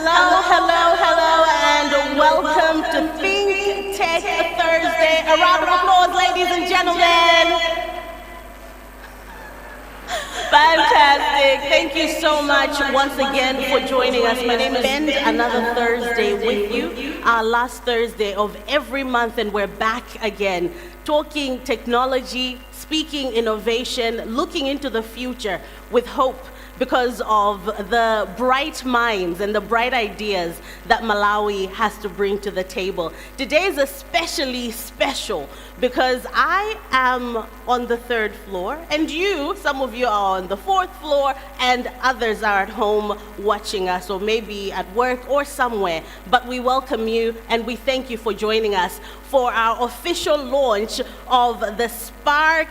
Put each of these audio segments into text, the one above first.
Hello, and welcome to Think Tech Thursday. A round of applause, ladies and gentlemen. Fantastic. Thank you so much once again for joining us. My name is Ben. Another Thursday with you. Our last Thursday of every month, and we're back again talking technology, speaking innovation, looking into the future with hope, because of the bright minds and the bright ideas that Malawi has to bring to the table. Today is especially special because I am on the 3rd floor, and some of you are on the 4th floor, and others are at home watching us, or maybe at work or somewhere. But we welcome you and we thank you for joining us for our official launch of the Sparc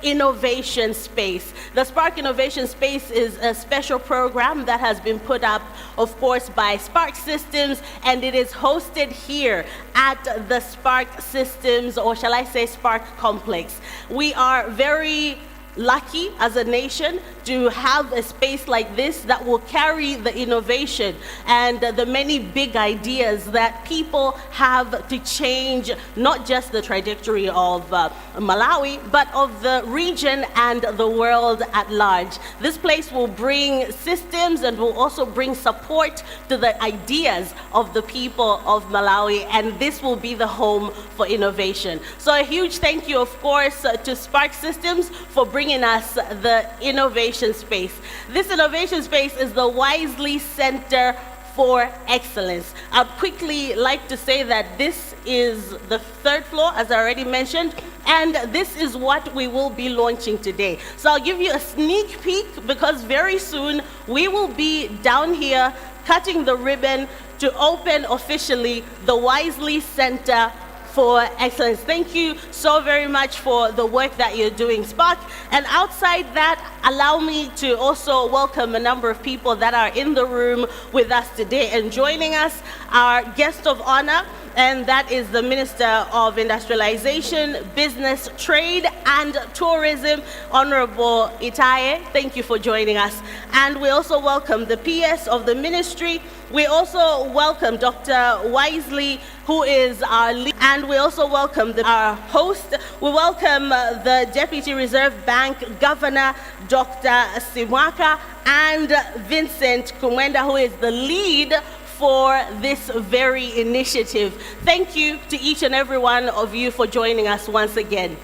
Innovation Space. The Sparc Innovation Space is a special program that has been put up, of course, by Sparc Systems, and it is hosted here at the Sparc Systems, or shall I say Sparc Complex. We are very lucky as a nation to have a space like this that will carry the innovation and the many big ideas that people have to change not just the trajectory of Malawi, but of the region and the world at large. This place will bring systems and will also bring support to the ideas of the people of Malawi, and this will be the home for innovation. So a huge thank you, of course, to Sparc Systems for bringing us the innovation space. This innovation space is the Wisely Center for Excellence. I'd quickly like to say that this is the 3rd floor, as I already mentioned, and this is what we will be launching today. So I'll give you a sneak peek, because very soon we will be down here cutting the ribbon to open officially the Wisely Center for Excellence. Thank you so very much for the work that you're doing, Sparc. And outside that, allow me to also welcome a number of people that are in the room with us today. And joining us, our guest of honor, and that is the Minister of Industrialization, Business, Trade and Tourism, Honorable Itaye. Thank you for joining us. And we also welcome the PS of the Ministry. We also welcome Dr. Wisely, who is our lead, and we also welcome our host. We welcome the Deputy Reserve Bank Governor, Dr. Simwaka, and Vincent Kumwenda, who is the lead for this very initiative. Thank you to each and every one of you for joining us once again.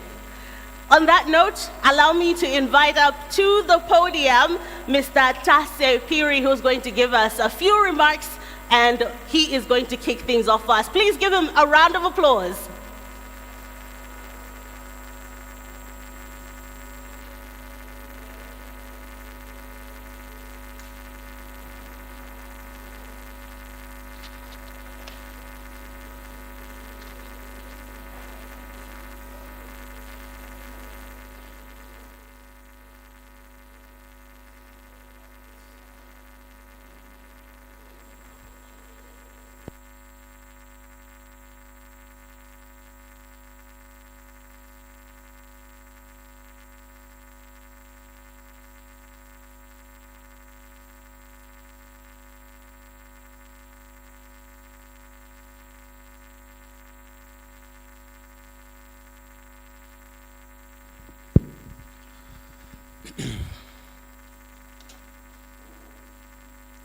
On that note, allow me to invite up to the podium Mr. Tase Piri, who's going to give us a few remarks, and he is going to kick things off for us. Please give him a round of applause.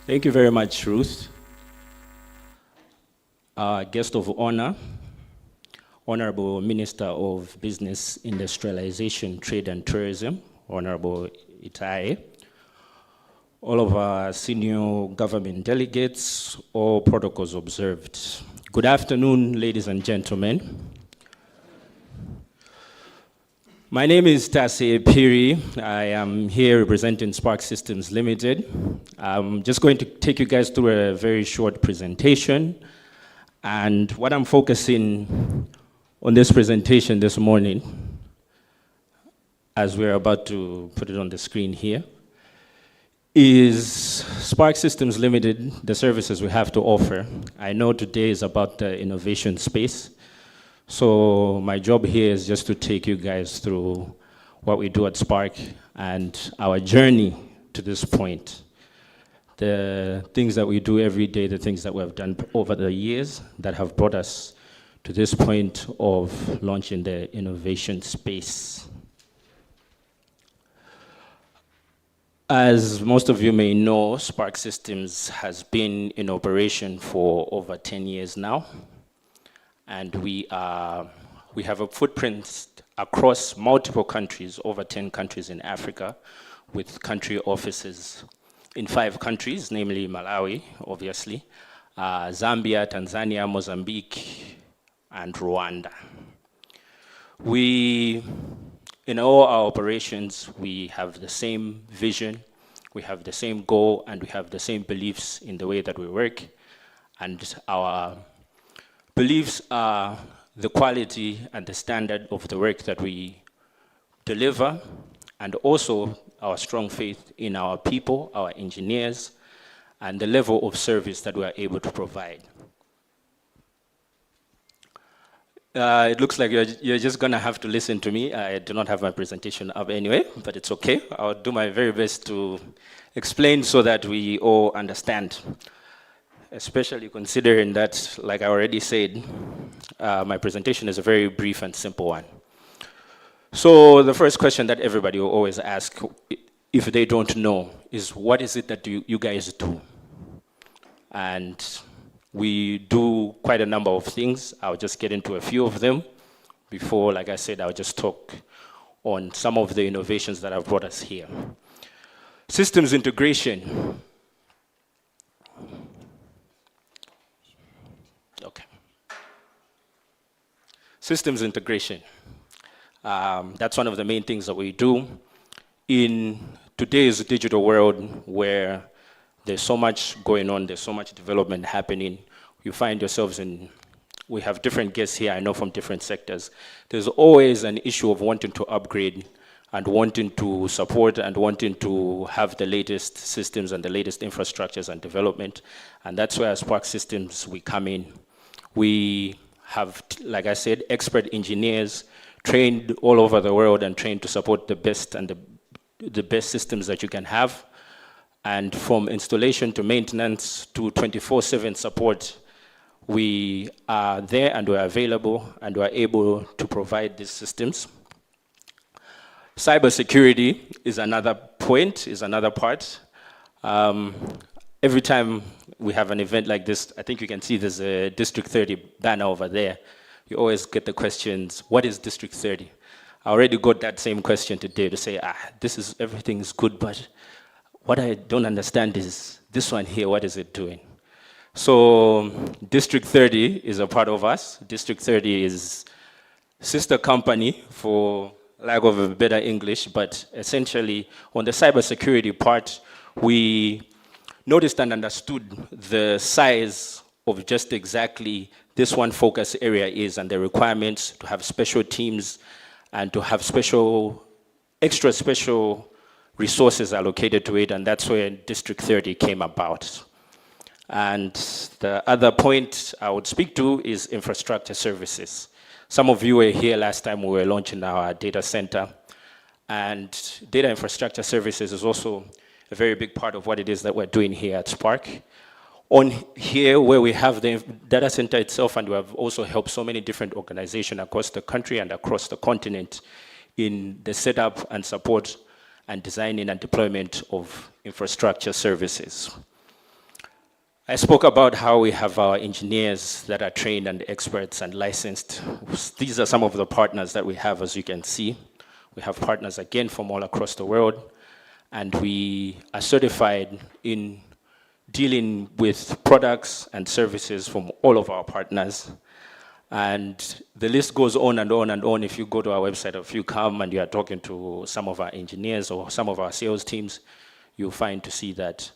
Thank you very much, Ruth. Our guest of honor, Honorable Minister of Business, Industrialization, Trade and Tourism, Honorable Itaye, all of our senior government delegates, all protocols observed. Good afternoon, ladies and gentlemen. My name is Tase Piri. I am here representing Sparc Systems Limited. I'm just going to take you guys through a very short presentation. And what I'm focusing on this presentation this morning, as we're about to put it on the screen here, is Sparc Systems Limited, the services we have to offer. I know today is about the innovation space. So my job here is just to take you guys through what we do at Sparc and our journey to this point. the things that we do every day, the things that we have done over the years that have brought us to this point of launching the innovation space. As most of you may know, Sparc Systems has been in operation for over 10 years now, and we have a footprint across multiple countries, over 10 countries in Africa, with country offices in 5 countries, namely Malawi, obviously, Zambia, Tanzania, Mozambique, and Rwanda. In all our operations, we have the same vision, we have the same goal, and we have the same beliefs in the way that we work. And our beliefs are the quality and the standard of the work that we deliver, and also our strong faith in our people, our engineers, and the level of service that we are able to provide. It looks like you're just gonna have to listen to me. I do not have my presentation up anyway, but it's okay. I'll do my very best to explain so that we all understand, especially considering that, like I already said, my presentation is a very brief and simple one. So the first question that everybody will always ask, if they don't know, is what is it that you guys do? And we do quite a number of things. I'll just get into a few of them before, like I said, I'll just talk on some of the innovations that have brought us here. Systems integration. Okay. Systems integration. That's one of the main things that we do in today's digital world where there's so much going on, there's so much development happening. You find yourselves we have different guests here, I know from different sectors. There's always an issue of wanting to upgrade and wanting to support and wanting to have the latest systems and the latest infrastructures and development. And that's where as Sparc Systems, we come in. We have, like I said, expert engineers trained all over the world and trained to support the best and the best systems that you can have. And from installation to maintenance to 24/7 support, we are there and we're available and we're able to provide these systems. Cybersecurity is another point, is another part. Every time we have an event like this, I think you can see there's a District 30 banner over there. You always get the questions, what is District 30? I already got that same question today to say, everything is good, but what I don't understand is this one here, what is it doing? So District 30 is a part of us. District 30 is sister company, for lack of a better English, but essentially on the cybersecurity part, we noticed and understood the size of just exactly this one focus area is and the requirements to have special teams and to have extra special resources allocated to it, and that's where District 30 came about. And the other point I would speak to is infrastructure services. Some of you were here last time we were launching our data center, and data infrastructure services is also a very big part of what it is that we're doing here at Sparc. On here, where we have the data center itself, and we have also helped so many different organizations across the country and across the continent in the setup and support and designing and deployment of infrastructure services. I spoke about how we have our engineers that are trained and experts and licensed. These are some of the partners that we have, as you can see. We have partners, again, from all across the world, and we are certified in dealing with products and services from all of our partners. And the list goes on and on and on. If you go to our website, if you come and you are talking to some of our engineers or some of our sales teams, you'll find to see that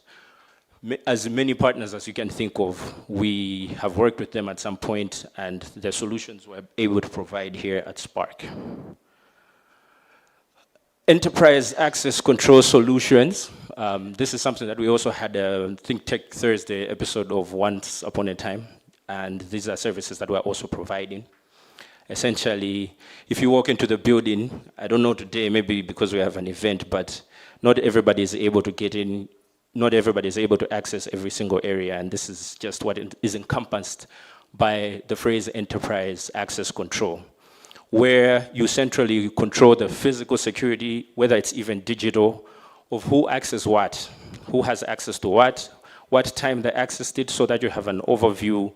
as many partners as you can think of, we have worked with them at some point, and the solutions we're able to provide here at Sparc. Enterprise access control solutions. This is something that we also had a Think Tech Thursday episode of once upon a time. And these are services that we're also providing. Essentially, if you walk into the building, I don't know today, maybe because we have an event, but not everybody is able to get in not everybody is able to access every single area, and this is just what is encompassed by the phrase enterprise access control, where you centrally control the physical security, whether it's even digital, of who accesses what, who has access to what time they accessed it, so that you have an overview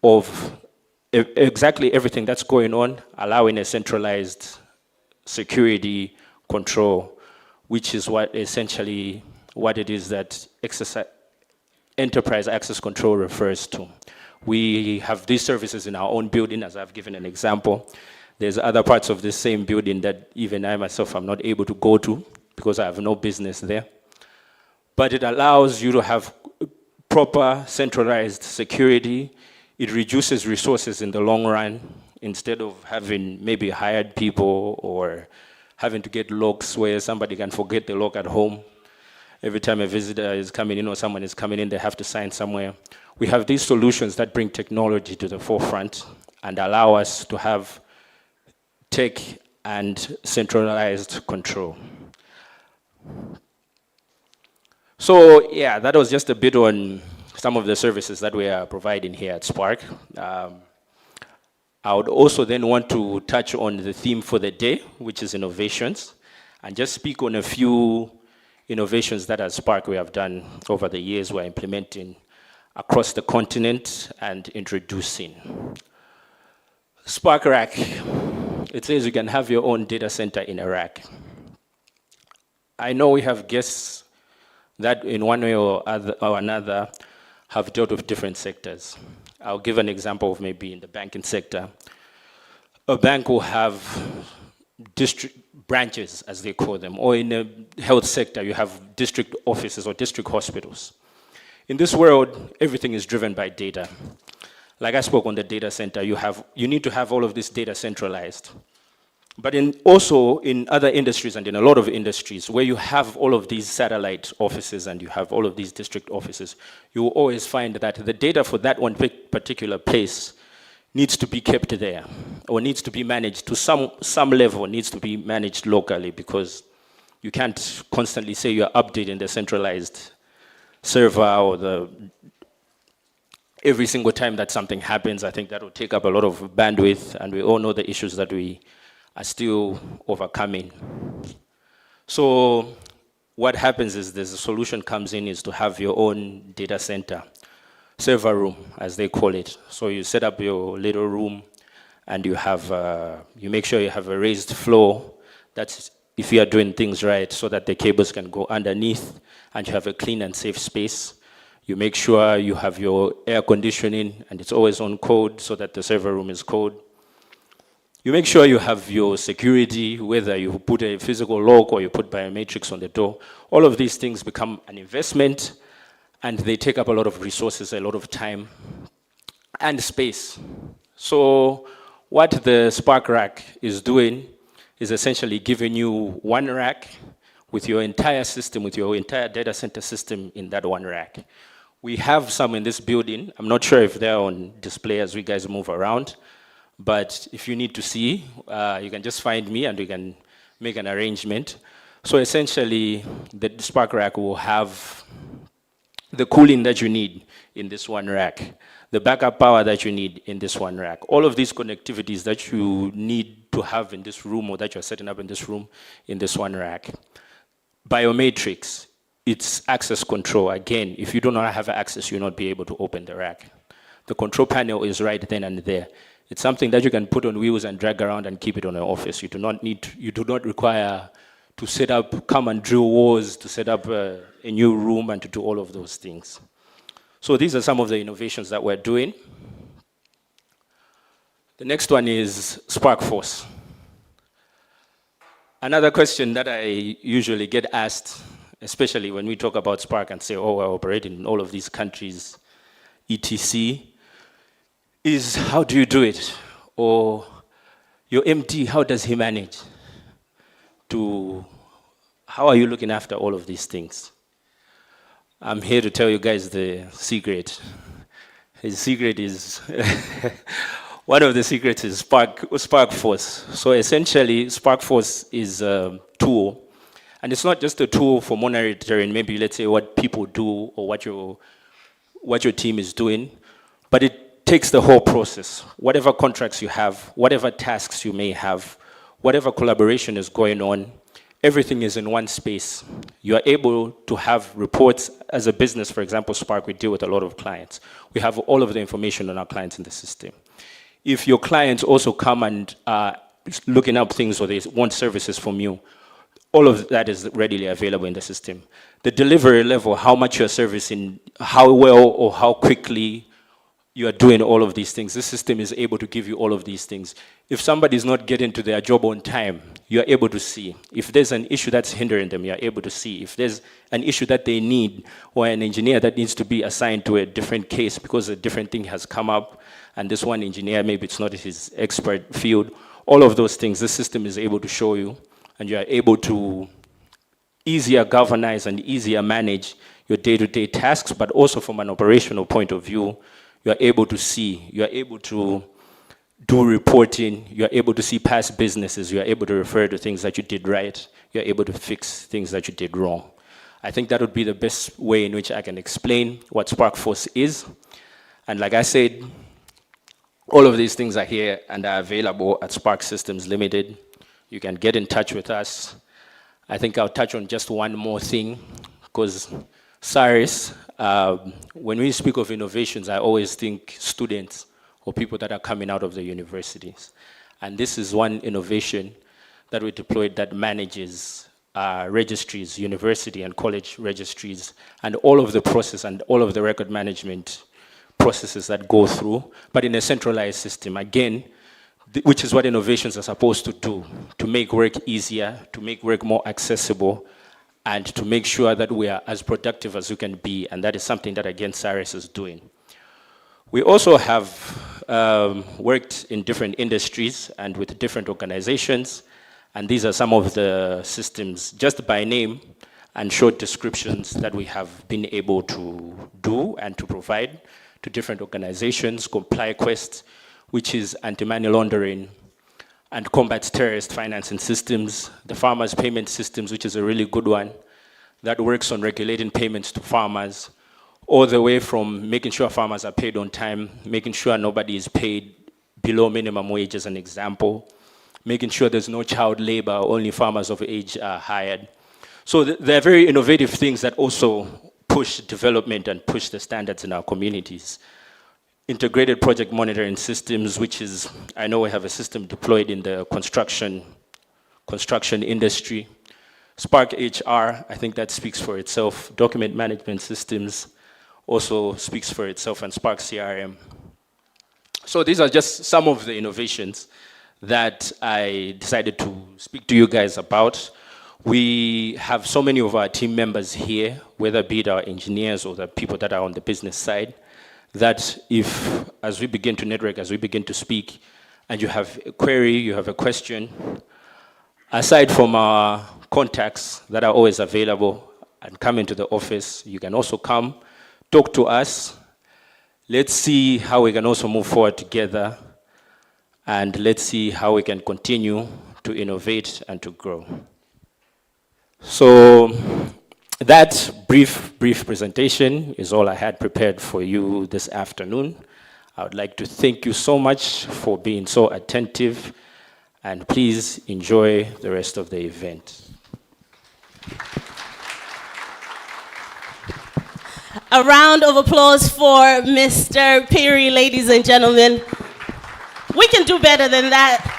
of exactly everything that's going on, allowing a centralized security control, which is what essentially what it is that enterprise access control refers to. We have these services in our own building, as I've given an example. There's other parts of the same building that even I myself am not able to go to because I have no business there. But it allows you to have proper centralized security. It reduces resources in the long run, instead of having maybe hired people or having to get locks where somebody can forget the lock at home. Every time a visitor is coming in or someone is coming in, they have to sign somewhere. We have these solutions that bring technology to the forefront and allow us to have tech and centralized control. So yeah, that was just a bit on some of the services that we are providing here at Sparc. I would also then want to touch on the theme for the day, which is innovations, and just speak on a few innovations that at Sparc we have done over the years we're implementing across the continent and introducing. Sparc Rack, it says you can have your own data center in a rack. I know we have guests that in one way or another have dealt with different sectors. I'll give an example of maybe in the banking sector. A bank will have district branches, as they call them, or in the health sector, you have district offices or district hospitals. In this world, everything is driven by data. Like I spoke on the data center, you need to have all of this data centralized. But also in other industries and in a lot of industries where you have all of these satellite offices and you have all of these district offices, you will always find that the data for that one particular place needs to be kept there or needs to be managed to some level, needs to be managed locally, because you can't constantly say you're updating the centralized server or every single time that something happens. I think that will take up a lot of bandwidth, and we all know the issues that we are still overcoming. So what happens is the solution comes in is to have your own data center, server room, as they call it. So you set up your little room and you make sure you have a raised floor. That's if you are doing things right, so that the cables can go underneath and you have a clean and safe space. You make sure you have your air conditioning and it's always on code so that the server room is cold. You make sure you have your security, whether you put a physical lock or you put biometrics on the door. All of these things become an investment, and they take up a lot of resources, a lot of time, and space. So what the Sparc Rack is doing is essentially giving you one rack with your entire system, with your entire data center system in that one rack. We have some in this building. I'm not sure if they're on display as we guys move around. But if you need to see, you can just find me and we can make an arrangement. So essentially, the Sparc Rack will have the cooling that you need in this one rack, the backup power that you need in this one rack, all of these connectivities that you need to have in this room or that you're setting up in this room in this one rack. Biometrics, it's access control. Again, if you do not have access, you'll not be able to open the rack. The control panel is right then and there. It's something that you can put on wheels and drag around and keep it on your office. You do not require to set up, come and drill walls, to set up a new room and to do all of those things. So these are some of the innovations that we're doing. The next one is Sparc Force. Another question that I usually get asked, especially when we talk about Sparc and say, oh, we're operating in all of these countries, etc., is how do you do it? Or your MD, how does he manage? How are you looking after all of these things? I'm here to tell you guys the secret. His secret is, one of the secrets is Sparc Force. So essentially, Sparc Force is a tool, And it's not just a tool for monitoring, maybe let's say what people do or what your team is doing, but it takes the whole process. Whatever contracts you have, whatever tasks you may have, whatever collaboration is going on, everything is in one space. You are able to have reports as a business. For example, Sparc, we deal with a lot of clients. We have all of the information on our clients in the system. If your clients also come and looking up things or they want services from you, all of that is readily available in the system. The delivery level, how much you're servicing, how well or how quickly you are doing all of these things. This system is able to give you all of these things. If somebody's not getting to their job on time, you're able to see. If there's an issue that's hindering them, you're able to see. If there's an issue that they need, or an engineer that needs to be assigned to a different case because a different thing has come up, and this one engineer, maybe it's not his expert field, all of those things, this system is able to show you, and you're able to easier governize and easier manage your day-to-day tasks, but also from an operational point of view, you are able to see, you are able to do reporting, you are able to see past businesses, you are able to refer to things that you did right, you are able to fix things that you did wrong. I think that would be the best way in which I can explain what SparkForce is. And like I said, all of these things are here and are available at Sparc Systems Limited. You can get in touch with us. I think I'll touch on just one more thing, because Cyrus, when we speak of innovations, I always think students or people that are coming out of the universities. And this is one innovation that we deployed that manages registries, university and college registries, and all of the process and all of the record management processes that go through, but in a centralized system. Again, which is what innovations are supposed to do, to make work easier, to make work more accessible, and to make sure that we are as productive as we can be, and that is something that, again, Cyrus is doing. We also have worked in different industries and with different organizations, and these are some of the systems, just by name and short descriptions, that we have been able to do and to provide to different organizations. ComplyQuest, which is anti-money laundering and combats terrorist financing systems. The farmers' payment systems, which is a really good one, that works on regulating payments to farmers, all the way from making sure farmers are paid on time, making sure nobody is paid below minimum wage, as an example, making sure there's no child labor, only farmers of age are hired. So they're very innovative things that also push development and push the standards in our communities. Integrated project monitoring systems, which is, I know we have a system deployed in the construction industry. Sparc HR, I think that speaks for itself. Document management systems also speaks for itself, and Sparc CRM. So these are just some of the innovations that I decided to speak to you guys about. We have so many of our team members here, whether be it our engineers or the people that are on the business side, that if, as we begin to network, as we begin to speak, and you have a query, you have a question, aside from our contacts that are always available and come into the office, you can also come, talk to us. Let's see how we can also move forward together, and let's see how we can continue to innovate and to grow. So that brief presentation is all I had prepared for you this afternoon. I would like to thank you so much for being so attentive, and please enjoy the rest of the event. A round of applause for Mr. Piri, ladies and gentlemen. We can do better than that.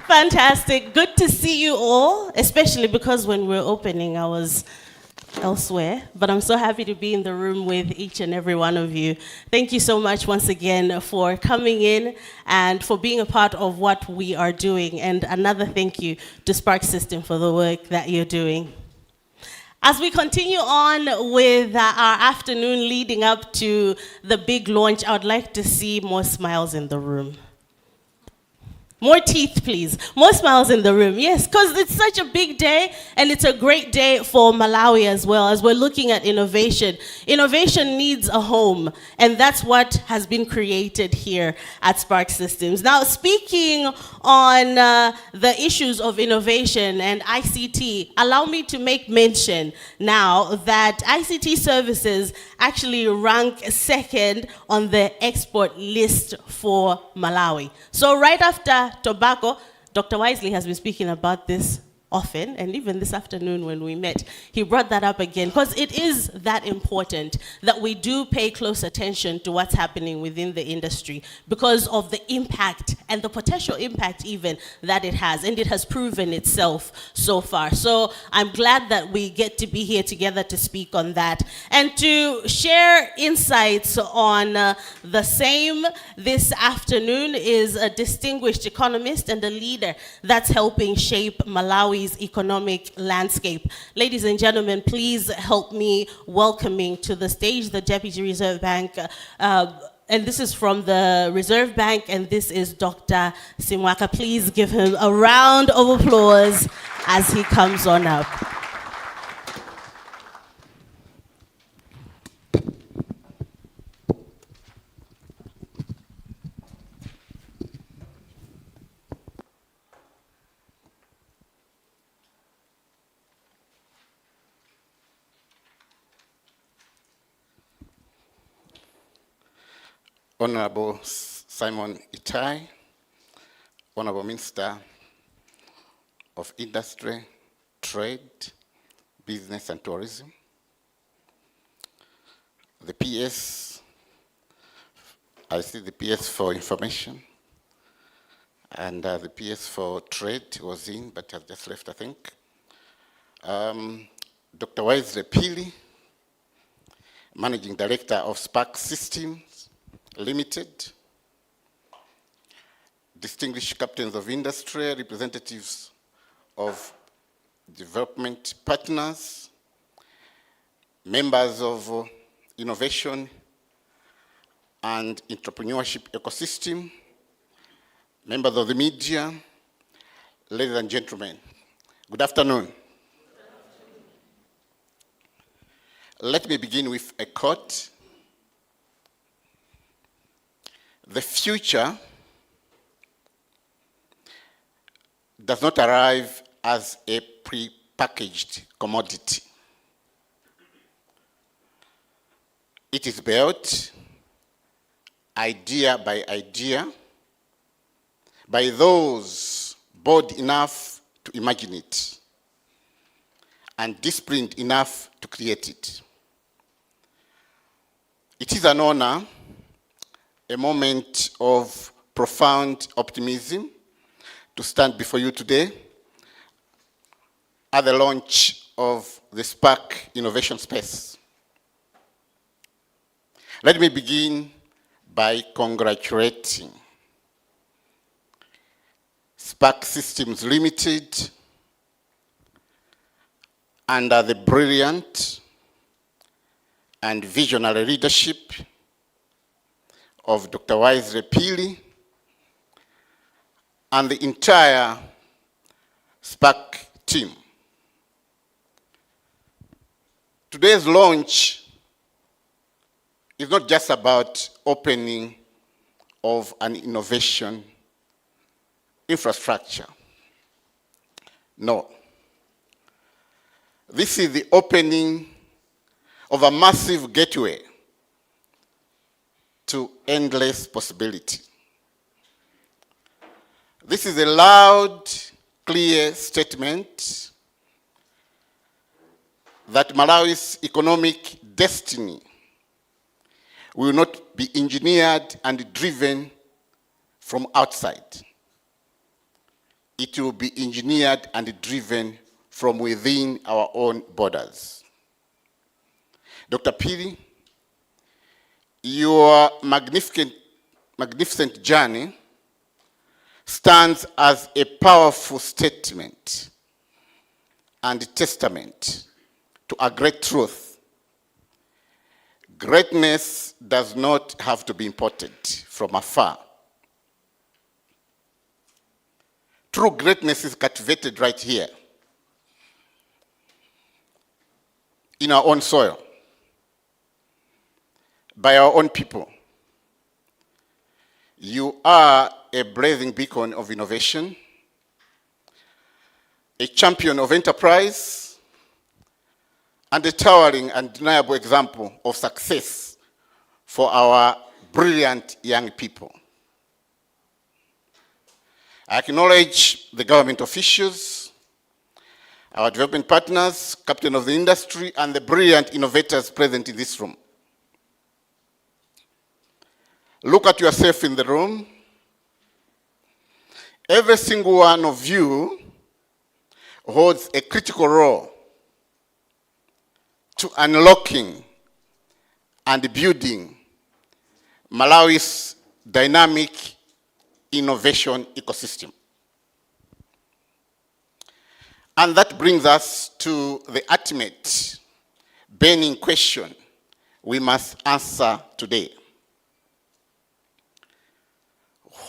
Fantastic. Good to see you all, especially because when we were opening, I was elsewhere. But I'm so happy to be in the room with each and every one of you. Thank you so much once again for coming in and for being a part of what we are doing. And another thank you to Sparc System for the work that you're doing. As we continue on with our afternoon leading up to the big launch, I would like to see more smiles in the room. More teeth, please. More smiles in the room. Yes, because it's such a big day, and it's a great day for Malawi as well, as we're looking at innovation. Innovation needs a home, and that's what has been created here at Sparc Systems. Now, speaking on the issues of innovation and ICT, allow me to make mention now that ICT services actually rank second on the export list for Malawi. So right after tobacco, Dr. Wisely has been speaking about this often, and even this afternoon when we met, he brought that up again, because it is that important that we do pay close attention to what's happening within the industry because of the impact and the potential impact even that it has, and it has proven itself so far. So I'm glad that we get to be here together to speak on that and to share insights on the same this afternoon is a distinguished economist and a leader that's helping shape Malawi's economic landscape. Ladies and gentlemen, please help me welcoming to the stage the Deputy Reserve Bank, and this is from the Reserve Bank, and this is Dr. Simwaka. Please give him a round of applause as he comes on up. Honorable Simon Itai, Honorable Minister of Industry, Trade, Business and Tourism, the PS, I see the PS for Information, and the PS for Trade was in, but has just left, I think. Dr. Wisely Pili, Managing Director of Sparc Systems Limited, distinguished captains of industry, representatives of development partners, members of innovation and entrepreneurship ecosystem, members of the media, ladies and gentlemen, good afternoon. Let me begin with a quote. The future does not arrive as a pre-packaged commodity. It is built idea by those bold enough to imagine it and disciplined enough to create it. It is an honor, a moment of profound optimism to stand before you today at the launch of the Sparc Innovation Space. Let me begin by congratulating Sparc Systems Limited under the brilliant and visionary leadership of Dr. Wisely Pili and the entire Sparc team. Today's launch is not just about opening of an innovation infrastructure. No. This is the opening of a massive gateway to endless possibility. This is a loud, clear statement that Malawi's economic destiny will not be engineered and driven from outside. It will be engineered and driven from within our own borders. Dr. Pili, your magnificent journey stands as a powerful statement and testament to a great truth. Greatness does not have to be imported from afar. True greatness is cultivated right here, in our own soil, by our own people. You are a blazing beacon of innovation, a champion of enterprise, and a towering and undeniable example of success for our brilliant young people. I acknowledge the government officials, our development partners, captain of the industry, and the brilliant innovators present in this room. Look at yourself in the room. Every single one of you holds a critical role to unlocking and building Malawi's dynamic innovation ecosystem. And that brings us to the ultimate burning question we must answer today.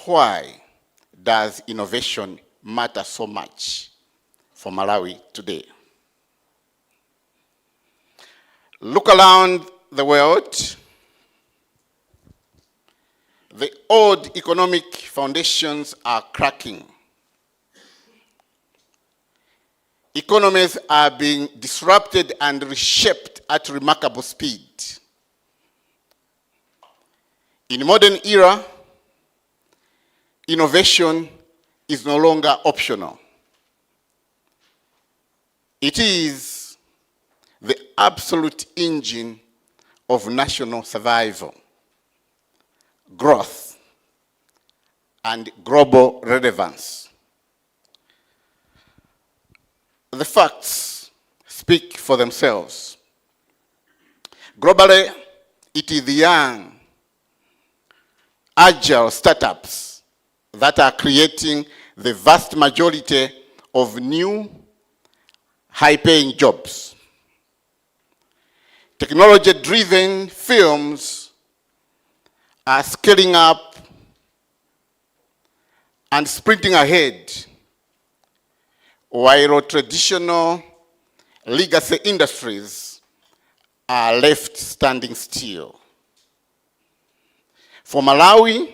Why does innovation matter so much for Malawi today? Look around the world. The old economic foundations are cracking. Economies are being disrupted and reshaped at remarkable speed. In modern era, innovation is no longer optional. It is the absolute engine of national survival, growth, and global relevance. The facts speak for themselves. Globally, it is the young, agile startups that are creating the vast majority of new, high-paying jobs. Technology-driven firms are scaling up and sprinting ahead, while traditional legacy industries are left standing still. For Malawi,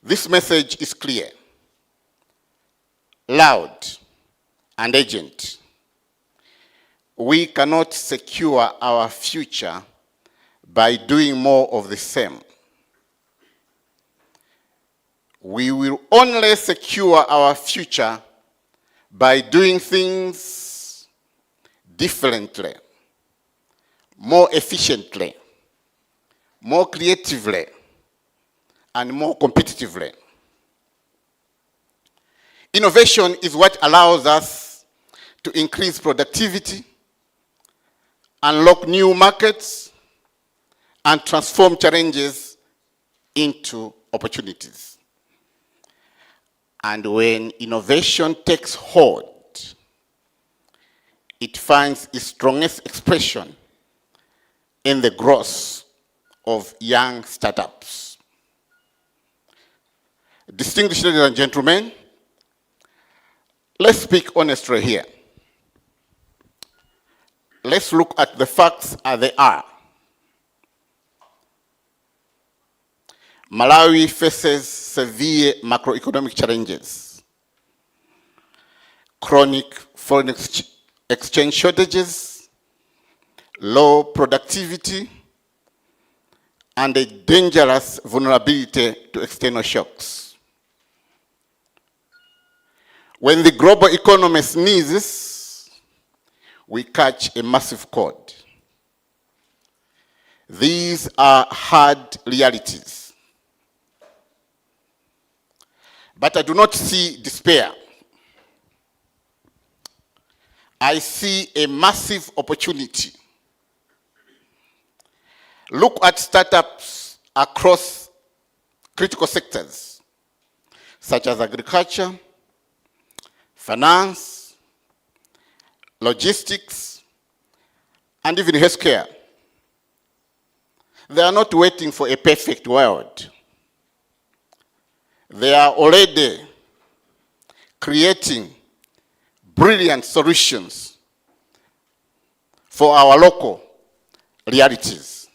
this message is clear, loud, and urgent. We cannot secure our future by doing more of the same. We will only secure our future by doing things differently, more efficiently, more creatively, and more competitively. Innovation is what allows us to increase productivity, unlock new markets, and transform challenges into opportunities. And when innovation takes hold, it finds its strongest expression in the growth of young startups. Distinguished ladies and gentlemen, let's speak honestly here. Let's look at the facts as they are. Malawi faces severe macroeconomic challenges, chronic foreign exchange shortages, low productivity, and a dangerous vulnerability to external shocks. When the global economy sneezes, we catch a massive cold. These are hard realities. But I do not see despair. I see a massive opportunity. Look at startups across critical sectors, such as agriculture, finance, logistics, and even healthcare. They are not waiting for a perfect world. They are already creating brilliant solutions for our local realities.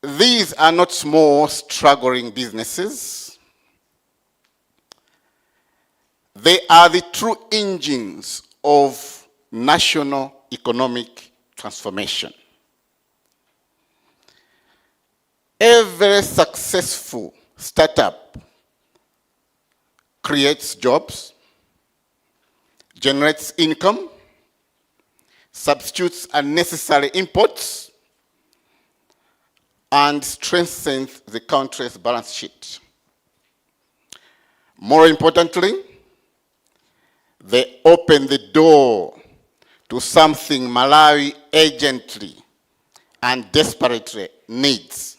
These are not small, struggling businesses. They are the true engines of national economic transformation. Every successful startup creates jobs, generates income, substitutes unnecessary imports, and strengthens the country's balance sheet. More importantly, they open the door to something Malawi urgently and desperately needs,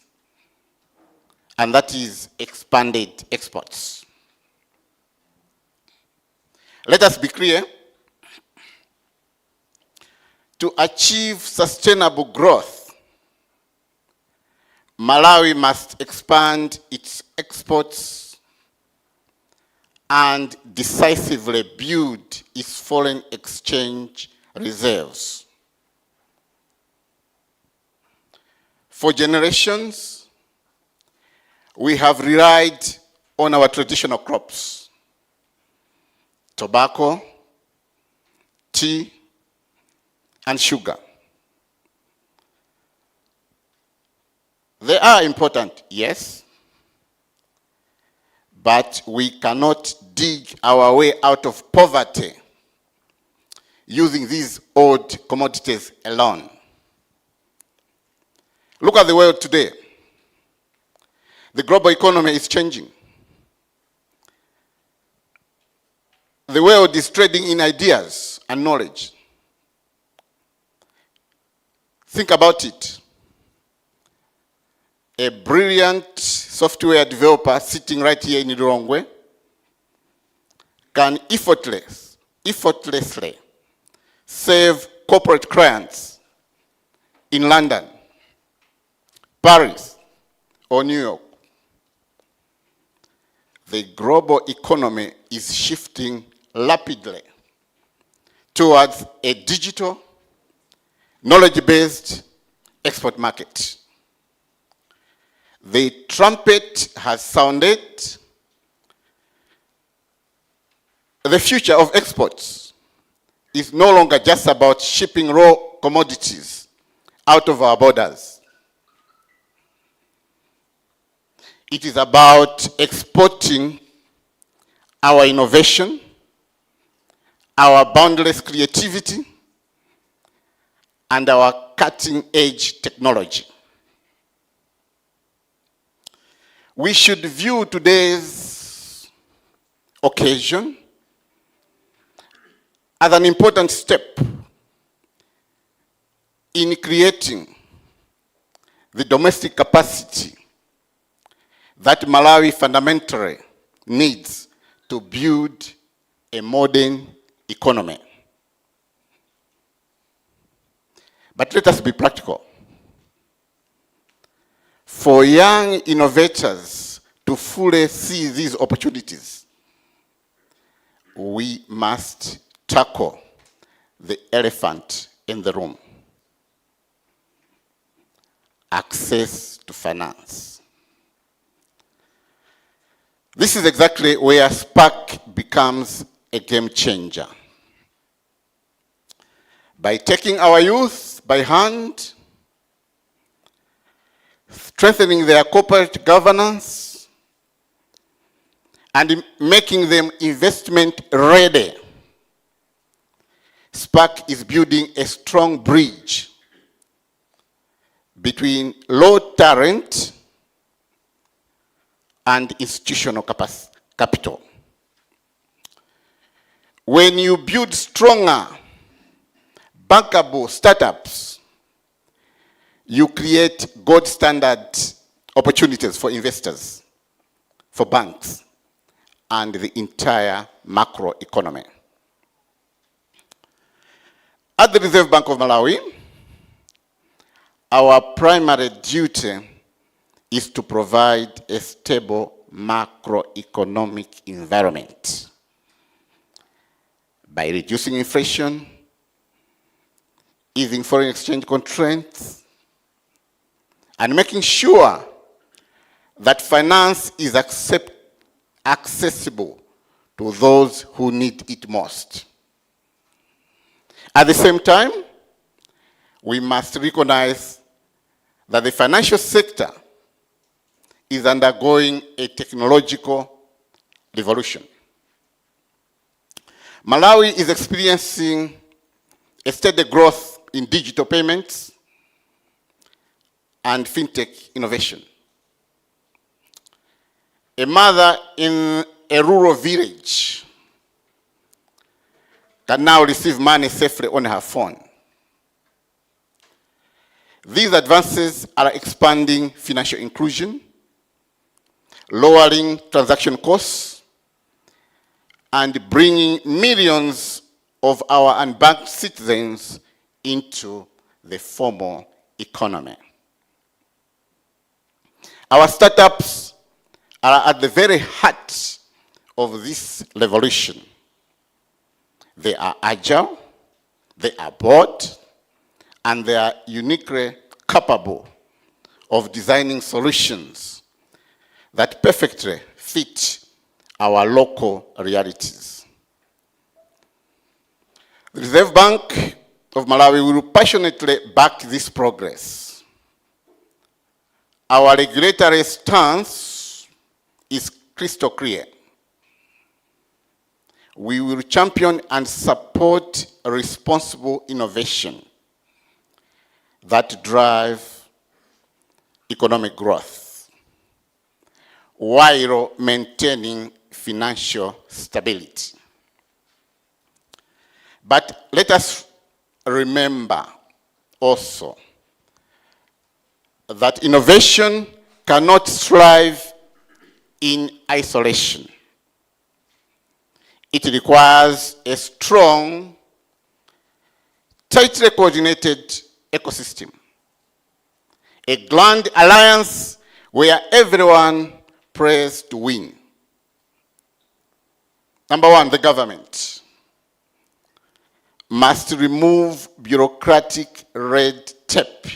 and that is expanded exports. Let us be clear. To achieve sustainable growth, Malawi must expand its exports and decisively build its foreign exchange reserves. For generations, we have relied on our traditional crops: tobacco, tea, and sugar. They are important, yes, but we cannot dig our way out of poverty using these old commodities alone. Look at the world today. The global economy is changing. The world is trading in ideas and knowledge. Think about it. A brilliant software developer sitting right here in Lilongwe can effortlessly serve corporate clients in London, Paris, or New York. The global economy is shifting rapidly towards a digital, knowledge-based export market. The trumpet has sounded. The future of exports is no longer just about shipping raw commodities out of our borders. It is about exporting our innovation, our boundless creativity, and our cutting-edge technology. We should view today's occasion as an important step in creating the domestic capacity that Malawi fundamentally needs to build a modern economy. But let us be practical. For young innovators to fully see these opportunities, we must tackle the elephant in the room: access to finance. This is exactly where Sparc becomes a game changer. By taking our youth by hand, strengthening their corporate governance, and making them investment ready, Sparc is building a strong bridge between low talent and institutional capital. When you build stronger, bankable startups, you create gold standard opportunities for investors, for banks, and the entire macro economy. At the Reserve Bank of Malawi, our primary duty is to provide a stable macroeconomic environment by reducing inflation, easing foreign exchange constraints, and making sure that finance is accessible to those who need it most. At the same time, we must recognize that the financial sector is undergoing a technological revolution. Malawi is experiencing a steady growth in digital payments and fintech innovation. A mother in a rural village can now receive money safely on her phone. These advances are expanding financial inclusion, lowering transaction costs, and bringing millions of our unbanked citizens into the formal economy. Our startups are at the very heart of this revolution. They are agile, they are bold, and they are uniquely capable of designing solutions that perfectly fit our local realities. The Reserve Bank of Malawi will passionately back this progress. Our regulatory stance is crystal clear. We will champion and support responsible innovation that drive economic growth while maintaining financial stability. But let us remember also that innovation cannot thrive in isolation. It requires a strong, tightly coordinated ecosystem, a grand alliance where everyone prays to win. Number one, the government must remove bureaucratic red tape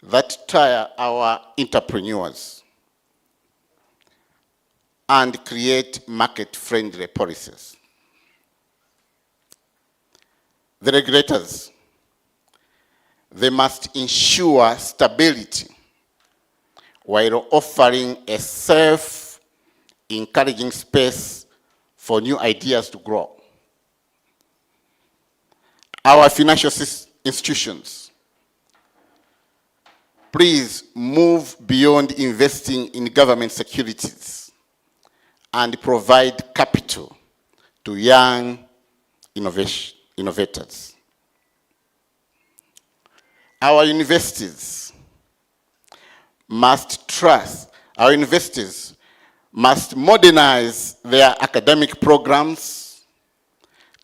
that tire our entrepreneurs and create market-friendly policies. The regulators, they must ensure stability while offering a safe, encouraging space for new ideas to grow. Our financial institutions, please move beyond investing in government securities and provide capital to young innovators. Our universities must modernize their academic programs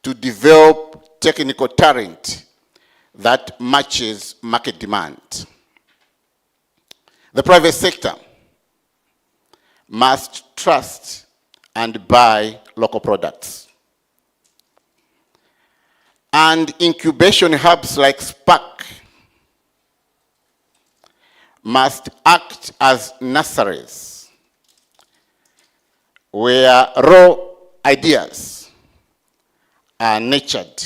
to develop technical talent that matches market demand. The private sector must trust and buy local products. And incubation hubs like Sparc must act as nurseries where raw ideas are nurtured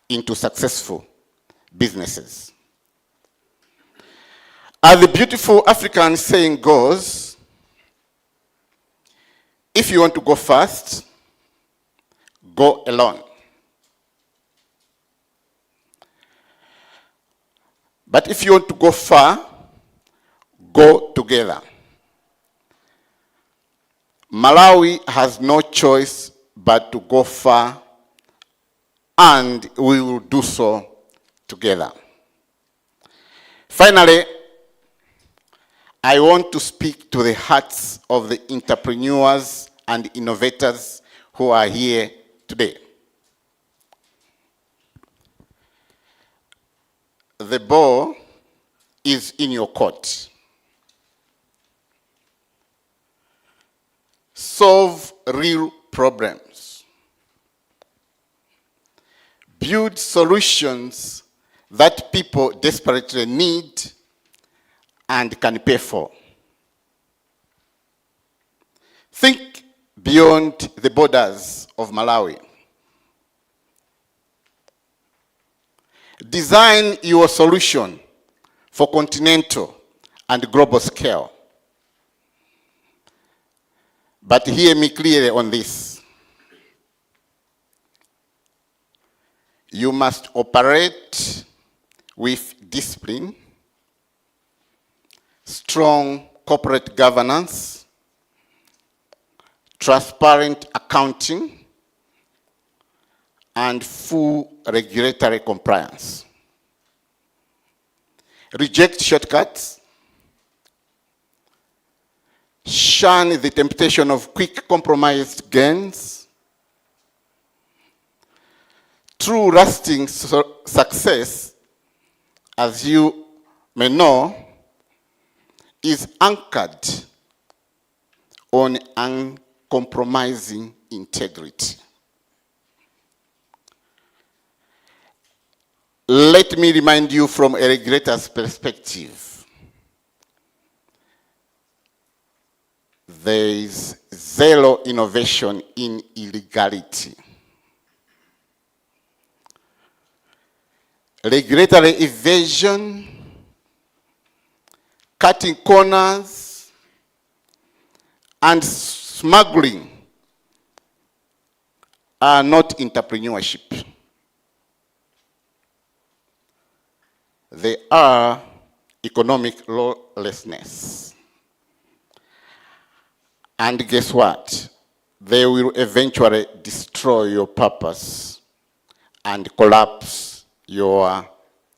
into successful businesses. As the beautiful African saying goes, if you want to go fast, go alone. But if you want to go far, go together. Malawi has no choice but to go far, and we will do so together. Finally, I want to speak to the hearts of the entrepreneurs and innovators who are here today. The ball is in your court. solve real problems, build solutions that people desperately need and can pay for. Think beyond the borders of Malawi. Design your solution for continental and global scale. But hear me clearly on this. You must operate with discipline, strong corporate governance, transparent accounting, and full regulatory compliance. Reject shortcuts. Shun the temptation of quick compromised gains. True lasting success, as you may know, is anchored on uncompromising integrity. Let me remind you from a regulator's perspective. There is zero innovation in illegality. Regulatory evasion, cutting corners, and smuggling are not entrepreneurship. They are economic lawlessness. And guess what? They will eventually destroy your purpose and collapse your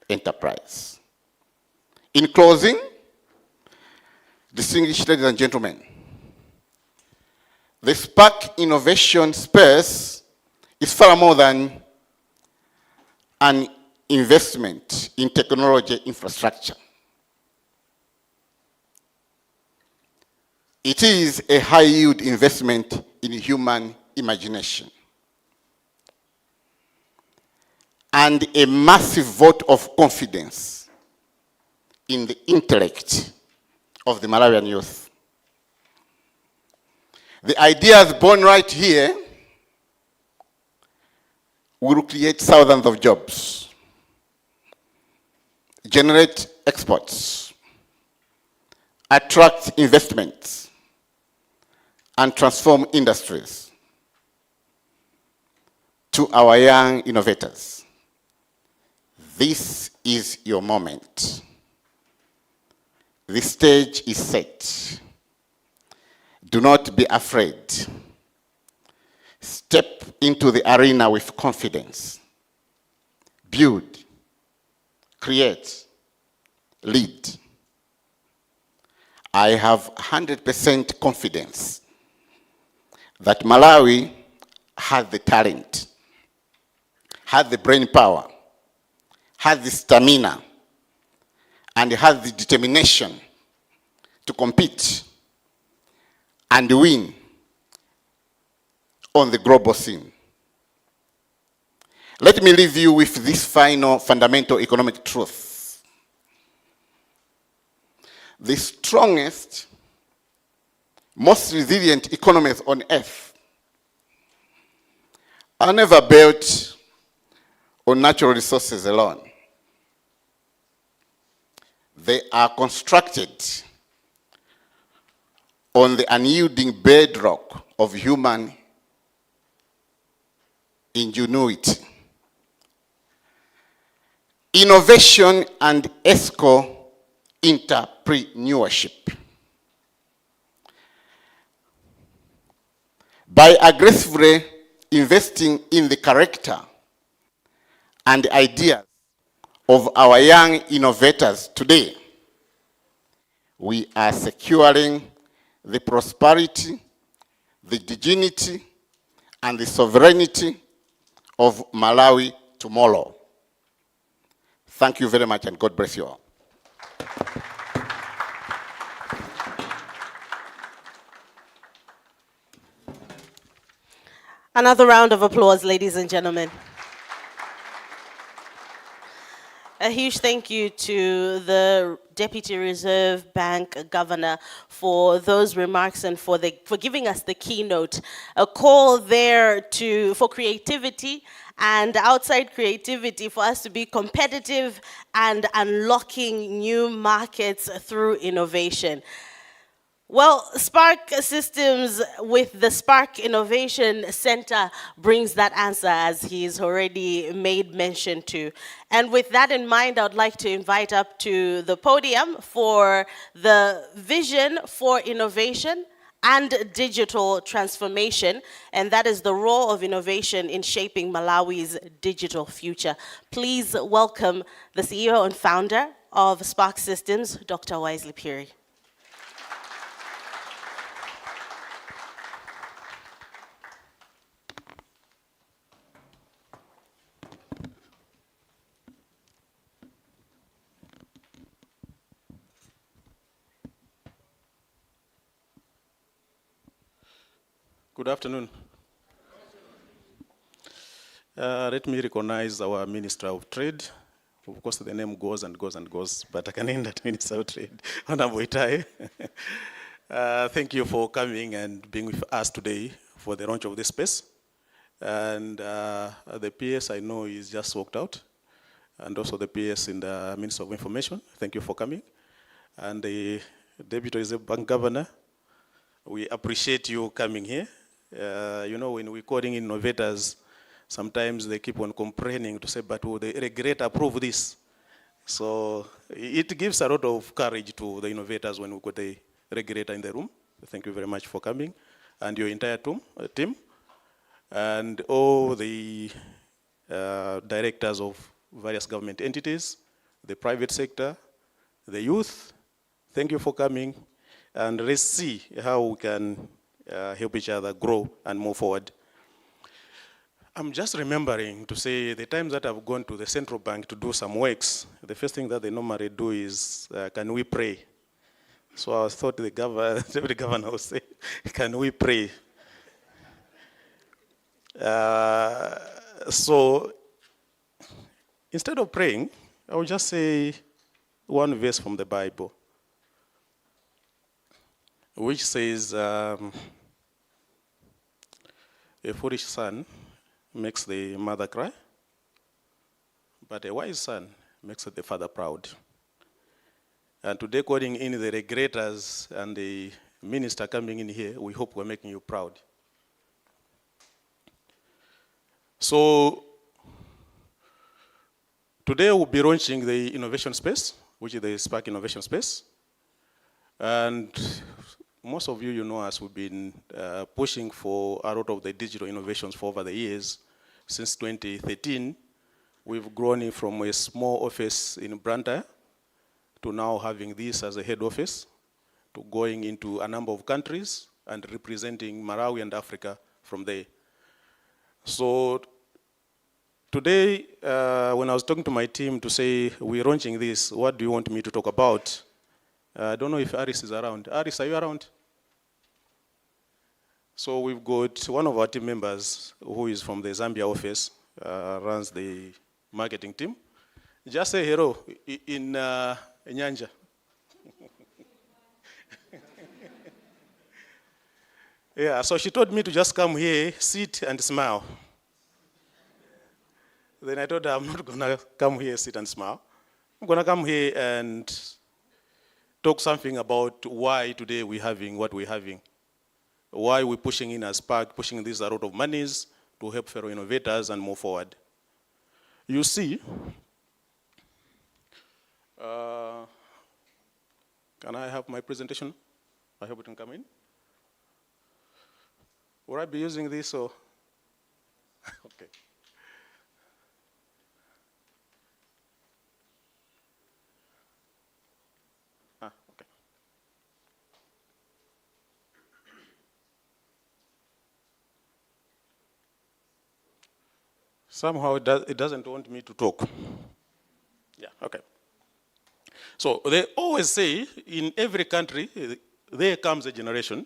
enterprise. In closing, distinguished ladies and gentlemen, the Sparc innovation space is far more than an investment in technology infrastructure. It is a high-yield investment in human imagination and a massive vote of confidence in the intellect of the Malawian youth. The ideas born right here will create thousands of jobs, generate exports, attract investments, and transform industries. To our young innovators, this is your moment. The stage is set. Do not be afraid. Step into the arena with confidence. Build, create, lead. I have 100% confidence that Malawi has the talent, has the brain power, has the stamina, and has the determination to compete and win on the global scene. Let me leave you with this final fundamental economic truth. The strongest, most resilient economies on earth are never built on natural resources alone. They are constructed on the unyielding bedrock of human ingenuity, innovation, and ethical entrepreneurship. By aggressively investing in the character and ideas of our young innovators today, we are securing the prosperity, the dignity, and the sovereignty of Malawi tomorrow. Thank you very much, and God bless you all. Another round of applause, ladies and gentlemen. A huge thank you to the Deputy Reserve Bank Governor for those remarks and for giving us the keynote. A call there for creativity, and outside creativity for us to be competitive and unlocking new markets through innovation. Well, Sparc Systems with the Sparc Innovation Center brings that answer, as he's already made mention to. And with that in mind, I would like to invite up to the podium for the vision for innovation and digital transformation, and that is the role of innovation in shaping Malawi's digital future. Please welcome the CEO and founder of Sparc Systems, Dr. Wisely Piri. Good afternoon. Let me recognize our Minister of Trade. Of course, the name goes and goes and goes, but I can end that Minister of Trade, Honorable Itai. Thank you for coming and being with us today for the launch of this space. And the PS I know is just walked out, and also the PS in the Minister of Information. Thank you for coming. And the Deputy Reserve Bank Governor, we appreciate you coming here. You know, when we're calling innovators, sometimes they keep on complaining to say, but will the regulator approve this? So it gives a lot of courage to the innovators when we got the regulator in the room. Thank you very much for coming, and your entire team, and all the directors of various government entities, the private sector, the youth. Thank you for coming, and let's see how we can help each other grow and move forward. I'm just remembering to say the times that I've gone to the central bank to do some works, the first thing that they normally do is, can we pray? So I thought the governor would say, can we pray? So instead of praying, I will just say one verse from the Bible, which says, a foolish son makes the mother cry, but a wise son makes the father proud. And today, calling in the regulators and the minister coming in here, we hope we're making you proud. So today we'll be launching the innovation space, which is the Sparc Innovation Space. And most of you know us, we've been pushing for a lot of the digital innovations for over the years. Since 2013, we've grown from a small office in Branta to now having this as a head office, to going into a number of countries and representing Malawi and Africa from there. So today, when I was talking to my team to say, we're launching this, what do you want me to talk about? I don't know if Aris is around. Aris, are you around? So we've got one of our team members who is from the Zambia office, runs the marketing team. Just say hello in Nyanja. Yeah, so she told me to just come here, sit and smile. Then I told her I'm not gonna come here, sit and smile. I'm gonna come here and talk something about why today we're having what we're having. Why we're pushing in as Sparc, pushing this a lot of monies to help fellow innovators and move forward. You see, can I have my presentation? I hope it can come in. Will I be using this or? Okay. Okay. Somehow it doesn't want me to talk. Yeah, okay. So they always say in every country, there comes a generation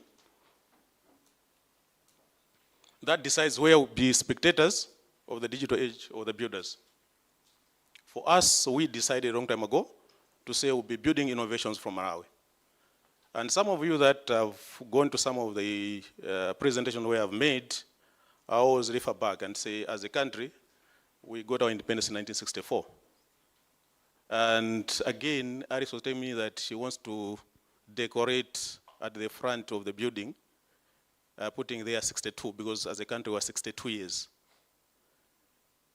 that decides where we'll be spectators of the digital age or the builders. For us, we decided a long time ago to say we'll be building innovations from Malawi. And some of you that have gone to some of the presentations we have made, I always refer back and say, as a country, we got our independence in 1964. And again, Alice was telling me that she wants to decorate at the front of the building, putting there 62, because as a country we're 62 years.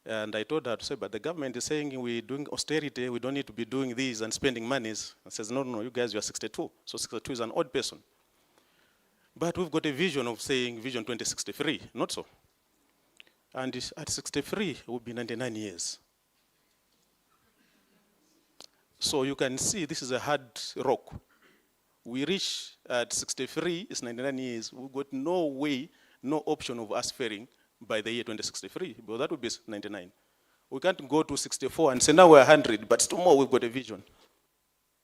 And I told her to say, but the government is saying we're doing austerity, we don't need to be doing this and spending monies. And says, no, you guys, you're 62. So 62 is an odd person. But we've got a vision of saying Vision 2063, not so. And at 63, we'll be 99 years. So you can see this is a hard rock. We reach at 63, it's 99 years. We've got no way, no option of us failing by the year 2063, but that would be 99. We can't go to 64 and say now we're 100, but tomorrow we've got a vision.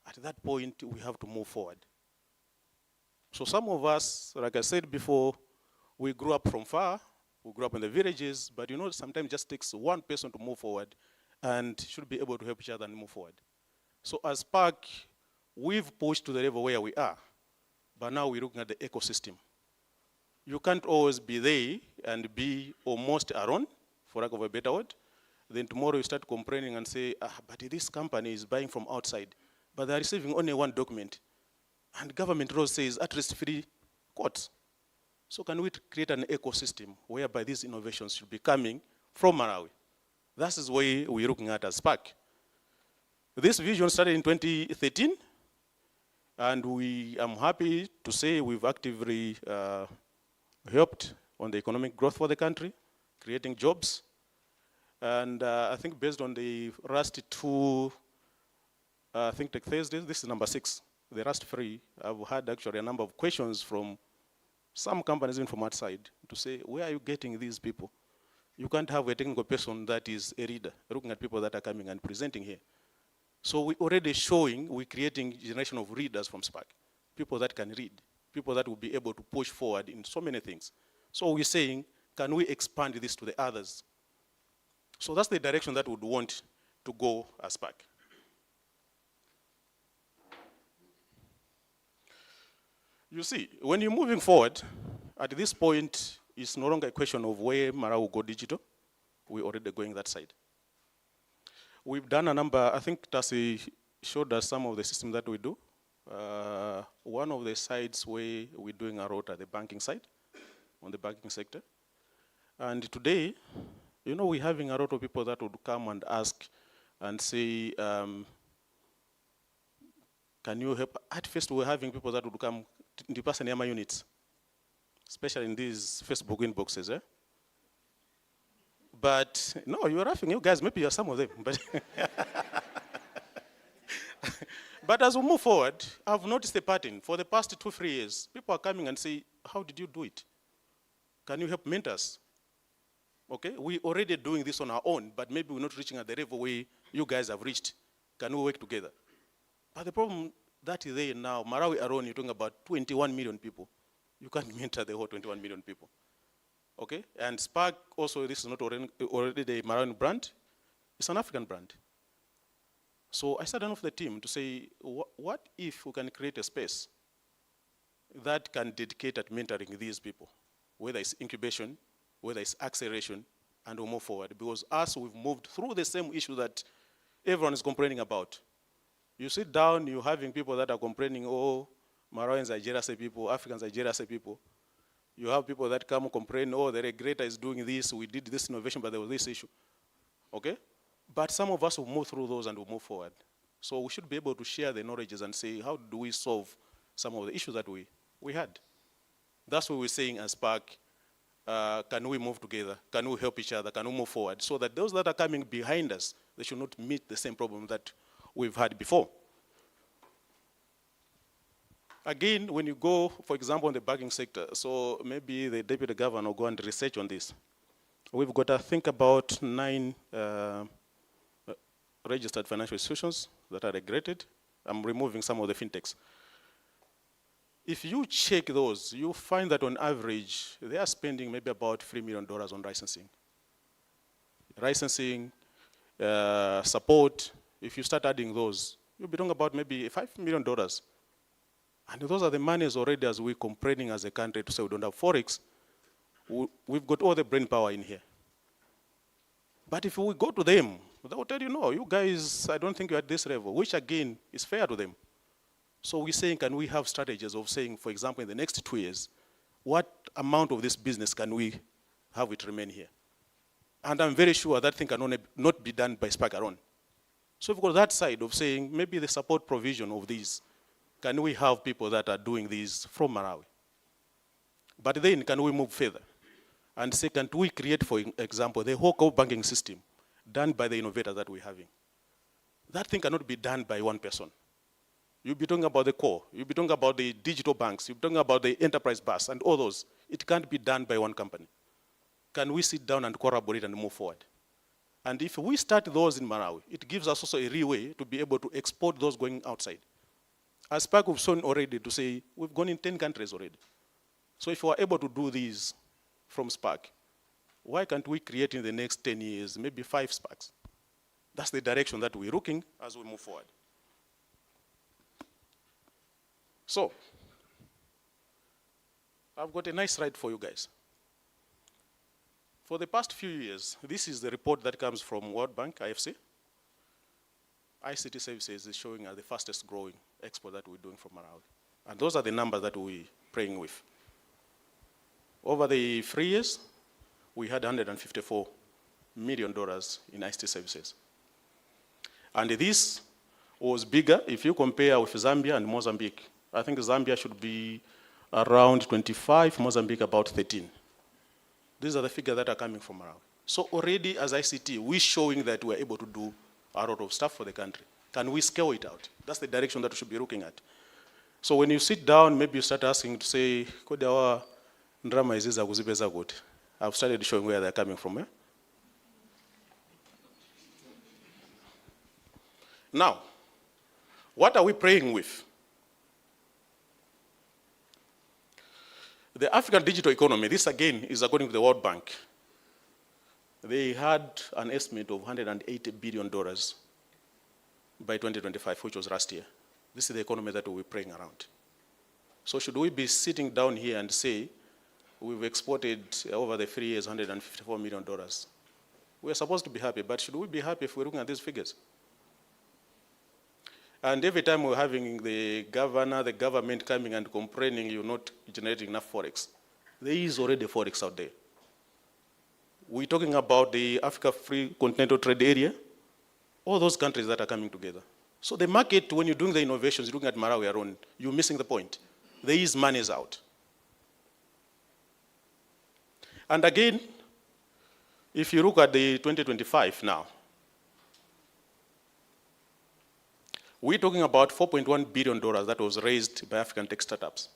At that point, we have to move forward. So some of us, like I said before, we grew up from far, we grew up in the villages, but you know, sometimes it just takes one person to move forward and should be able to help each other and move forward. So as Sparc, we've pushed to the level where we are, but now we're looking at the ecosystem. You can't always be there and be almost alone, for lack of a better word. Then tomorrow you start complaining and say, but this company is buying from outside, but they're receiving only one document. And government law says at least 3 quotes. So can we create an ecosystem whereby these innovations should be coming from Malawi? That is why we're looking at as Sparc. This vision started in 2013, and I'm happy to say we've actively helped on the economic growth for the country, creating jobs. And I think based on the last 2, I think like Thursdays, this is number 6, the last 3, I've had actually a number of questions from some companies, even from outside, to say, where are you getting these people? You can't have a technical person that is a reader, looking at people that are coming and presenting here. So we're already showing, we're creating a generation of readers from Sparc, people that can read, people that will be able to push forward in so many things. So we're saying, can we expand this to the others? So that's the direction that we would want to go as Sparc. You see, when you're moving forward, at this point, it's no longer a question of where Malawi will go digital. We're already going that side. We've done a number, I think Tasi showed us some of the systems that we do. One of the sides where we're doing a lot at the banking side, on the banking sector. And today, you know, we're having a lot of people that would come and ask and say, can you help? At first, we're having people that would come to person near my units, especially in these Facebook inboxes. Eh? But no, you're laughing, you guys, maybe you're some of them. But, but as we move forward, I've noticed a pattern. For the past 2-3 years, people are coming and say, how did you do it? Can you help mentors? Okay, we're already doing this on our own, but maybe we're not reaching at the level where you guys have reached. Can we work together? But the problem that is there now, Malawi alone, you're talking about 21 million people. You can't mentor the whole 21 million people. Okay, and Sparc also, this is not already the Malawian brand, it's an African brand. So I started off the team to say, what if we can create a space that can dedicate at mentoring these people, whether it's incubation, whether it's acceleration, and we'll move forward. Because us, we've moved through the same issue that everyone is complaining about. You sit down, you're having people that are complaining, oh, Malawians are jealousy people, Africans are jealousy people. You have people that come complain, oh, the regulator is doing this, we did this innovation, but there was this issue. Okay? But some of us will move through those and will move forward. So we should be able to share the knowledges and say, how do we solve some of the issues that we had? That's what we're saying as Sparc. Can we move together? Can we help each other? Can we move forward? So that those that are coming behind us, they should not meet the same problem that we've had before. Again, when you go, for example, in the banking sector, so maybe the deputy governor will go and research on this. We've got to think about 9 registered financial institutions that are regulated. I'm removing some of the fintechs. If you check those, you find that on average, they are spending maybe about $3 million on licensing. Licensing, support, if you start adding those, you'll be talking about maybe $5 million. And those are the monies already as we're complaining as a country to say we don't have Forex. We've got all the brain power in here. But if we go to them, they will tell you, no, you guys, I don't think you're at this level, which again is fair to them. So we're saying, can we have strategies of saying, for example, in the next 2 years, what amount of this business can we have it remain here? And I'm very sure that thing can not be done by Sparc alone. So we've got that side of saying, maybe the support provision of these, can we have people that are doing these from Malawi? But then can we move further? And say, can we create, for example, the whole core banking system done by the innovators that we're having? That thing cannot be done by one person. You'll be talking about the core, you'll be talking about the digital banks, you'll be talking about the enterprise bus and all those. It can't be done by one company. Can we sit down and collaborate and move forward? And if we start those in Malawi, it gives us also a real way to be able to export those going outside. As Sparc we've shown already to say, we've gone in 10 countries already. So if we are able to do these from Sparc, why can't we create in the next 10 years, maybe 5 Sparcs? That's the direction that we're looking as we move forward. So, I've got a nice slide for you guys. For the past few years, this is the report that comes from World Bank, IFC. ICT services is showing as the fastest growing export that we're doing from Malawi. And those are the numbers that we're playing with. Over the 3 years, we had $154 million in ICT services. And this was bigger if you compare with Zambia and Mozambique. I think Zambia should be around 25, Mozambique about 13. These are the figures that are coming from Malawi. So already as ICT, we're showing that we're able to do a lot of stuff for the country. Can we scale it out? That's the direction that we should be looking at. So when you sit down, maybe you start asking to say, I've started showing where they're coming from. Eh? Now, what are we praying with? The African digital economy, this again is according to the World Bank. They had an estimate of $180 billion by 2025, which was last year. This is the economy that we're praying around. So should we be sitting down here and say, we've exported over the 3 years $154 million? We're supposed to be happy, but should we be happy if we're looking at these figures? And every time we're having the governor, the government coming and complaining you're not generating enough Forex, there is already Forex out there. We're talking about the Africa Free Continental Trade Area, all those countries that are coming together. So the market, when you're doing the innovations, you're looking at Malawi alone, you're missing the point. There is monies out. And again, if you look at the 2025 now, we're talking about $4.1 billion that was raised by African tech startups.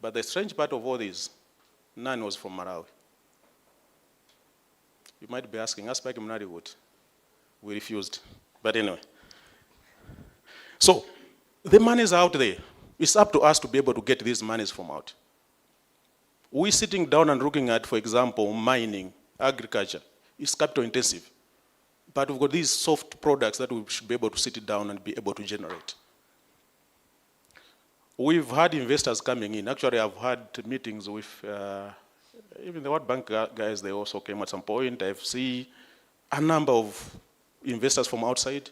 But the strange part of all this, none was from Malawi. You might be asking, ask Sparc Mnadi what? We refused. But anyway. So, the monies are out there. It's up to us to be able to get these monies from out. We're sitting down and looking at, for example, mining, agriculture. It's capital intensive. But we've got these soft products that we should be able to sit down and be able to generate. We've had investors coming in. Actually, I've had meetings with even the World Bank guys, they also came at some point. I've seen a number of investors from outside.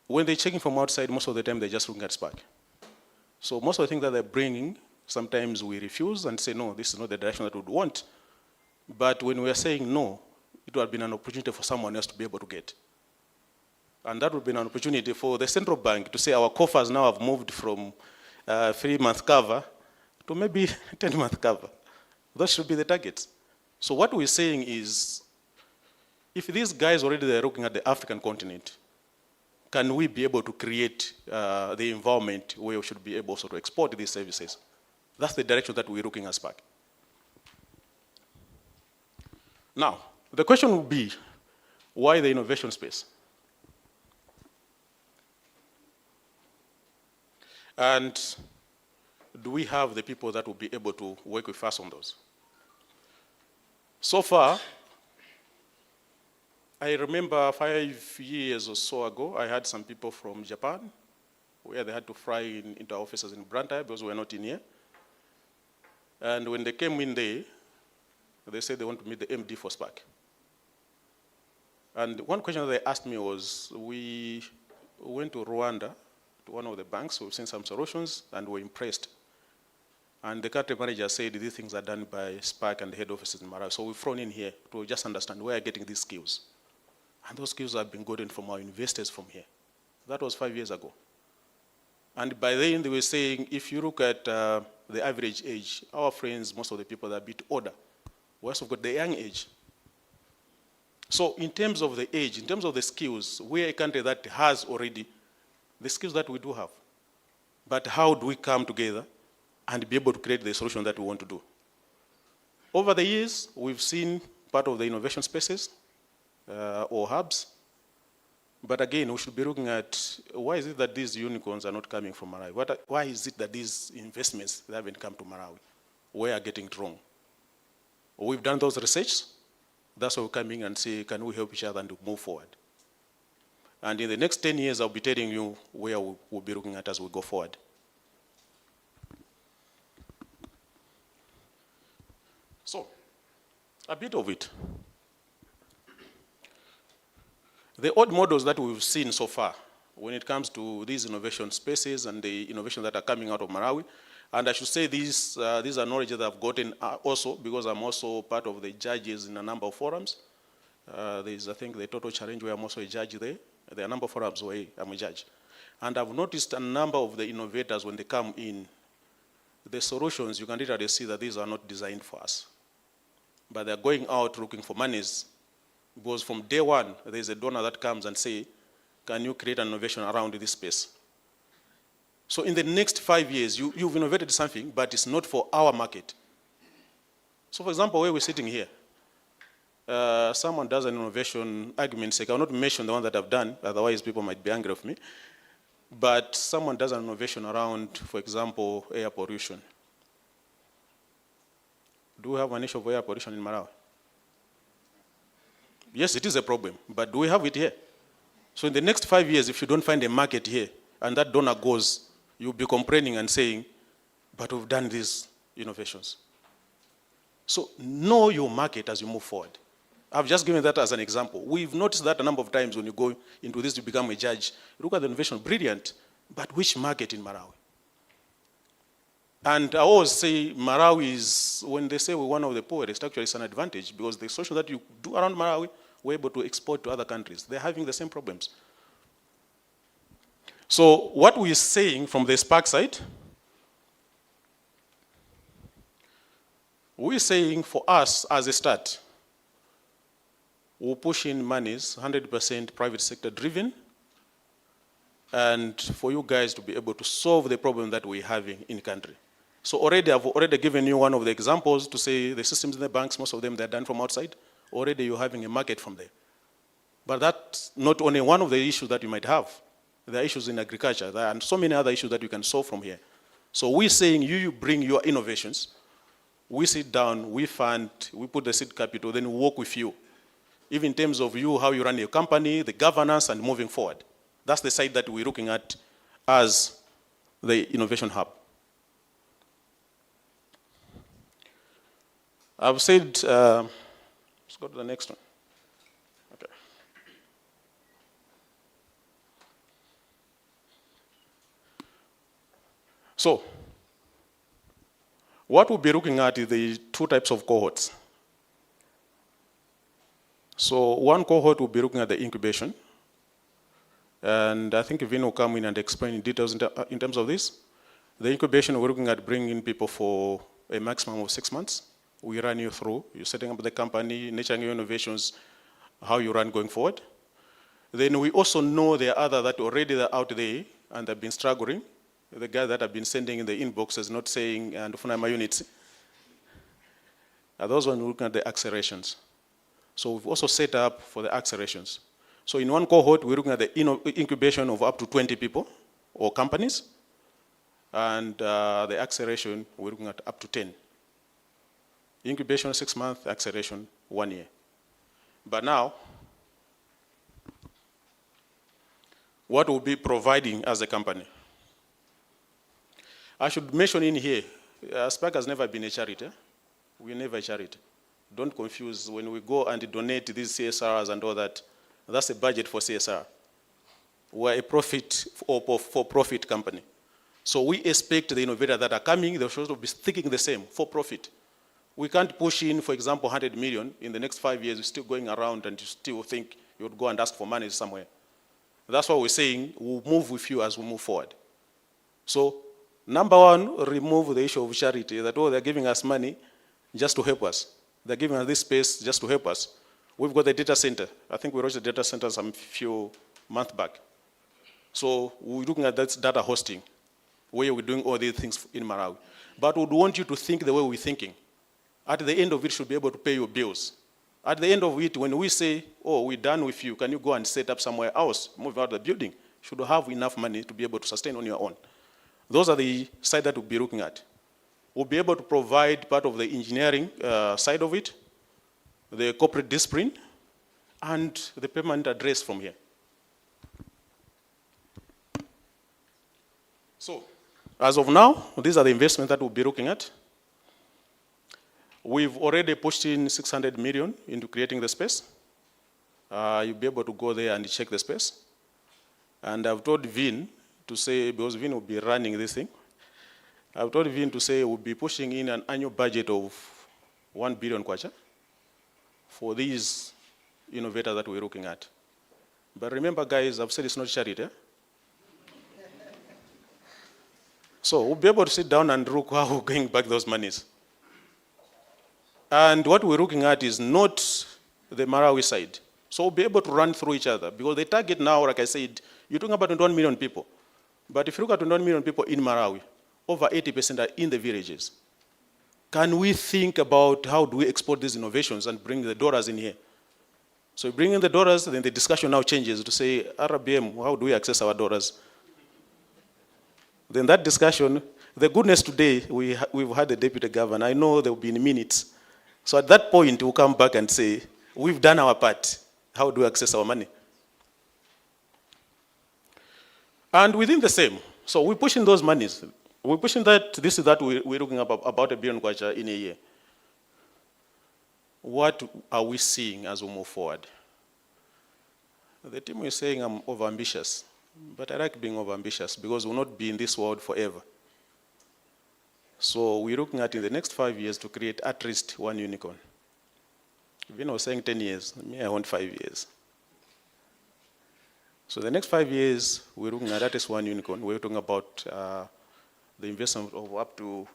When they're checking from outside, most of the time they're just looking at Sparc. So most of the things that they're bringing, sometimes we refuse and say, no, this is not the direction that we would want. But when we're saying no, it would have been an opportunity for someone else to be able to get. And that would have been an opportunity for the central bank to say our coffers now have moved from 3-month cover to maybe 10-month cover. Those should be the targets. So what we're saying is, if these guys already they're looking at the African continent, can we be able to create the environment where we should be able also to export these services? That's the direction that we're looking at Sparc. Now, the question would be, why the innovation space? And do we have the people that will be able to work with us on those? So far, I remember 5 years or so ago, I had some people from Japan, where they had to fly into our offices in Branta because we were not in here. And when they came in there, they said they want to meet the MD for Sparc. And one question that they asked me was, we went to Rwanda, to one of the banks, we've seen some solutions, and we're impressed. And the country manager said these things are done by Sparc and the head offices in Malawi. So we've thrown in here to just understand where you're getting these skills. And those skills have been gotten from our investors from here. That was 5 years ago. And by then they were saying, if you look at the average age, our friends, most of the people that are a bit older, we also got the young age. So in terms of the age, in terms of the skills, we're a country that has already the skills that we do have. But how do we come together and be able to create the solution that we want to do? Over the years, we've seen part of the innovation spaces or hubs. But again, we should be looking at why is it that these unicorns are not coming from Malawi? Why is it that these investments they haven't come to Malawi? We are getting it wrong. We've done those research. That's why we're coming and say, can we help each other and to move forward? And in the next 10 years, I'll be telling you where we'll be looking at as we go forward. So, a bit of it. The old models that we've seen so far when it comes to these innovation spaces and the innovations that are coming out of Malawi, and I should say these are knowledge that I've gotten also because I'm also part of the judges in a number of forums. There's, I think, the Total Challenge where I'm also a judge there. There are a number of forums where I'm a judge. And I've noticed a number of the innovators, when they come in, the solutions, you can literally see that these are not designed for us. But they're going out looking for monies. Because from day one, there's a donor that comes and say, can you create an innovation around this space? So in the next 5 years, you've innovated something, but it's not for our market. So for example, where we're sitting here, someone does an innovation argument sake. I will not mention the one that I've done, otherwise people might be angry with me. But someone does an innovation around, for example, air pollution. Do we have an issue of air pollution in Malawi? Yes, it is a problem, but do we have it here? So in the next 5 years, if you don't find a market here, and that donor goes, you'll be complaining and saying, but we've done these innovations. So know your market as you move forward. I've just given that as an example. We've noticed that a number of times when you go into this to become a judge, look at the innovation, brilliant, but which market in Malawi? And I always say Malawi is, when they say we're one of the poorest, actually it's an advantage because the solution that you do around Malawi, we're able to export to other countries. They're having the same problems. So what we're saying from the Sparc side, we're saying for us as a start, we'll push in monies, 100% private sector driven, and for you guys to be able to solve the problem that we're having in country. So I've already given you one of the examples to say the systems in the banks, most of them they're done from outside. Already you're having a market from there. But that's not only one of the issues that you might have. There are issues in agriculture, and so many other issues that you can solve from here. So we're saying you bring your innovations, we sit down, we fund, we put the seed capital, then we work with you. Even in terms of you, how you run your company, the governance, and moving forward. That's the side that we're looking at as the innovation hub. I've said, let's go to the next one. Okay. So, what we'll be looking at is the two types of cohorts. So one cohort will be looking at the incubation. And I think Vin will come in and explain in details in terms of this. The incubation, we're looking at bringing people for a maximum of 6 months. We run you through, you're setting up the company, nurturing your innovations, how you run going forward. Then we also know there are others that already are out there and have been struggling. The guys that have been sending in the inboxes, not saying, and for my units. Those ones looking at the accelerations. So we've also set up for the accelerations. So in one cohort, we're looking at the incubation of up to 20 people or companies. And the acceleration, we're looking at up to 10. Incubation 6 months, acceleration 1 year. But now, what we'll be providing as a company? I should mention in here, Sparc has never been a charity. We're never a charity. Don't confuse when we go and donate these CSRs and all that. That's a budget for CSR. We're a profit or for-profit company. So we expect the innovators that are coming, they should be thinking the same, for profit. We can't push in, for example, 100 million. In the next 5 years, you're still going around and you still think you would go and ask for money somewhere. That's why we're saying we'll move with you as we move forward. So, number one, remove the issue of charity, that, oh, they're giving us money just to help us. They're giving us this space just to help us. We've got the data center. I think we launched the data center some few months back. So we're looking at that data hosting, where we're doing all these things in Malawi. But we'd want you to think the way we're thinking. At the end of it, you should be able to pay your bills. At the end of it, when we say, oh, we're done with you, can you go and set up somewhere else, move out of the building? You should have enough money to be able to sustain on your own. Those are the side that we'll be looking at. We'll be able to provide part of the engineering side of it, the corporate discipline, and the payment address from here. So, as of now, these are the investments that we'll be looking at. We've already pushed in 600 million into creating the space. You'll be able to go there and check the space. And I've told Vin to say, because Vin will be running this thing, I've told Vin to say we'll be pushing in an annual budget of 1 billion kwacha for these innovators that we're looking at. But remember, guys, I've said it's not charity. So we'll be able to sit down and look how we're going back those monies. And what we're looking at is not the Malawi side. So we'll be able to run through each other. Because the target now, like I said, you're talking about 21 million people. But if you look at 21 million people in Malawi, over 80% are in the villages. Can we think about how do we export these innovations and bring the dollars in here? So you bring in the dollars, then the discussion now changes to say, RBM, how do we access our dollars? Then that discussion, the goodness today, we've had the deputy governor. I know there will be in minutes. So at that point, we'll come back and say, we've done our part. How do we access our money? And within the same, so we're pushing those monies. We're pushing that, this is that we're looking about $1 billion kwacha in a year. What are we seeing as we move forward? The team is saying I'm overambitious, but I like being overambitious because we'll not be in this world forever. So we're looking at in the next 5 years to create at least 1 unicorn. Vin was saying 10 years, me I want 5 years. So the next 5 years, we're looking at least 1 unicorn. We're talking about the investment of up to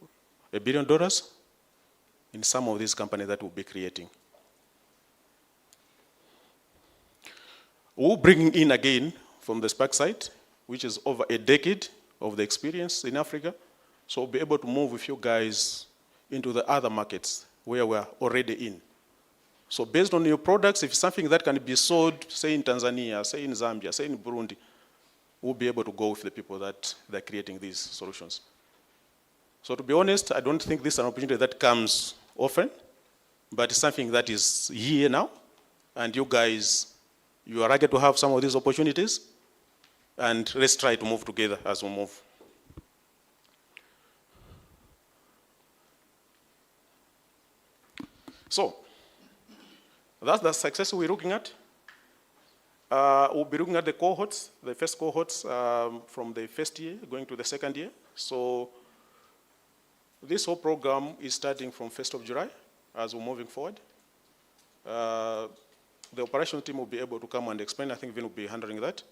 $1 billion in some of these companies that we'll be creating. We'll bring in again from the Sparc side, which is over a decade of the experience in Africa. So we'll be able to move with you guys into the other markets where we're already in. So based on your products, if it's something that can be sold, say in Tanzania, say in Zambia, say in Burundi, we'll be able to go with the people that they're creating these solutions. So to be honest, I don't think this is an opportunity that comes often, but it's something that is here now. And you guys, you are eager to have some of these opportunities. And let's try to move together as we move. So, that's the success we're looking at. We'll be looking at the cohorts, the first cohorts from the first year going to the second year. So, this whole program is starting from 1st of July as we're moving forward. The operational team will be able to come and explain. I think Vin will be handling that.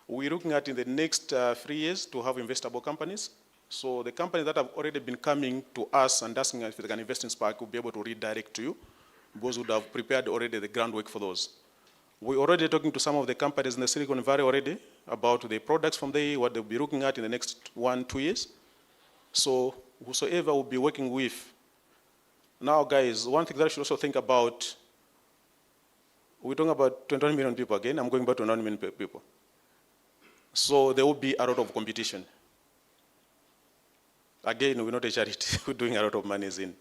We're looking at in the next 3 years to have investable companies. So the companies that have already been coming to us and asking if they can invest in Sparc will be able to redirect to you because we would have prepared already the groundwork for those. We're already talking to some of the companies in the Silicon Valley already about the products from there, what they'll be looking at in the next 1-2 years. So whosoever will be working with. Now, guys, one thing that I should also think about, we're talking about 21 million people again. I'm going back to 9 million people. So there will be a lot of competition. Again, we're not a charity. We're doing a lot of money in.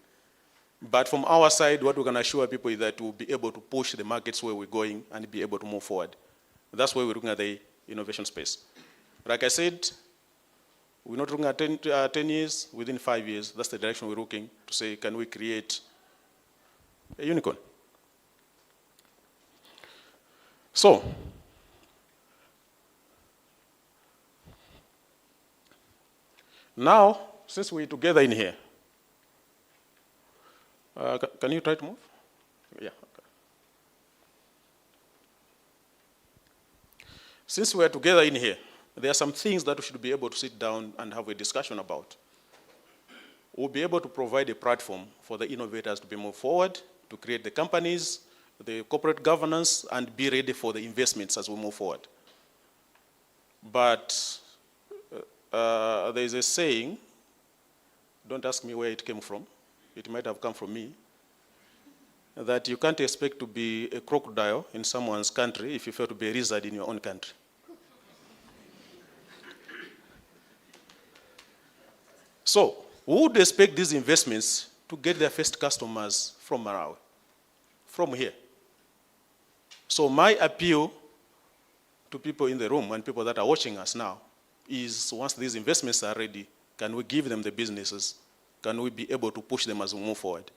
But from our side, what we can assure people is that we'll be able to push the markets where we're going and be able to move forward. That's why we're looking at the innovation space. Like I said, we're not looking at 10 years, within 5 years. That's the direction we're looking to say, can we create a unicorn? So, now, since we're together in here, can you try to move? Yeah. Okay. Since we're together in here, there are some things that we should be able to sit down and have a discussion about. We'll be able to provide a platform for the innovators to be moved forward, to create the companies, the corporate governance, and be ready for the investments as we move forward. But there is a saying, don't ask me where it came from, it might have come from me, that you can't expect to be a crocodile in someone's country if you fail to be a lizard in your own country. So, we would expect these investments to get their first customers from Malawi, from here. So my appeal to people in the room and people that are watching us now is, once these investments are ready, can we give them the businesses? Can we be able to push them as we move forward?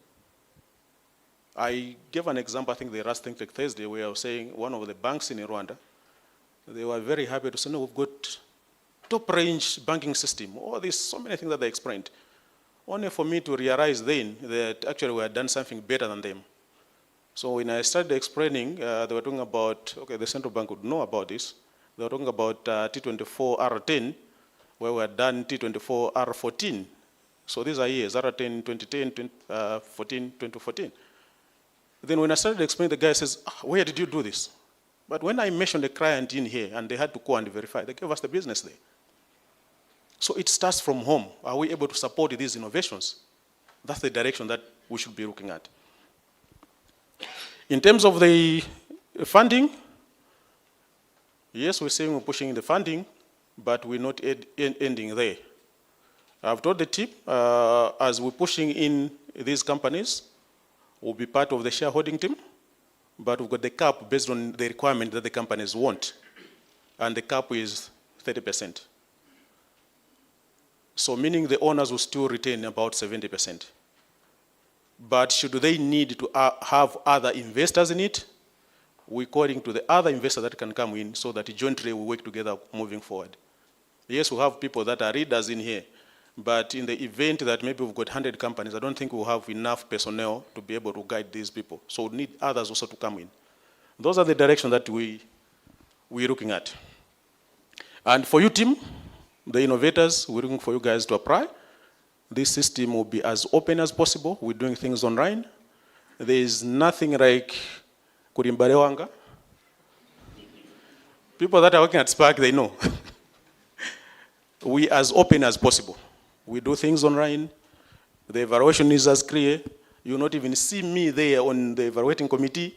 I gave an example, I think the last Think Tech Thursday, where I was saying one of the banks in Rwanda, they were very happy to say, no, we've got top-range banking system. Oh, there's so many things that they explained. Only for me to realize then that actually we had done something better than them. So when I started explaining, they were talking about, okay, the central bank would know about this. They were talking about T24R10, where we had done T24R14. So these are years, R10, 2010, 2014, 2014. Then when I started explaining, the guy says, where did you do this? But when I mentioned the client in here and they had to go and verify, they gave us the business there. So it starts from home. Are we able to support these innovations? That's the direction that we should be looking at. In terms of the funding, yes, we're saying we're pushing the funding, but we're not ending there. I've told the team, as we're pushing in these companies, we'll be part of the shareholding team, but we've got the cap based on the requirement that the companies want, and the cap is 30%. So meaning the owners will still retain about 70%. But should they need to have other investors in it, we're calling to the other investors that can come in so that jointly we work together moving forward. Yes, we have people that are leaders in here, but in the event that maybe we've got 100 companies, I don't think we'll have enough personnel to be able to guide these people. So we need others also to come in. Those are the directions that we're looking at. And for you team, the innovators, we're looking for you guys to apply. This system will be as open as possible. We're doing things online. There is nothing like Kurimbarewanga. People that are working at Sparc, they know. We as open as possible. We do things online. The evaluation is as clear. You'll not even see me there on the evaluating committee.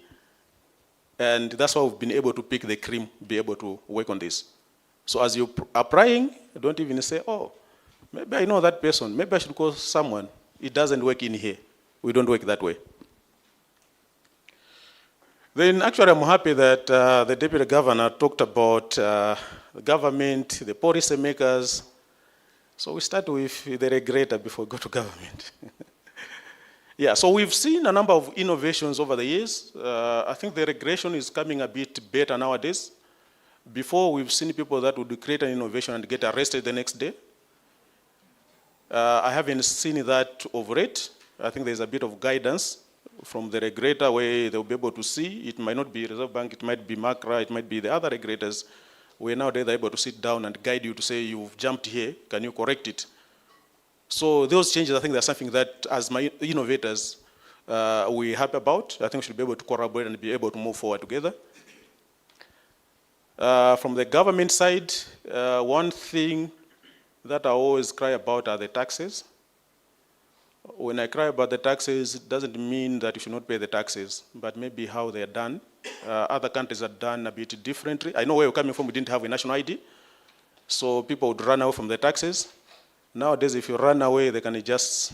And that's why we've been able to pick the cream, be able to work on this. So as you're applying, don't even say, oh, maybe I know that person. Maybe I should call someone. It doesn't work in here. We don't work that way. Then actually I'm happy that the Deputy Governor talked about the government, the policy makers. So we start with the regulator before we go to government. Yeah, so we've seen a number of innovations over the years. I think the regulation is coming a bit better nowadays. Before, we've seen people that would create an innovation and get arrested the next day. I haven't seen that of late. I think there's a bit of guidance from the regulator where they'll be able to see. It might not be Reserve Bank, it might be MACRA, it might be the other regulators, where now they're able to sit down and guide you to say, you've jumped here, can you correct it? So those changes, I think that's something that as my innovators, we're happy about. I think we should be able to collaborate and be able to move forward together. From the government side, one thing that I always cry about are the taxes. When I cry about the taxes, it doesn't mean that you should not pay the taxes, but maybe how they're done. Other countries are done a bit differently. I know where you're coming from, we didn't have a national ID, so people would run away from the taxes. Nowadays, if you run away, they can just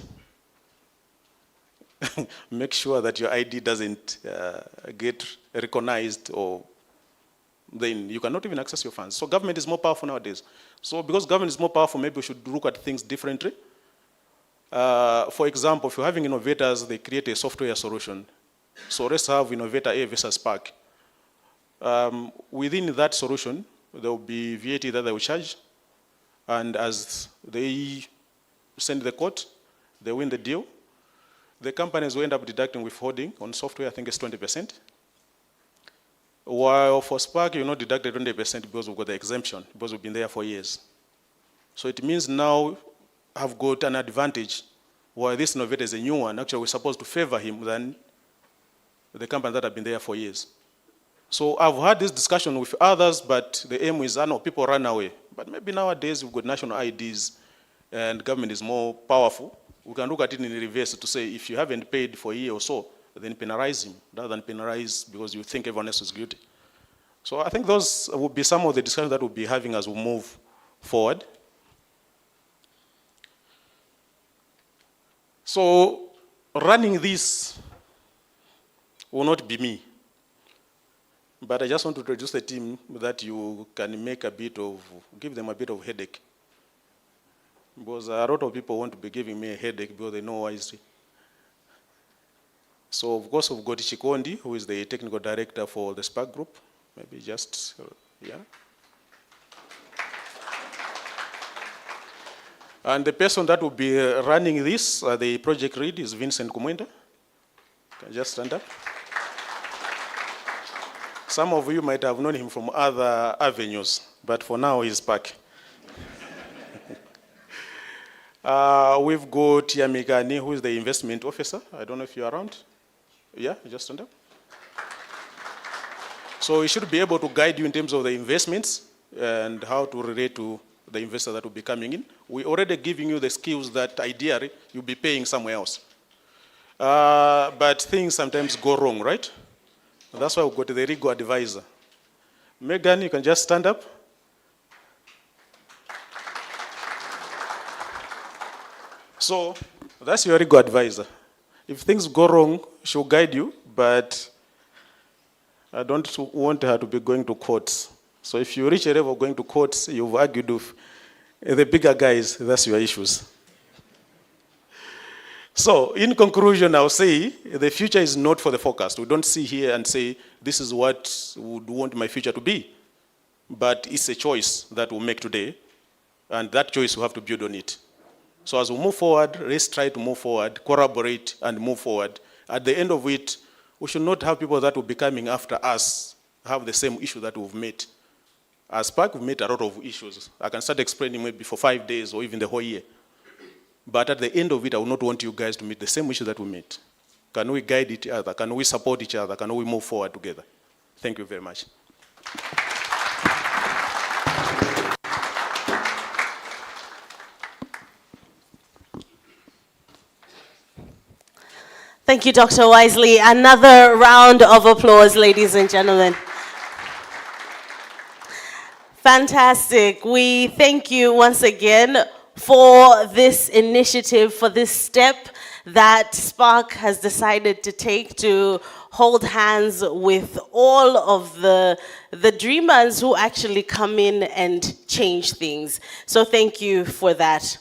make sure that your ID doesn't get recognized, or then you cannot even access your funds. So government is more powerful nowadays. So because government is more powerful, maybe we should look at things differently. For example, if you're having innovators, they create a software solution. So let's have innovator A versus Sparc. Within that solution, there will be VAT that they will charge. And as they send the quote, they win the deal. The companies will end up deducting withholding on software, I think it's 20%. While for Sparc, you're not deducted 20% because we've got the exemption, because we've been there for years. So it means now I've got an advantage. While this innovator is a new one, actually we're supposed to favor him than the companies that have been there for years. So I've had this discussion with others, but the aim is, I know people run away. But maybe nowadays we've got national IDs and government is more powerful. We can look at it in reverse to say if you haven't paid for a year or so, then penalize him rather than penalize because you think everyone else is guilty. So I think those would be some of the discussions that we'll be having as we move forward. So running this will not be me. But I just want to introduce a team that you can make give them a bit of headache. Because a lot of people want to be giving me a headache because they know wisely. So of course we've got Chikondi, who is the technical director for the Sparc group. Maybe just, yeah. And the person that will be running this, the project lead, is Vincent Kumwenda. Can you just stand up? Some of you might have known him from other avenues, but for now he's Sparc. We've got Yamikani, who is the investment officer. I don't know if you're around. Yeah, just stand up. So he should be able to guide you in terms of the investments and how to relate to the investor that will be coming in. We're already giving you the skills that ideally you'll be paying somewhere else. But things sometimes go wrong, right? That's why we've got the legal advisor. Megan, you can just stand up. So that's your legal advisor. If things go wrong, she'll guide you, but I don't want her to be going to courts. So if you reach a level of going to courts, you've argued with the bigger guys, that's your issues. So in conclusion, I'll say the future is not for the forecast. We don't sit here and say, this is what we would want my future to be. But it's a choice that we'll make today, and that choice we have to build on it. So as we move forward, let's try to move forward, collaborate and move forward. At the end of it, we should not have people that will be coming after us have the same issue that we've met. As Sparc, we've met a lot of issues. I can start explaining maybe for 5 days or even the whole year. But at the end of it, I will not want you guys to meet the same issue that we met. Can we guide each other? Can we support each other? Can we move forward together? Thank you very much. Thank you, Dr. Wisely. Another round of applause, ladies and gentlemen. Fantastic. We thank you once again for this initiative, for this step that Sparc has decided to take to hold hands with all of the dreamers who actually come in and change things. So thank you for that.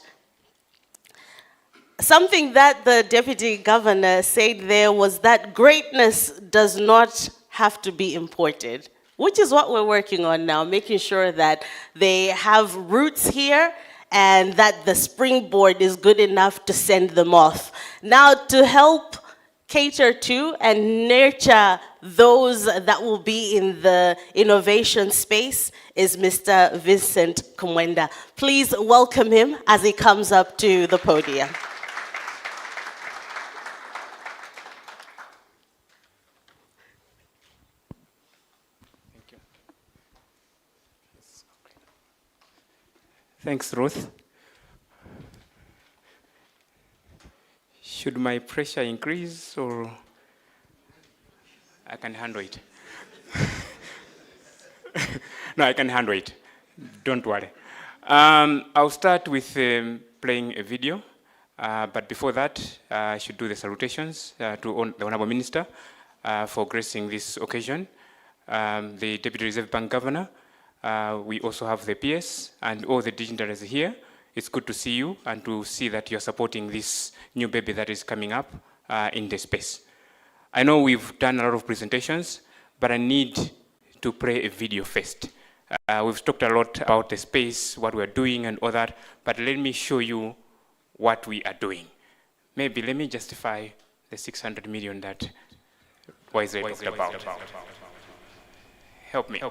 Something that the Deputy Governor said there was that greatness does not have to be imported, which is what we're working on now, making sure that they have roots here and that the springboard is good enough to send them off. Now, to help cater to and nurture those that will be in the innovation space is Mr. Vincent Kumwenda. Please welcome him as he comes up to the podium. Thanks, Ruth. Should my pressure increase or I can handle it? No, I can handle it. Don't worry. I'll start with playing a video, but before that, I should do the salutations to the Honorable Minister for gracing this occasion. The Deputy Reserve Bank Governor, we also have the PS and all the dignitaries here. It's good to see you and to see that you're supporting this new baby that is coming up in the space. I know we've done a lot of presentations, but I need to play a video first. We've talked a lot about the space, what we're doing and all that, but let me show you what we are doing. Maybe let me justify the 600 million that Wisely talked about. Help me.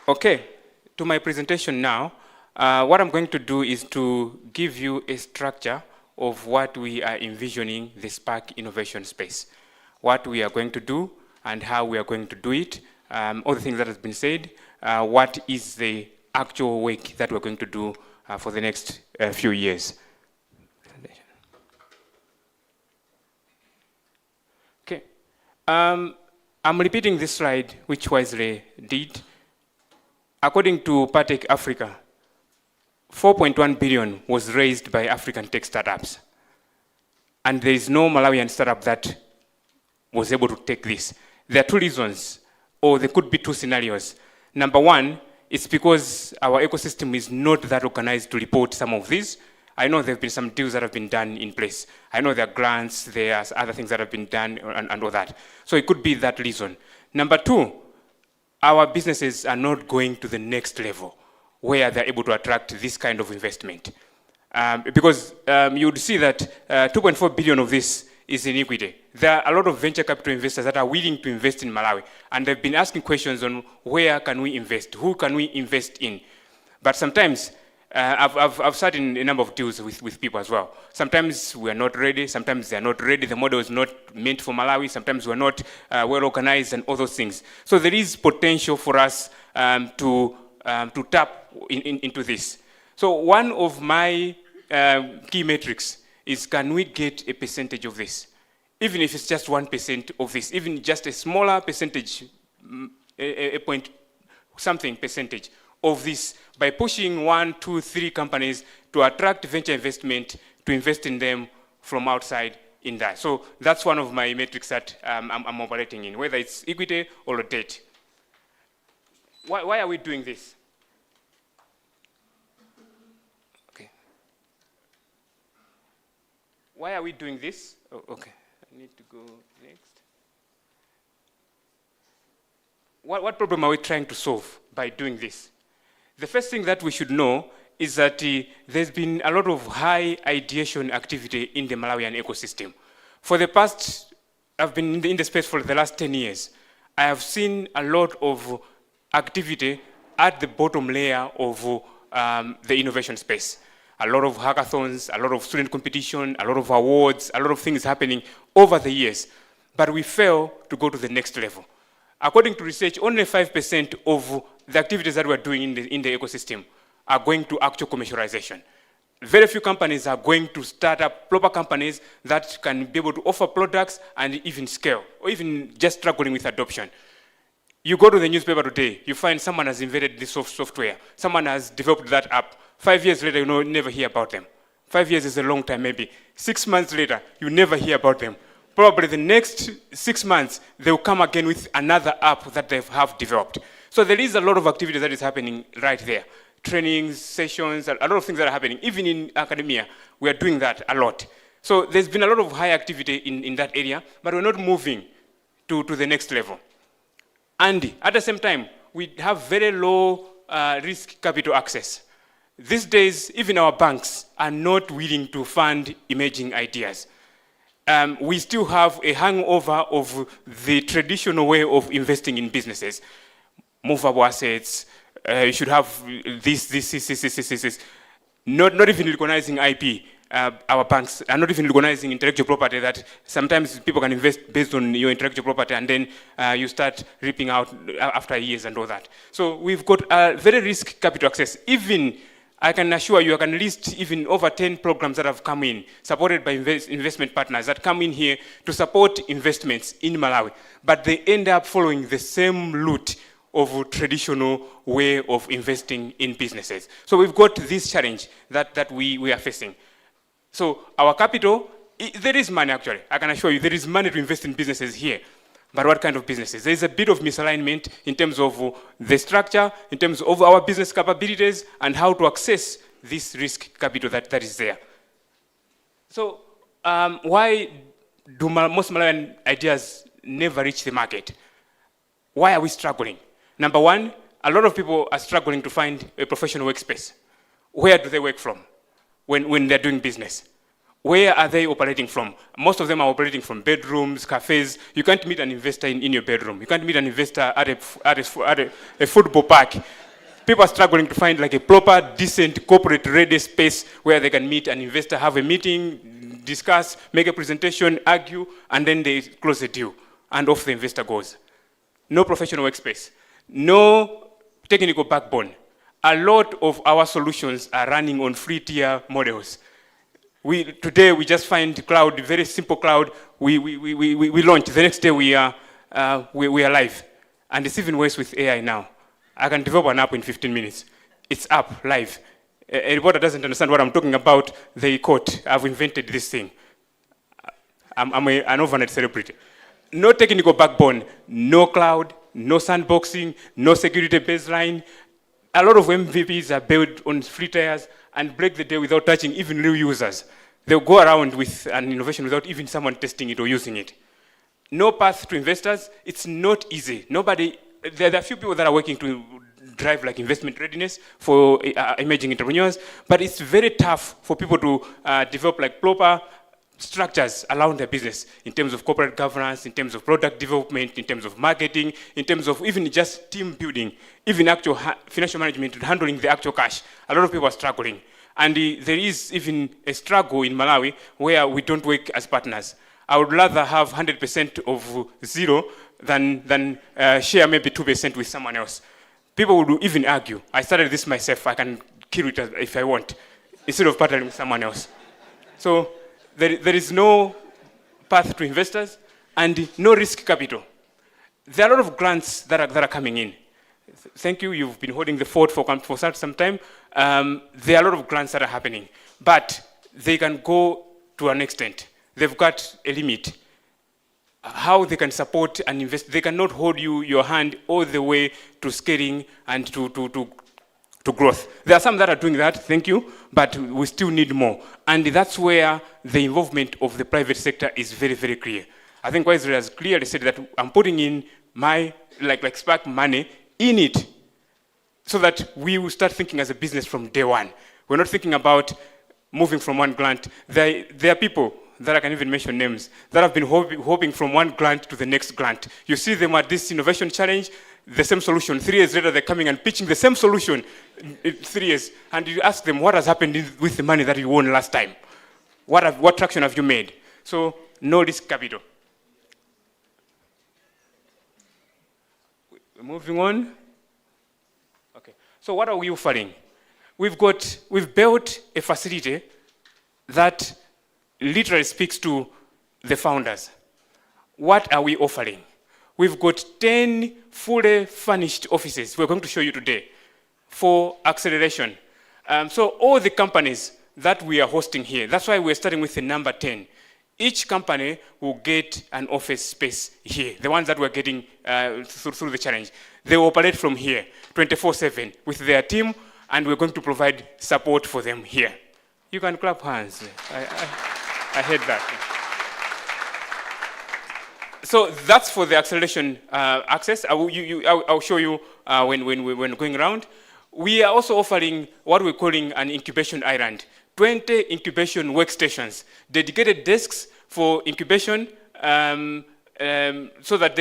Okay, to my presentation now, what I'm going to do is to give you a structure of what we are envisioning the Sparc innovation space, what we are going to do and how we are going to do it, all the things that has been said, what is the actual work that we're going to do for the next few years. Okay, I'm repeating this slide, which Wisely did. According to Partech Africa, 4.1 billion was raised by African tech startups. And there is no Malawian startup that was able to take this. There are two reasons, or there could be two scenarios. Number one, it's because our ecosystem is not that organized to report some of these. I know there have been some deals that have been done in place. I know there are grants, there are other things that have been done and all that. So it could be that reason. Number two, our businesses are not going to the next level where they're able to attract this kind of investment. Because you would see that 2.4 billion of this is in equity. There are a lot of venture capital investors that are willing to invest in Malawi, and they've been asking questions on where can we invest, who can we invest in. But sometimes, I've sat in a number of deals with people as well. Sometimes we are not ready, sometimes they are not ready, the model is not meant for Malawi, sometimes we're not well organized and all those things. So there is potential for us to tap into this. So one of my key metrics is, can we get a percentage of this? Even if it's just 1% of this, even just a smaller percentage, a point something percentage of this, by pushing 1, 2, 3 companies to attract venture investment, to invest in them from outside in that. So that's one of my metrics that I'm operating in, whether it's equity or debt. Why are we doing this? Okay. Why are we doing this? Oh, okay, I need to go next. What problem are we trying to solve by doing this? The first thing that we should know is that there's been a lot of high ideation activity in the Malawian ecosystem. For the past, I've been in the space for the last 10 years. I have seen a lot of activity at the bottom layer of the innovation space. A lot of hackathons, a lot of student competition, a lot of awards, a lot of things happening over the years. But we fail to go to the next level. According to research, only 5% of the activities that we're doing in the ecosystem are going to actual commercialization. Very few companies are going to start up proper companies that can be able to offer products and even scale, or even just struggling with adoption. You go to the newspaper today, you find someone has invented this software, someone has developed that app. 5 years later, you never hear about them. 5 years is a long time, maybe. 6 months later, you never hear about them. Probably the next 6 months, they'll come again with another app that they have developed. So there is a lot of activity that is happening right there. Trainings, sessions, a lot of things that are happening. Even in academia, we are doing that a lot. So there's been a lot of high activity in that area, but we're not moving to the next level. And at the same time, we have very low risk capital access. These days, even our banks are not willing to fund emerging ideas. We still have a hangover of the traditional way of investing in businesses. Movable assets, you should have this. Not even recognizing IP. Our banks are not even recognizing intellectual property, that sometimes people can invest based on your intellectual property and then you start ripping out after years and all that. So we've got very risk capital access. Even, I can assure you, I can list even over 10 programs that have come in, supported by investment partners that come in here to support investments in Malawi. But they end up following the same route of traditional way of investing in businesses. So we've got this challenge that we are facing. So our capital, there is money actually. I can assure you there is money to invest in businesses here. But what kind of businesses? There is a bit of misalignment in terms of the structure, in terms of our business capabilities, and how to access this risk capital that is there. So why do most Malawian ideas never reach the market? Why are we struggling? Number one, a lot of people are struggling to find a professional workspace. Where do they work from when they're doing business? Where are they operating from? Most of them are operating from bedrooms, cafes. You can't meet an investor in your bedroom. You can't meet an investor at a football park. People are struggling to find like a proper, decent, corporate-ready space where they can meet an investor, have a meeting, discuss, make a presentation, argue, and then they close the deal, and off the investor goes. No professional workspace. No technical backbone. A lot of our solutions are running on free tier models. Today we just find cloud, very simple cloud. We launch. The next day we are live, and it's even worse with AI now. I can develop an app in 15 minutes. It's up live. A reporter doesn't understand what I'm talking about. They quote, "I've invented this thing." I'm an overnight celebrity. No technical backbone, no cloud, no sandboxing, no security baseline. A lot of MVPs are built on free tiers and break the day without touching even real users. They'll go around with an innovation without even someone testing it or using it. No path to investors. It's not easy. There are a few people that are working to drive like investment readiness for emerging entrepreneurs, but it's very tough for people to develop like proper structures around their business in terms of corporate governance, in terms of product development, in terms of marketing, in terms of even just team building, even actual financial management, handling the actual cash. A lot of people are struggling. And there is even a struggle in Malawi where we don't work as partners. I would rather have 100% of zero than share maybe 2% with someone else. People would even argue, I started this myself, I can kill it if I want, instead of partnering with someone else. So there is no path to investors and no risk capital. There are a lot of grants that are coming in. Thank you, you've been holding the fort for some time. There are a lot of grants that are happening, but they can go to an extent. They've got a limit. How they can support and invest, they cannot hold your hand all the way to scaling and to growth. There are some that are doing that, thank you, but we still need more. And that's where the involvement of the private sector is very, very clear. I think Wisely has clearly said that I'm putting in my, like Sparc money in it so that we will start thinking as a business from day one. We're not thinking about moving from one grant. There are people that I can even mention names, that have been hopping from one grant to the next grant. You see them at this innovation challenge, the same solution. 3 years later, they're coming and pitching the same solution in 3 years. And you ask them, what has happened with the money that you won last time? What traction have you made? So, no risk capital. Moving on. Okay. So what are we offering? We've built a facility that literally speaks to the founders. What are we offering? We've got 10 fully furnished offices we're going to show you today for acceleration. So all the companies that we are hosting here, that's why we're starting with the number 10. Each company will get an office space here, the ones that we're getting through the challenge. They will operate from here 24/7 with their team, and we're going to provide support for them here. You can clap hands. I heard that. So that's for the acceleration access. I'll show you when going around. We are also offering what we're calling an incubation island. 20 incubation workstations, dedicated desks for incubation, so that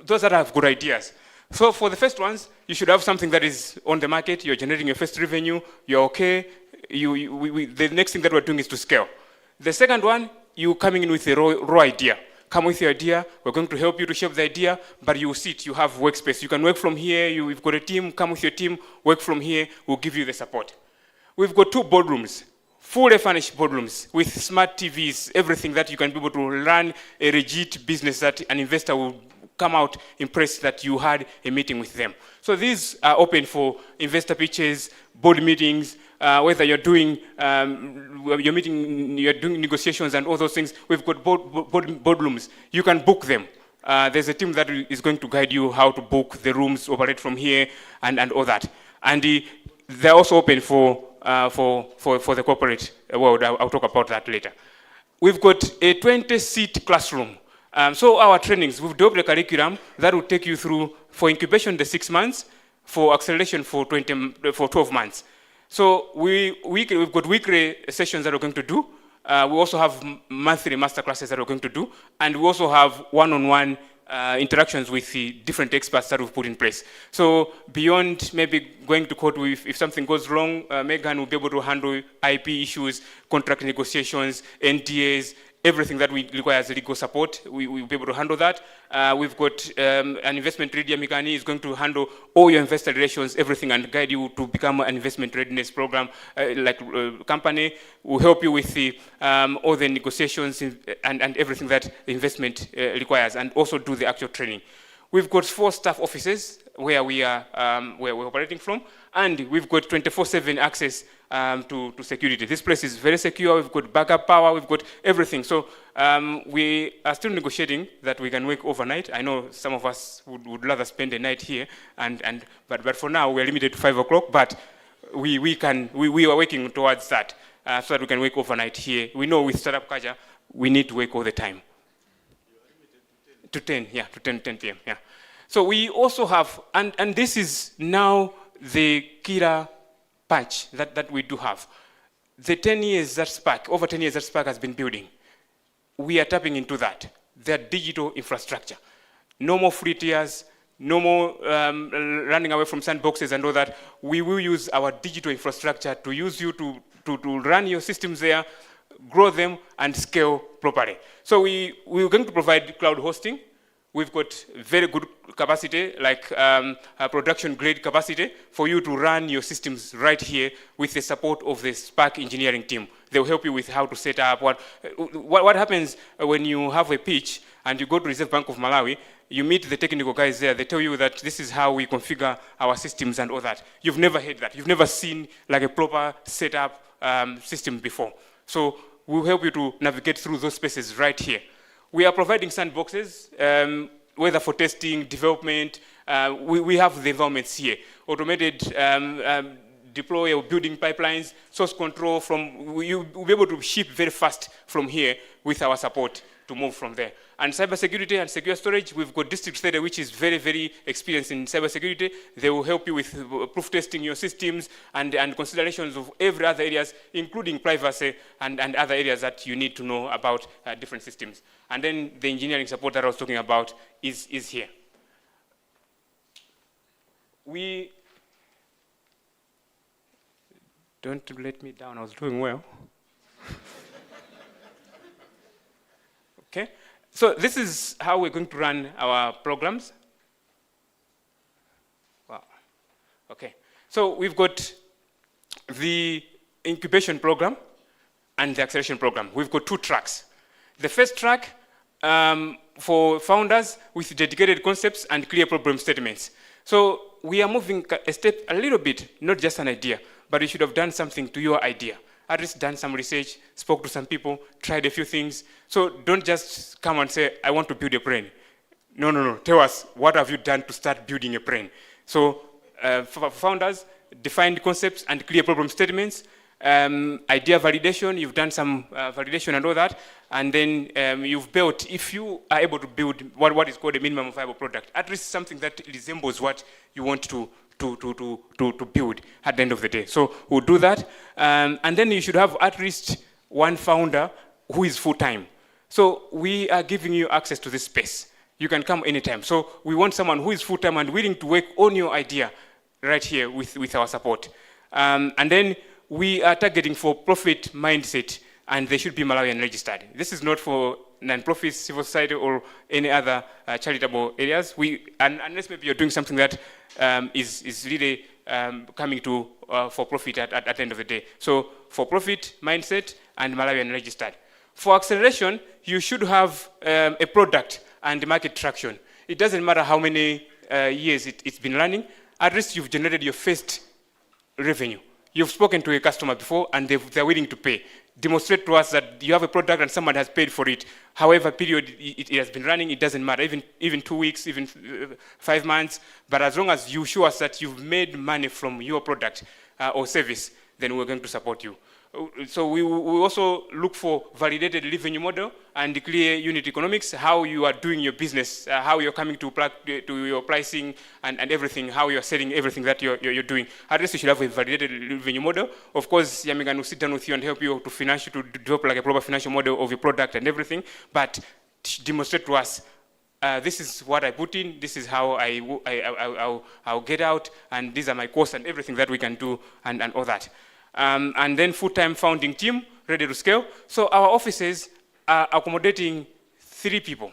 those that have good ideas. So for the first ones, you should have something that is on the market, you're generating your first revenue, you're okay. The next thing that we're doing is to scale. The second one, you coming in with a raw idea. Come with your idea, we're going to help you to shape the idea, but you sit, you have workspace. You can work from here, you've got a team, come with your team, work from here, we'll give you the support. We've got 2 boardrooms. Fully furnished boardrooms with smart TVs, everything that you can be able to run a legit business that an investor will come out impressed that you had a meeting with them. So these are open for investor pitches, board meetings, whether you're doing negotiations and all those things. We've got boardrooms. You can book them. There's a team that is going to guide you how to book the rooms, operate from here, and all that. And they're also open for the corporate world. I'll talk about that later. We've got a 20-seat classroom. So our trainings, we've developed a curriculum that will take you through, for incubation, the 6 months, for acceleration for 12 months. So we've got weekly sessions that we're going to do. We also have monthly master classes that we're going to do. And we also have one-on-one interactions with the different experts that we've put in place. So beyond maybe going to court if something goes wrong, Megan will be able to handle IP issues, contract negotiations, NDAs, everything that we require as legal support. We will be able to handle that. We've got an investment ready. Mikani is going to handle all your investor relations, everything, and guide you to become an investment readiness program company. We'll help you with all the negotiations and everything that the investment requires, and also do the actual training. We've got 4 staff offices where we're operating from, and we've got 24/7 access to security. This place is very secure. We've got backup power. We've got everything. So we are still negotiating that we can work overnight. I know some of us would rather spend a night here, but for now we're limited to 5 o'clock. But we are working towards that so that we can work overnight here. We know with startup culture we need to work all the time. To 10 p.m. Yeah. So we also have, and this is now the killer patch that we do have. The 10 years that Sparc, over 10 years that Sparc has been building, we are tapping into that, their digital infrastructure. No more free tiers, no more running away from sandboxes and all that. We will use our digital infrastructure to use you to run your systems there, grow them, and scale properly. So we're going to provide cloud hosting. We've got very good capacity, like production grade capacity, for you to run your systems right here with the support of the Sparc engineering team. They'll help you with how to set up. What happens when you have a pitch and you go to Reserve Bank of Malawi, you meet the technical guys there, they tell you that this is how we configure our systems and all that. You've never heard that. You've never seen like a proper setup system before. So we'll help you to navigate through those spaces right here. We are providing sandboxes, whether for testing, development. We have the environments here. Automated deploy or building pipelines, source control you'll be able to ship very fast from here with our support to move from there. And cybersecurity and secure storage, we've got District 30, which is very, very experienced in cybersecurity. They will help you with proof testing your systems and considerations of every other areas, including privacy and other areas that you need to know about different systems. And then the engineering support that I was talking about is here. we, don't let me down, I was doing well. Okay, so this is how we're going to run our programs. Wow, okay. So we've got the incubation program and the acceleration program. We've got 2 tracks. The first track for founders with dedicated concepts and clear problem statements. So we are moving a step a little bit, not just an idea, but you should have done something to your idea. At least done some research, spoke to some people, tried a few things. So don't just come and say, I want to build a brain. No. Tell us, what have you done to start building a brain? So for founders, defined concepts and clear problem statements, idea validation, you've done some validation and all that, and then you've built, if you are able to build what is called a minimum viable product, at least something that resembles what you want to build at the end of the day. So we'll do that, and then you should have at least one founder who is full-time. So we are giving you access to this space. You can come anytime. So we want someone who is full-time and willing to work on your idea right here with our support. And then we are targeting for profit mindset, and they should be Malawian registered. This is not for non-profits, civil society, or any other charitable areas. Unless maybe you're doing something that is really coming to for profit at the end of the day. So for profit mindset and Malawian registered. For acceleration, you should have a product and market traction. It doesn't matter how many years it's been running. At least you've generated your first revenue. You've spoken to a customer before and they're willing to pay. Demonstrate to us that you have a product and someone has paid for it. However period it has been running, it doesn't matter, even 2 weeks, even 5 months. But as long as you show us that you've made money from your product or service, then we're going to support you. So we also look for validated revenue model and clear unit economics, how you are doing your business, how you're coming to your pricing and everything, how you're selling everything that you're doing. At least you should have a validated revenue model. Of course, Yamigan will sit down with you and help you to develop like a proper financial model of your product and everything, but demonstrate to us, this is what I put in, this is how I'll get out, and these are my costs and everything that we can do and all that. And then full-time founding team, ready to scale. So our offices are accommodating 3 people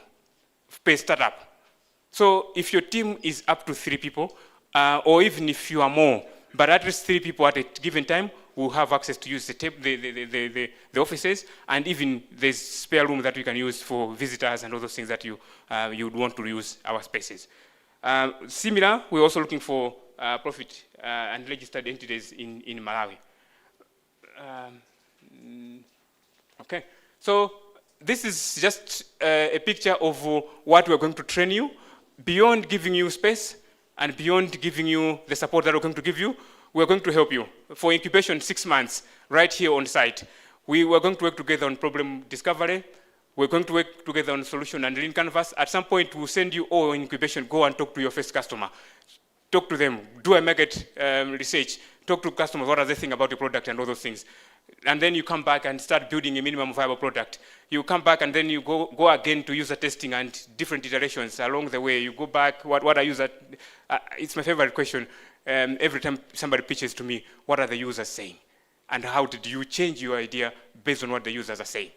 per startup. So if your team is up to 3 people, or even if you are more, but at least 3 people at a given time will have access to use the offices, and even there's spare room that we can use for visitors and all those things that you would want to use our spaces. Similar, we're also looking for profit and registered entities in Malawi. Okay, so this is just a picture of what we're going to train you. Beyond giving you space and beyond giving you the support that we're going to give you, we're going to help you. For incubation, 6 months, right here on site. We were going to work together on problem discovery. We're going to work together on solution and lean canvas. At some point, we'll send you all in incubation, go and talk to your first customer. Talk to them, do a market research, talk to customers, what are they think about the product and all those things. And then you come back and start building a minimum viable product. You come back and then you go again to user testing and different iterations along the way. You go back, what are user, it's my favorite question. Every time somebody pitches to me, what are the users saying? And how did you change your idea based on what the users are saying?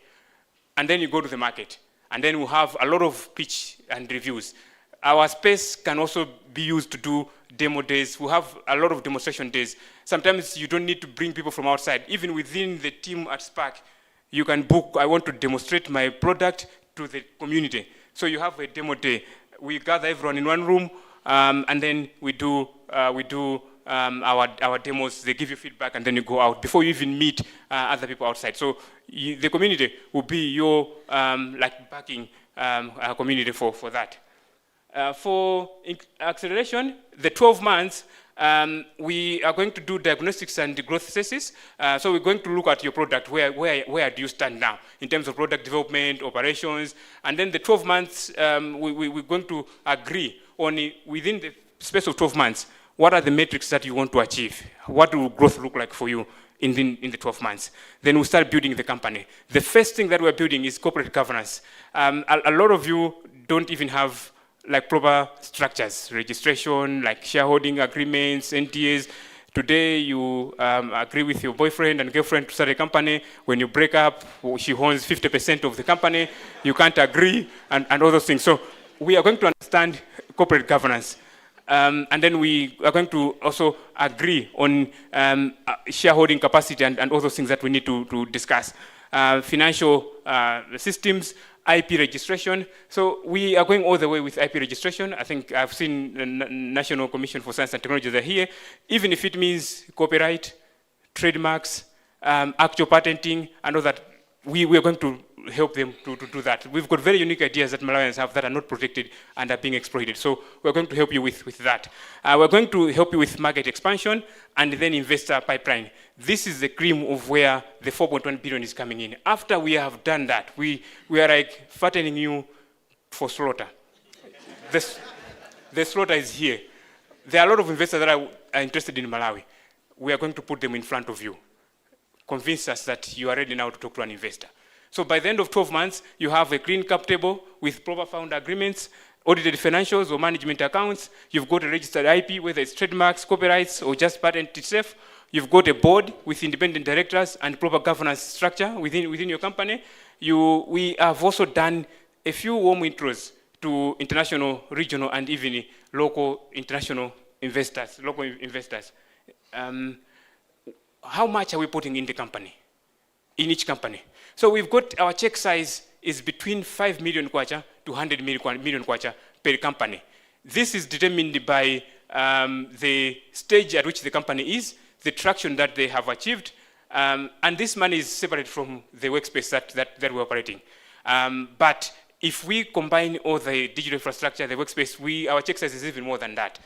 And then you go to the market. And then we'll have a lot of pitch and reviews. Our space can also be used to do demo days. We have a lot of demonstration days. Sometimes you don't need to bring people from outside. Even within the team at Sparc, you can book, I want to demonstrate my product to the community. So you have a demo day. We gather everyone in one room, and then we do our demos. They give you feedback, and then you go out before you even meet other people outside. So the community will be your like backing community for that. For acceleration, the 12 months, we are going to do diagnostics and growth assesses. So we're going to look at your product, where do you stand now in terms of product development, operations, and then the 12 months, we're going to agree on within the space of 12 months, what are the metrics that you want to achieve? What will growth look like for you in the 12 months? Then we'll start building the company. The first thing that we're building is corporate governance. A lot of you don't even have like proper structures, registration, like shareholding agreements, NTAs. Today you agree with your boyfriend and girlfriend to start a company. When you break up, she owns 50% of the company. You can't agree and all those things. So we are going to understand corporate governance. And then we are going to also agree on shareholding capacity and all those things that we need to discuss. Financial systems, IP registration. So we are going all the way with IP registration. I think I've seen the National Commission for Science and Technology, they're here. Even if it means copyright, trademarks, actual patenting, and all that, we are going to help them to do that. We've got very unique ideas that Malawians have that are not protected and are being exploited. So we're going to help you with that. We're going to help you with market expansion and then investor pipeline. This is the cream of where the 4.1 billion is coming in. After we have done that, we are like fattening you for slaughter. The slaughter is here. There are a lot of investors that are interested in Malawi. We are going to put them in front of you. Convince us that you are ready now to talk to an investor. So by the end of 12 months, you have a clean cap table with proper founder agreements, audited financials or management accounts. You've got a registered IP, whether it's trademarks, copyrights, or just patent itself. You've got a board with independent directors and proper governance structure within your company. We have also done a few warm intros to international, regional, and even local international investors, local investors. How much are we putting in the company, in each company? So we've got our check size is between 5 million kwacha to 100 million kwacha per company. This is determined by the stage at which the company is, the traction that they have achieved, and this money is separate from the workspace that we're operating. But if we combine all the digital infrastructure, the workspace, our check size is even more than that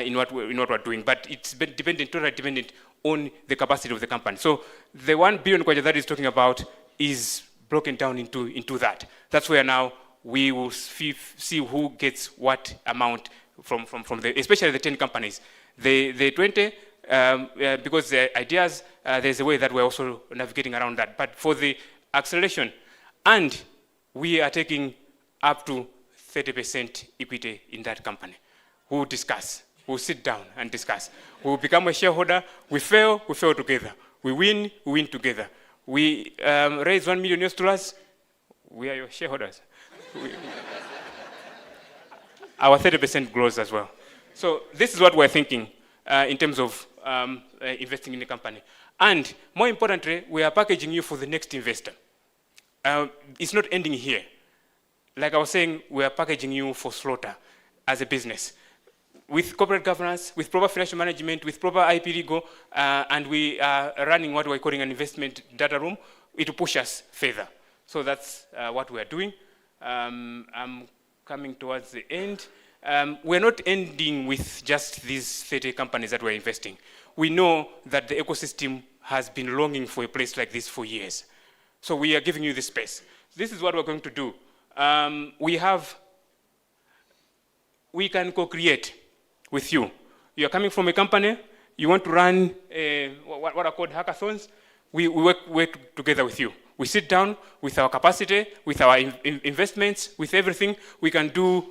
in what we're doing. But it's totally dependent on the capacity of the company. So the 1 billion kwacha that is talking about is broken down into that. That's where now we will see who gets what amount from especially the 10 companies. The 20, because the ideas, there's a way that we're also navigating around that. But for the acceleration, and we are taking up to 30% equity in that company. We'll discuss. We'll sit down and discuss. We'll become a shareholder. We fail together. We win together. We raise $1 million, we are your shareholders. Our 30% grows as well. So this is what we're thinking in terms of investing in the company. And more importantly, we are packaging you for the next investor. It's not ending here. Like I was saying, we are packaging you for slaughter as a business. With corporate governance, with proper financial management, with proper IP legal, and we are running what we're calling an investment data room, it will push us further. So that's what we're doing. I'm coming towards the end. We're not ending with just these 30 companies that we're investing. We know that the ecosystem has been longing for a place like this for years. So we are giving you this space. This is what we're going to do. We can co-create with you. You're coming from a company, you want to run what are called hackathons, we work together with you. We sit down with our capacity, with our investments, with everything. We can do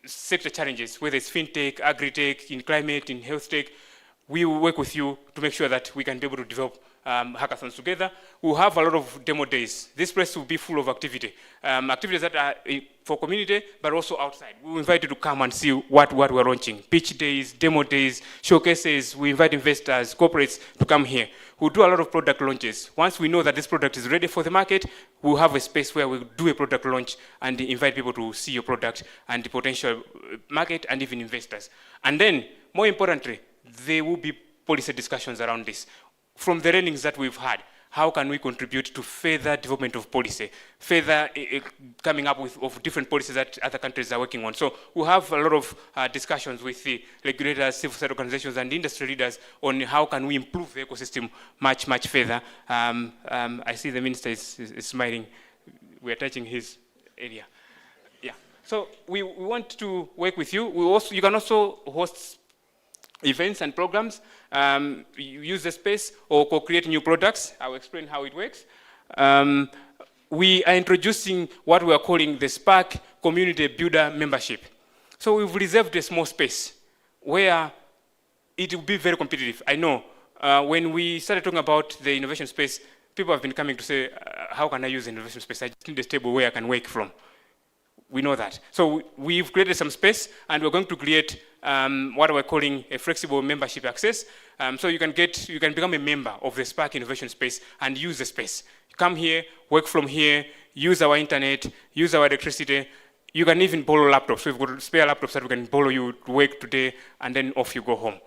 sector challenges, whether it's fintech, agri-tech, in climate, in health tech. We will work with you to make sure that we can be able to develop hackathons together. We'll have a lot of demo days. This place will be full of activities that are for community, but also outside. We will invite you to come and see what we're launching. Pitch days, demo days, showcases. We invite investors, corporates to come here. We'll do a lot of product launches. Once we know that this product is ready for the market, we'll have a space where we'll do a product launch and invite people to see your product and the potential market and even investors. And then, more importantly, there will be policy discussions around this. From the learnings that we've had, how can we contribute to further development of policy, further coming up with different policies that other countries are working on. So we'll have a lot of discussions with the regulators, civil society organizations, and industry leaders on how can we improve the ecosystem much, much further. I see the minister is smiling. We're touching his area. Yeah. So we want to work with you. You can also host events and programs, use the space or co-create new products. I'll explain how it works. we are introducing what we are calling the Sparc Community Builder Membership. So we've reserved a small space where it will be very competitive. I know when we started talking about the innovation space, people have been coming to say, how can I use the innovation space? I just need a table where I can work from. We know that. So we've created some space, and we're going to create what we're calling a flexible membership access. So you can become a member of the Sparc Innovation Space and use the space. Come here, work from here, use our internet, use our electricity. You can even borrow laptops. So we've got spare laptops that we can borrow you to work today, and then off you go home.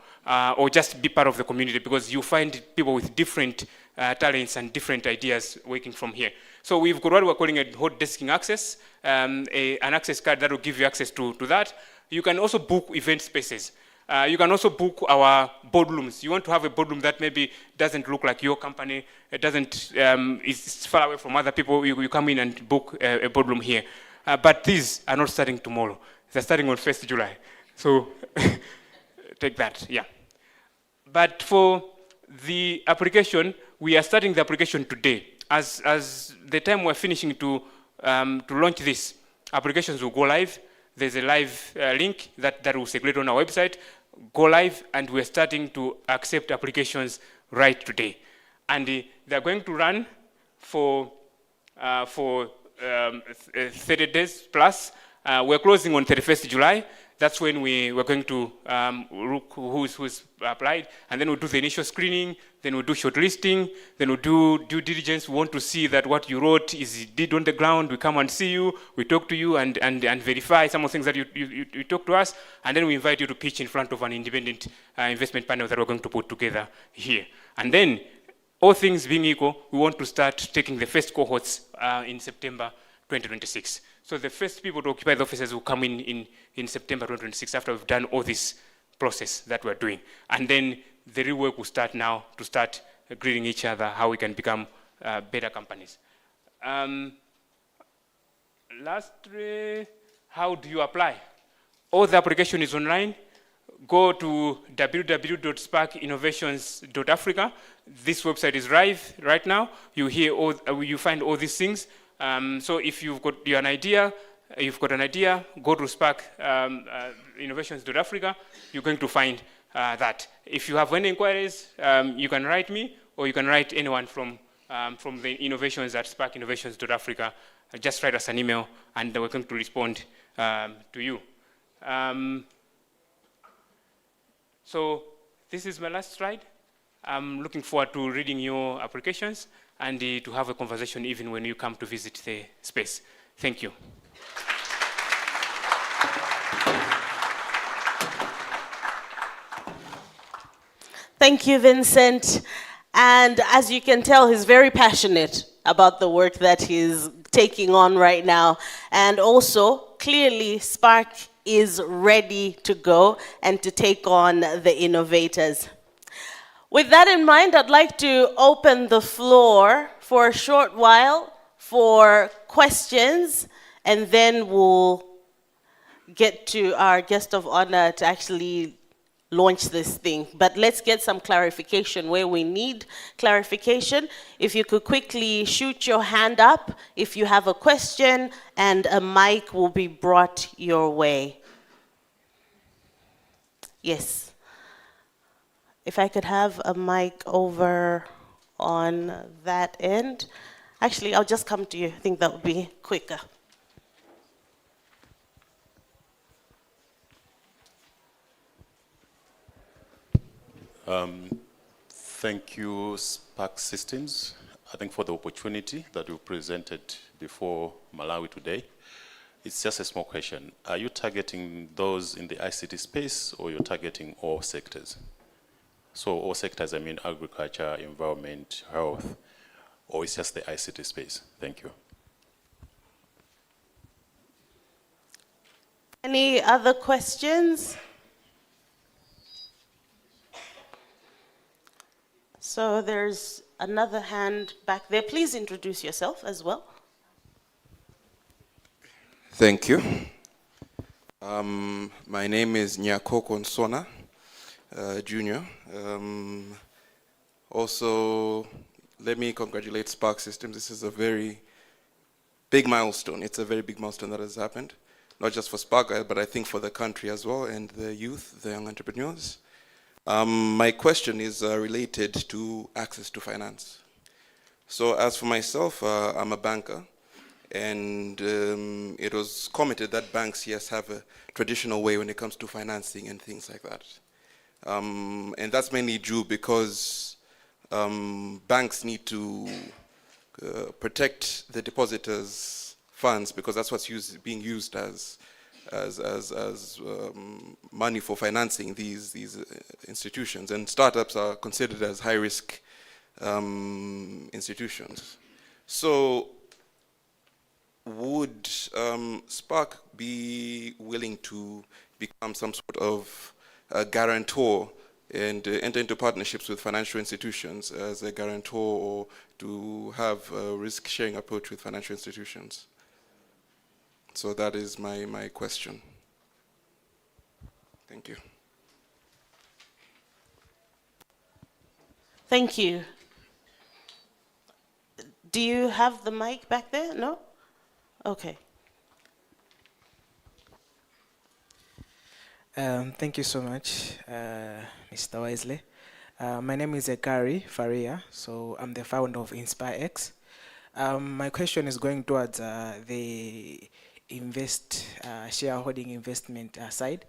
Or just be part of the community, because you find people with different talents and different ideas working from here. So we've got what we're calling a hot desking access, an access card that will give you access to that. You can also book event spaces. You can also book our boardrooms. You want to have a boardroom that maybe doesn't look like your company, it doesn't, it's far away from other people, you come in and book a boardroom here. But these are not starting tomorrow. They're starting on 1st July. So take that, yeah. But for the application, we are starting the application today. As the time we're finishing to launch this, applications will go live. There's a live link that will circulate on our website, go live, and we're starting to accept applications right today. And they're going to run for 30 days plus. We're closing on 31st July. That's when we're going to look who's applied, and then we'll do the initial screening, then we'll do shortlisting, then we'll do due diligence. We want to see that what you wrote is did on the ground. We come and see you, we talk to you and verify some of the things that you talk to us, and then we invite you to pitch in front of an independent investment panel that we're going to put together here. And then, all things being equal, we want to start taking the first cohorts in September 2026. So the first people to occupy the offices will come in September 2026 after we've done all this process that we're doing. And then the real work will start now to start greeting each other, how we can become better companies. Lastly, how do you apply? All the application is online. Go to www.sparcinnovations.africa. This website is live right now. You find all these things. So if you've got an idea, go to Sparc Innovations.Africa. You're going to find that. If you have any inquiries, you can write me, or you can write anyone from the innovations at sparcinnovations.africa. Just write us an email, and we're going to respond to you. So this is my last slide. I'm looking forward to reading your applications and to have a conversation even when you come to visit the space. Thank you. Thank you, Vincent. And as you can tell, he's very passionate about the work that he's taking on right now. And also, clearly, Sparc is ready to go and to take on the innovators. With that in mind, I'd like to open the floor for a short while for questions, and then we'll get to our guest of honor to actually launch this thing. But let's get some clarification where we need clarification. If you could quickly shoot your hand up if you have a question, and a mic will be brought your way. Yes. If I could have a mic over on that end. Actually, I'll just come to you. I think that would be quicker. Thank you, Sparc Systems, I think, for the opportunity that you presented before Malawi today. It's just a small question. Are you targeting those in the ICT space, or you're targeting all sectors? So all sectors, I mean agriculture, environment, health, or it's just the ICT space? Thank you. Any other questions? So there's another hand back there. Please introduce yourself as well. Thank you. My name is Nyako Konsona, Junior. Also, let me congratulate Sparc Systems. This is a very big milestone. It's a very big milestone that has happened, not just for Sparc, but I think for the country as well, and the youth, the young entrepreneurs. My question is related to access to finance. So as for myself, I'm a banker, and it was commented that banks, yes, have a traditional way when it comes to financing and things like that. And that's mainly due because banks need to protect the depositors' funds, because that's what's being used as money for financing these institutions. And startups are considered as high-risk institutions. So would Sparc be willing to become some sort of guarantor and enter into partnerships with financial institutions as a guarantor, or to have a risk-sharing approach with financial institutions? So that is my question. Thank you. Thank you. Do you have the mic back there? No? Okay. Thank you so much, Mr. Wisely. My name is Ekari Faria, so I'm the founder of Sparc. My question is going towards the shareholding investment side.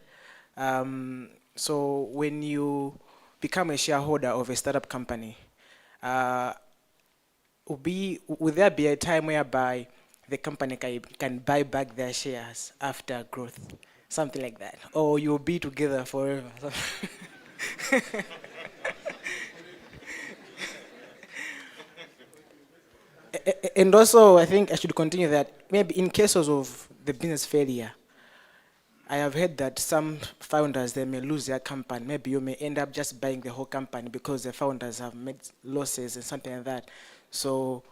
So when you become a shareholder of a startup company, would there be a time whereby the company can buy back their shares after growth? Something like that. Or you'll be together forever. And also, I think I should continue that maybe in cases of the business failure, I have heard that some founders, they may lose their company. Maybe you may end up just buying the whole company because the founders have made losses and something like that. So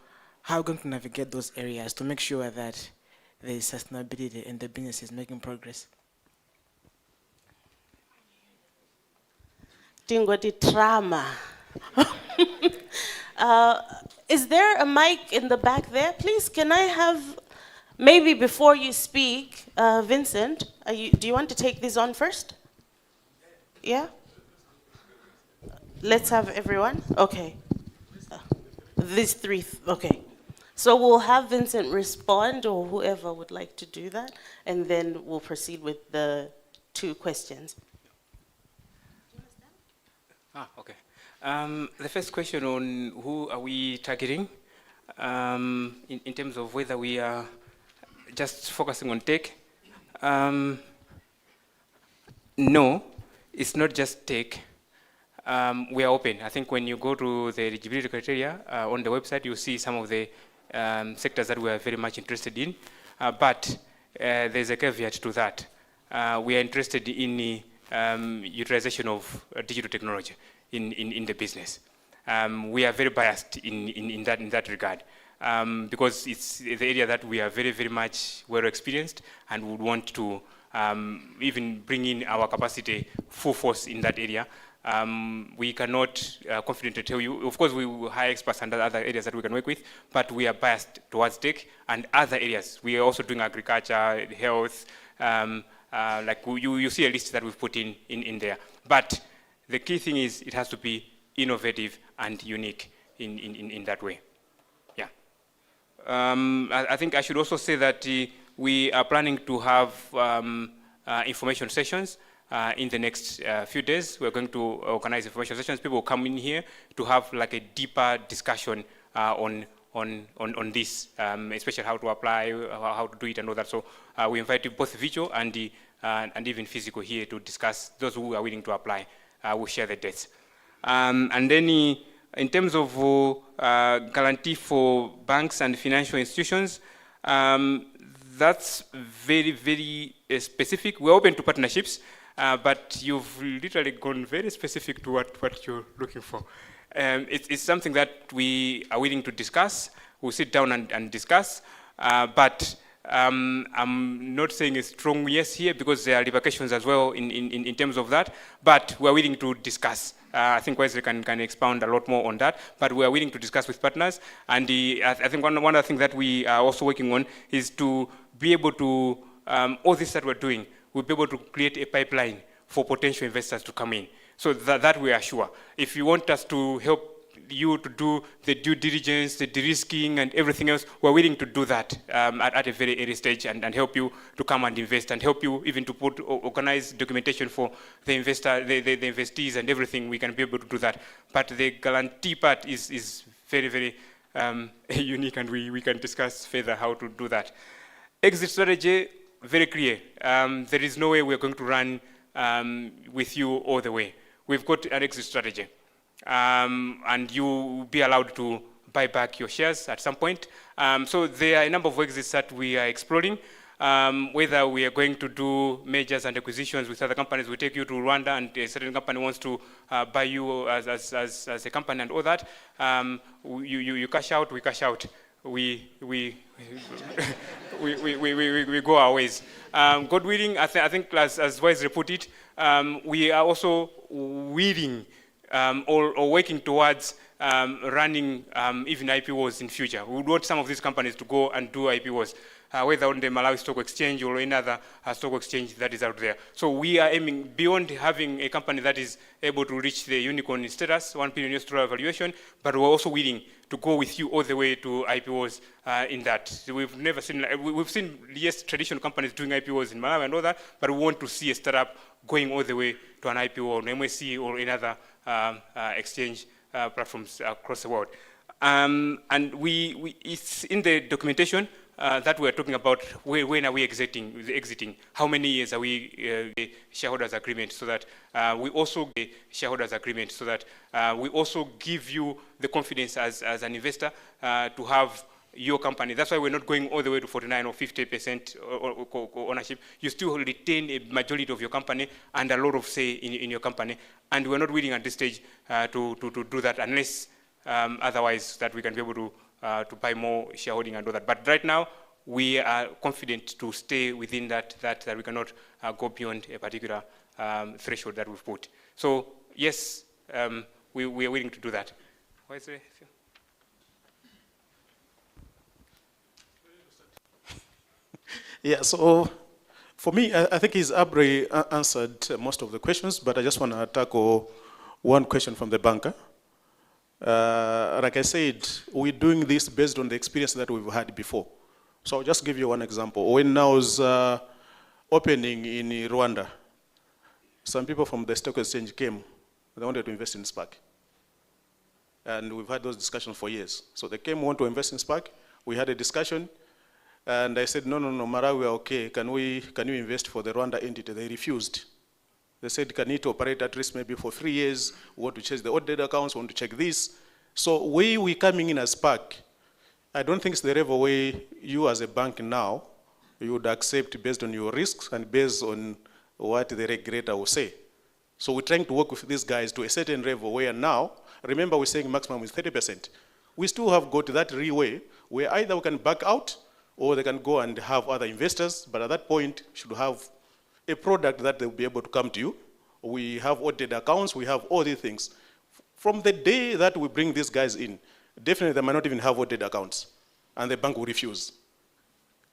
how are you going to navigate those areas to make sure that there is sustainability and the business is making progress? Tingoti trauma. Is there a mic in the back there? Please, can I have, maybe before you speak, Vincent, do you want to take this on first? Yeah? Let's have everyone? Okay. These three, okay. So we'll have Vincent respond, or whoever would like to do that, and then we'll proceed with the 2 questions. Okay. The first question on who are we targeting, in terms of whether we are just focusing on tech. No, it's not just tech. We are open. I think when you go to the eligibility criteria on the website, you'll see some of the sectors that we are very much interested in. But there's a caveat to that. We are interested in the utilization of digital technology in the business. We are very biased in that regard, because it's the area that we are very, very much well experienced, and would want to even bring in our capacity full force in that area. We cannot confidently tell you. Of course, we will hire experts and other areas that we can work with, but we are biased towards tech and other areas. We are also doing agriculture, health. Like you see a list that we've put in there. But the key thing is it has to be innovative and unique in that way. Yeah. I think I should also say that we are planning to have information sessions in the next few days. We're going to organize information sessions. People will come in here to have like a deeper discussion on this, especially how to apply, how to do it and all that. So we invite you both visual and even physical here to discuss. Those who are willing to apply, we'll share the dates. And then in terms of guarantee for banks and financial institutions, that's very, very specific. We're open to partnerships, but you've literally gone very specific to what you're looking for. It's something that we are willing to discuss. We'll sit down and discuss, but I'm not saying a strong yes here, because there are repercussions as well in terms of that, but we're willing to discuss I think Wesley can expound a lot more on that, but we are willing to discuss with partners. And I think one of the things that we are also working on is to be able to, all this that we're doing, we'll be able to create a pipeline for potential investors to come in. So that we are sure. If you want us to help you to do the due diligence, the de-risking, and everything else, we're willing to do that at a very early stage and help you to come and invest and help you even to organize documentation for the investor, the investees and everything. We can be able to do that. But the guarantee part is very, very unique, and we can discuss further how to do that. Exit strategy, very clear. There is no way we're going to run with you all the way. We've got an exit strategy. And you will be allowed to buy back your shares at some point. So there are a number of exits that we are exploring. Whether we are going to do mergers and acquisitions with other companies, we take you to Rwanda and a certain company wants to buy you as a company and all that. You cash out, we cash out. We go our ways. God willing, I think as Wesley put it, we are also willing or working towards running even IPOs in future. We would want some of these companies to go and do IPOs, whether on the Malawi Stock Exchange or any other stock exchange that is out there. So we are aiming beyond having a company that is able to reach the unicorn status, $1 billion valuation, but we're also willing to go with you all the way to IPOs in that. We've never seen, we've seen, yes, traditional companies doing IPOs in Malawi and all that, but we want to see a startup going all the way to an IPO on MSC or in other exchange platforms across the world. And it's in the documentation that we're talking about when are we exiting, how many years are we shareholders agreement, so that we also get shareholders agreement, so that we also give you the confidence as an investor to have your company. That's why we're not going all the way to 49 or 50% ownership. You still retain a majority of your company and a lot of say in your company. And we're not willing at this stage to do that unless otherwise that we can be able to buy more shareholding and all that. But right now, we are confident to stay within that we cannot go beyond a particular threshold that we've put. So yes, we are willing to do that. Why is there? Yeah, so for me, I think he's Abre answered most of the questions, but I just want to tackle one question from the banker. Like I said, we're doing this based on the experience that we've had before. So I'll just give you one example. When I was opening in Rwanda, some people from the stock exchange came, they wanted to invest in Sparc. And we've had those discussions for years. So they came, want to invest in Sparc. We had a discussion. And I said, no, Malawi, we are okay. Can you invest for the Rwanda entity? They refused. They said, can it operate at risk maybe for 3 years? We want to check the audit accounts, we want to check this. So we coming in as Sparc, I don't think it's the level way you as a bank now, you would accept based on your risks and based on what the regulator will say. So we're trying to work with these guys to a certain level where now, remember we're saying maximum is 30%. We still have got that leeway where either we can back out or they can go and have other investors, but at that point, should have a product that they'll be able to come to you. We have audited accounts, we have all these things. From the day that we bring these guys in, definitely they might not even have audited accounts, and the bank will refuse.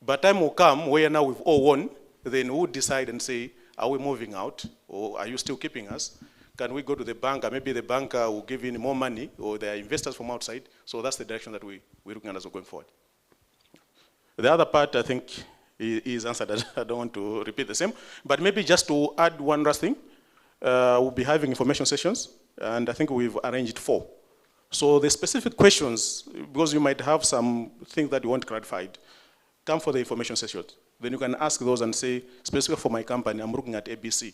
But time will come where now we've all won, then we'll decide and say, are we moving out, or are you still keeping us? Can we go to the bank, or maybe the banker will give in more money, or there are investors from outside. So that's the direction that we're looking at as we're going forward. The other part, I think, is answered. I don't want to repeat the same. But maybe just to add one last thing, we'll be having information sessions, and I think we've arranged 4. So the specific questions, because you might have some things that you want clarified, come for the information sessions. Then you can ask those and say, specifically for my company, I'm looking at ABC.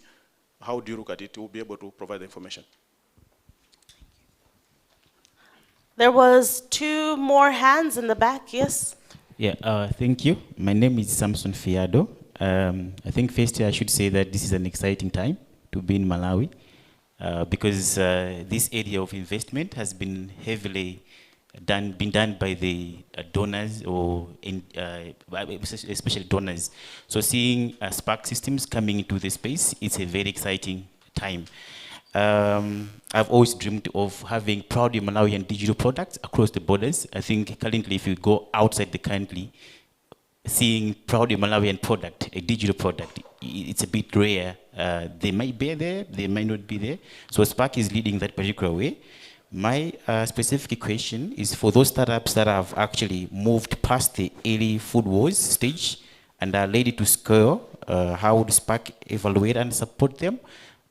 How do you look at it? We'll be able to provide the information. There was 2 more hands in the back, yes? Yeah, thank you. My name is Samson Fiado. I think first I should say that this is an exciting time to be in Malawi because this area of investment has been heavily done by the donors or especially donors. So seeing Sparc systems coming into the space, it's a very exciting time. I've always dreamed of having proudly Malawian digital products across the borders. I think currently if you go outside the country, seeing proudly Malawian product, a digital product, it's a bit rare. They might be there, they might not be there. So Sparc is leading that particular way. My specific question is for those startups that have actually moved past the early food wars stage and are ready to scale, how would Sparc evaluate and support them?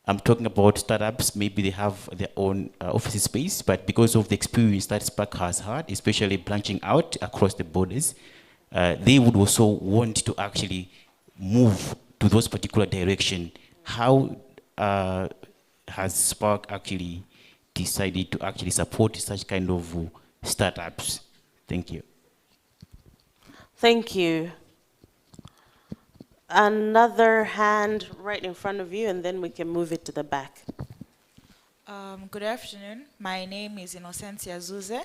I'm talking about startups, maybe they have their own office space, but because of the experience that Sparc has had, especially branching out across the borders, they would also want to actually move to those particular direction. How has Sparc actually decided to actually support such kind of startups? Thank you. Thank you. Another hand right in front of you, and then we can move it to the back. Good afternoon. My name is Innocencia Zuze.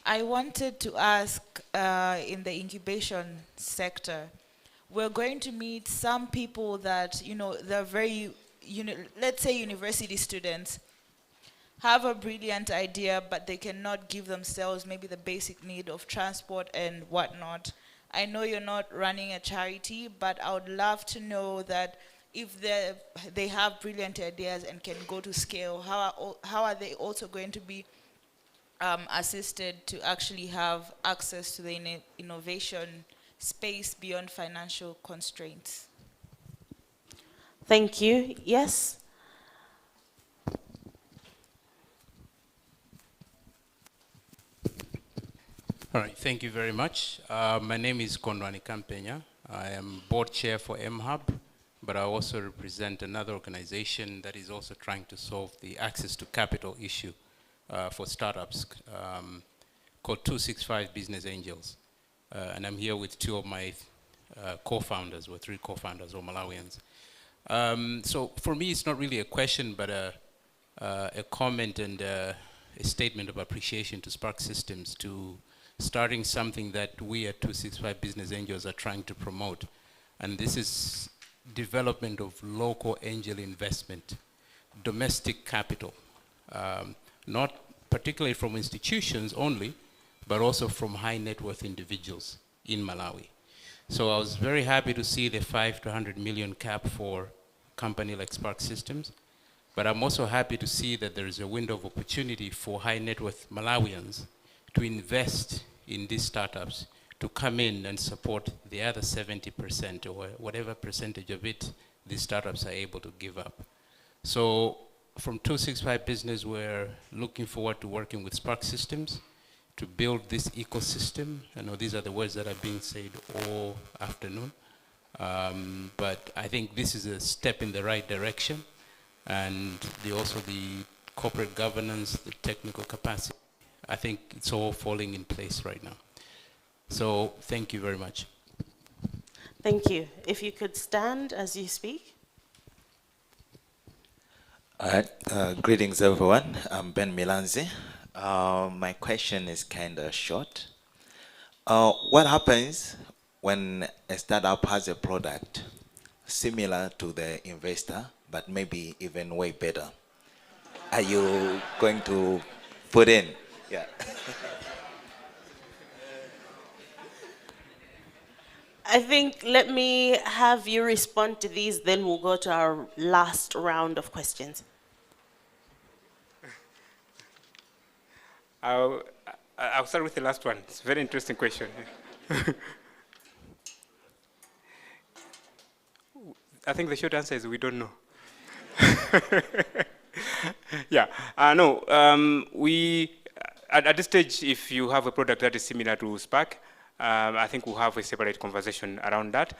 I wanted to ask, in the incubation sector, we're going to meet some people that, they're very, let's say university students, have a brilliant idea, but they cannot give themselves maybe the basic need of transport and whatnot. I know you're not running a charity, but I would love to know that if they have brilliant ideas and can go to scale, how are they also going to be assisted to actually have access to the innovation space beyond financial constraints? Thank you. Yes? All right, thank you very much. My name is Konrani Kampenya. I am board chair for MHub, but I also represent another organization that is also trying to solve the access to capital issue for startups called 265 Business Angels. And I'm here with two of my co-founders, or three co-founders, or Malawians. So for me, it's not really a question, but a comment and a statement of appreciation to Sparc Systems to starting something that we at 265 Business Angels are trying to promote. And this is development of local angel investment, domestic capital, not particularly from institutions only, but also from high net worth individuals in Malawi. So I was very happy to see the 5 to 100 million cap for a company like Sparc Systems, but I'm also happy to see that there is a window of opportunity for high net worth Malawians to invest in these startups, to come in and support the other 70% or whatever percentage of it these startups are able to give up. So from 265 Business, we're looking forward to working with Sparc Systems to build this ecosystem. I know these are the words that are being said all afternoon, but I think this is a step in the right direction, and also the corporate governance, the technical capacity, I think it's all falling in place right now. So thank you very much. Thank you. If you could stand as you speak. All right, greetings everyone. I'm Ben Milanzi. My question is kind of short. What happens when a startup has a product similar to the investor, but maybe even way better? Are you going to put in? Yeah. I think let me have you respond to these, then we'll go to our last round of questions. I'll start with the last one. It's a very interesting question. I think the short answer is we don't know. Yeah, no, at this stage, if you have a product that is similar to Sparc, I think we'll have a separate conversation around that.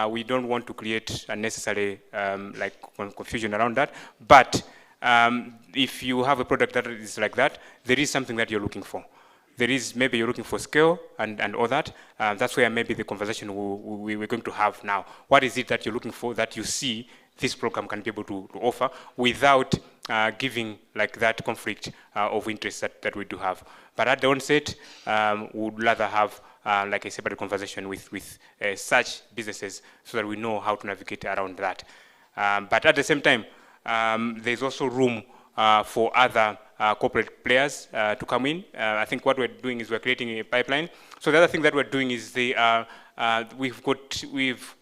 We don't want to create unnecessary confusion around that. But if you have a product that is like that, there is something that you're looking for. There is, maybe you're looking for scale and all that. That's where maybe the conversation we're going to have now. What is it that you're looking for that you see this program can be able to offer without giving like that conflict of interest that we do have. But at the onset, we would rather have like a separate conversation with such businesses so that we know how to navigate around that. But at the same time, there's also room for other corporate players to come in. I think what we're doing is we're creating a pipeline. So the other thing that we're doing is we've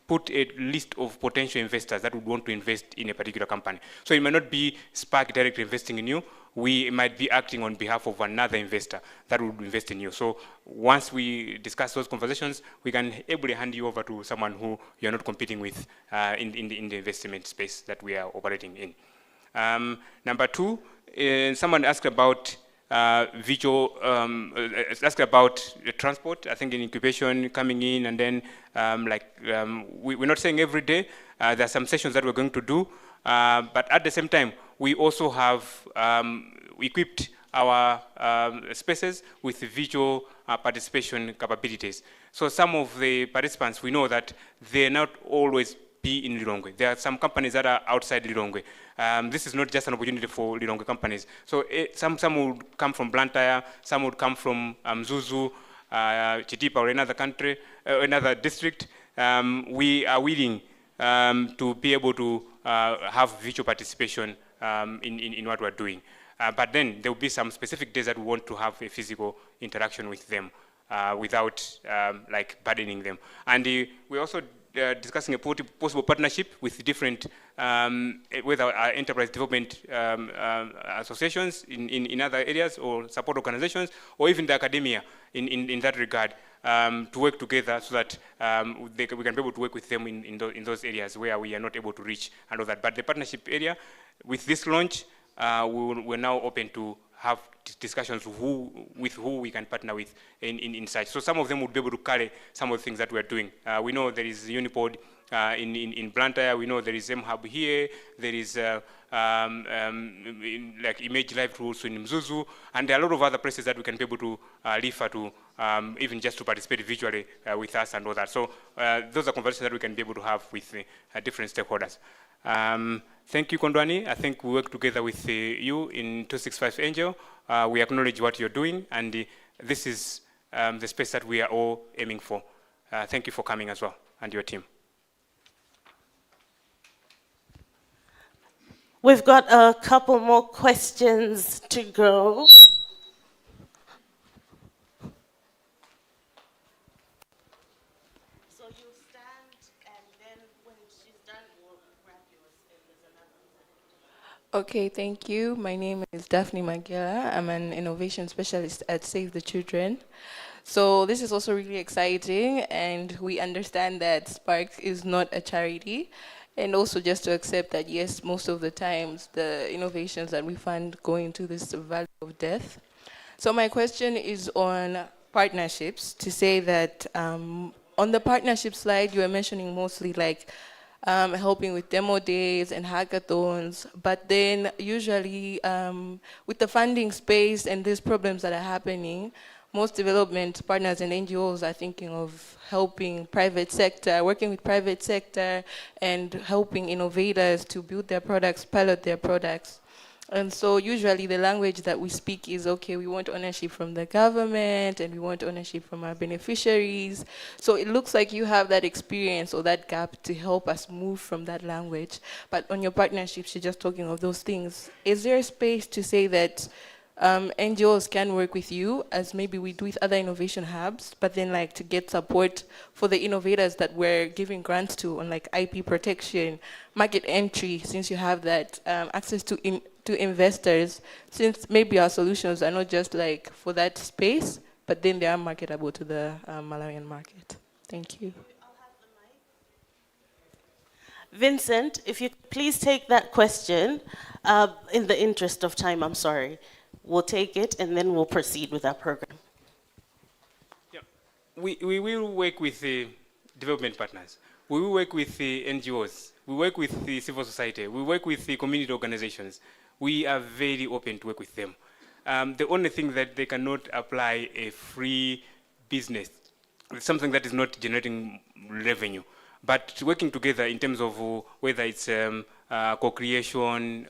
put a list of potential investors that would want to invest in a particular company. So it might not be Sparc directly investing in you. We might be acting on behalf of another investor that would invest in you. So once we discuss those conversations, we can ably hand you over to someone who you're not competing with in the investment space that we are operating in. Number two, someone asked about asked about transport. I think in incubation coming in, and then we're not saying every day. There are some sessions that we're going to do, but at the same time, we also have equipped our spaces with visual participation capabilities. So some of the participants, we know that they're not always be in Lilongwe. There are some companies that are outside Lilongwe. This is not just an opportunity for Lilongwe companies. So some would come from Blantyre, some would come from Zuzu, Chitipa, or another country, another district. We are willing to be able to have visual participation in what we're doing. But then there will be some specific days that we want to have a physical interaction with them without burdening them. And we're also discussing a possible partnership with different, with our enterprise development associations in other areas, or support organizations, or even the academia in that regard, to work together so that we can be able to work with them in those areas where we are not able to reach and all that. But the partnership area, with this launch, we're now open to have discussions with who we can partner with in such. So some of them would be able to carry some of the things that we're doing. We know there is Unipod in Blantyre. We know there is MHub here. There is Image Live also in Mzuzu, and there are a lot of other places that we can be able to refer to, even just to participate visually with us and all that. So those are conversations that we can be able to have with different stakeholders. Thank you, Kondwani. I think we work together with you in 265 Angel. We acknowledge what you're doing, and this is the space that we are all aiming for. Thank you for coming as well, and your team. We've got a couple more questions to go. So you stand, and then when she's done, we'll grab yours, and there's another one. Okay, thank you. My name is Daphne Magela. I'm an innovation specialist at Save the Children. So this is also really exciting, and we understand that Sparc is not a charity. And also just to accept that, yes, most of the times the innovations that we fund go into this valley of death. So my question is on partnerships, to say that on the partnership slide, you were mentioning mostly helping with demo days and hackathons, but then usually with the funding space and these problems that are happening, most development partners and NGOs are thinking of helping private sector, working with private sector, and helping innovators to build their products, pilot their products. And so usually the language that we speak is, okay, we want ownership from the government, and we want ownership from our beneficiaries. So it looks like you have that experience or that gap to help us move from that language. But on your partnerships, you're just talking of those things. Is there a space to say that NGOs can work with you, as maybe we do with other innovation hubs, but then to get support for the innovators that we're giving grants to on IP protection, market entry, since you have that access to investors, since maybe our solutions are not just for that space, but then they are marketable to the Malawian market. Thank you. Vincent, if you could please take that question, in the interest of time, I'm sorry. We'll take it, and then we'll proceed with our program. Yeah. We will work with the development partners. We will work with the NGOs. We work with the civil society. We work with the community organizations. We are very open to work with them. The only thing that they cannot apply a free business, something that is not generating revenue. But working together in terms of whether it's co-creation,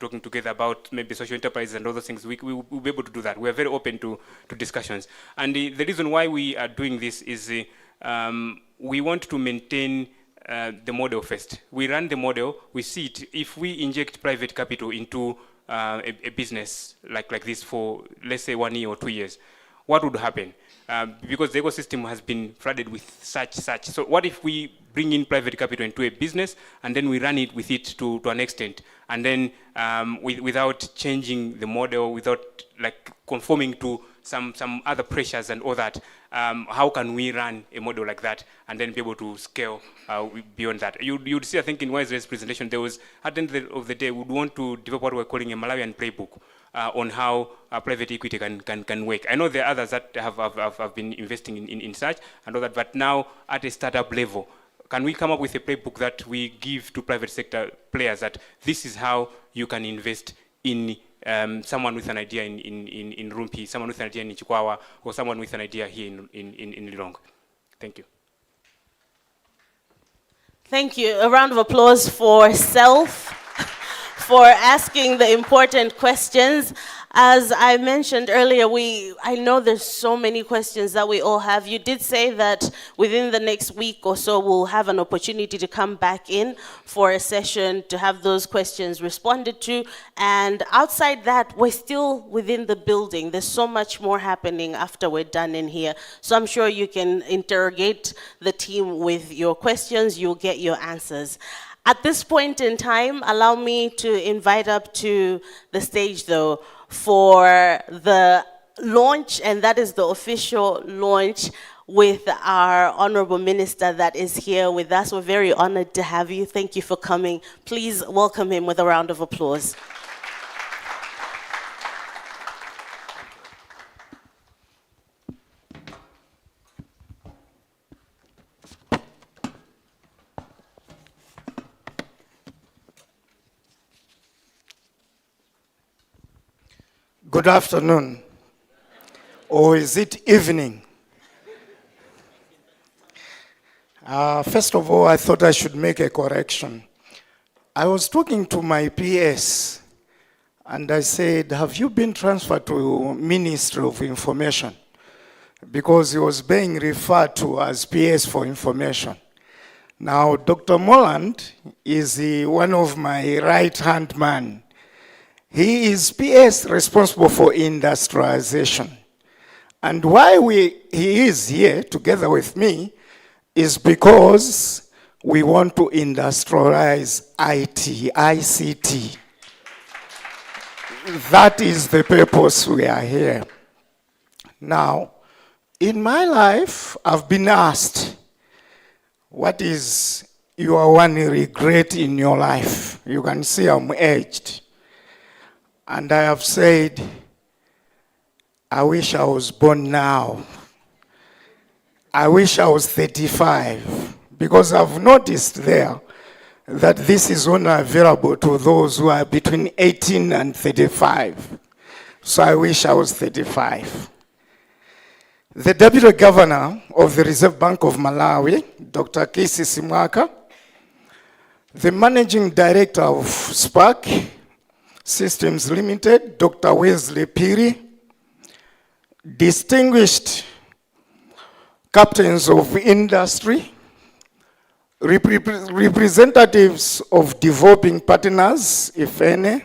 talking together about maybe social enterprises and other things, we'll be able to do that. We're very open to discussions. And the reason why we are doing this is we want to maintain the model first. We run the model, we see it. If we inject private capital into a business like this for, let's say, 1 year or 2 years, what would happen? Because the ecosystem has been flooded with such. So what if we bring in private capital into a business and then we run it with it to an extent, and then without changing the model, without like conforming to some other pressures and all that, how can we run a model like that and then be able to scale beyond that? You'd see, I think in Wise's presentation, there was, at the end of the day, we would want to develop what we're calling a Malawian playbook on how private equity can work. I know there are others that have been investing in such and all that, but now at a startup level, can we come up with a playbook that we give to private sector players that this is how you can invest in someone with an idea in Rumpi, someone with an idea in Chikwawa, or someone with an idea here in Lilongwe? Thank you. Thank you. A round of applause for Self for asking the important questions. As I mentioned earlier, I know there's so many questions that we all have. You did say that within the next week or so, we'll have an opportunity to come back in for a session to have those questions responded to. And outside that, we're still within the building. There's so much more happening after we're done in here. So I'm sure you can interrogate the team with your questions. You'll get your answers. At this point in time, allow me to invite up to the stage, though, for the launch, and that is the official launch with our Honorable Minister that is here with us. We're very honored to have you. Thank you for coming. Please welcome him with a round of applause. Good afternoon, or is it evening? First of all, I thought I should make a correction. I was talking to my PS, and I said, have you been transferred to Ministry of Information? Because he was being referred to as PS for Information. Now, Dr. Moland is one of my right-hand man. He is PS responsible for industrialization. And why he is here together with me is because we want to industrialize ICT. That is the purpose we are here. Now, in my life, I've been asked, what is your one regret in your life? You can see I'm aged. And I have said, I wish I was born now. I wish I was 35, because I've noticed there that this is only available to those who are between 18 and 35. So I wish I was 35. The Deputy Governor of the Reserve Bank of Malawi, Dr. Kisi Simwaka, the Managing Director of Sparc Systems Limited, Dr. Wesley Piri, distinguished captains of industry, representatives of developing partners, if any,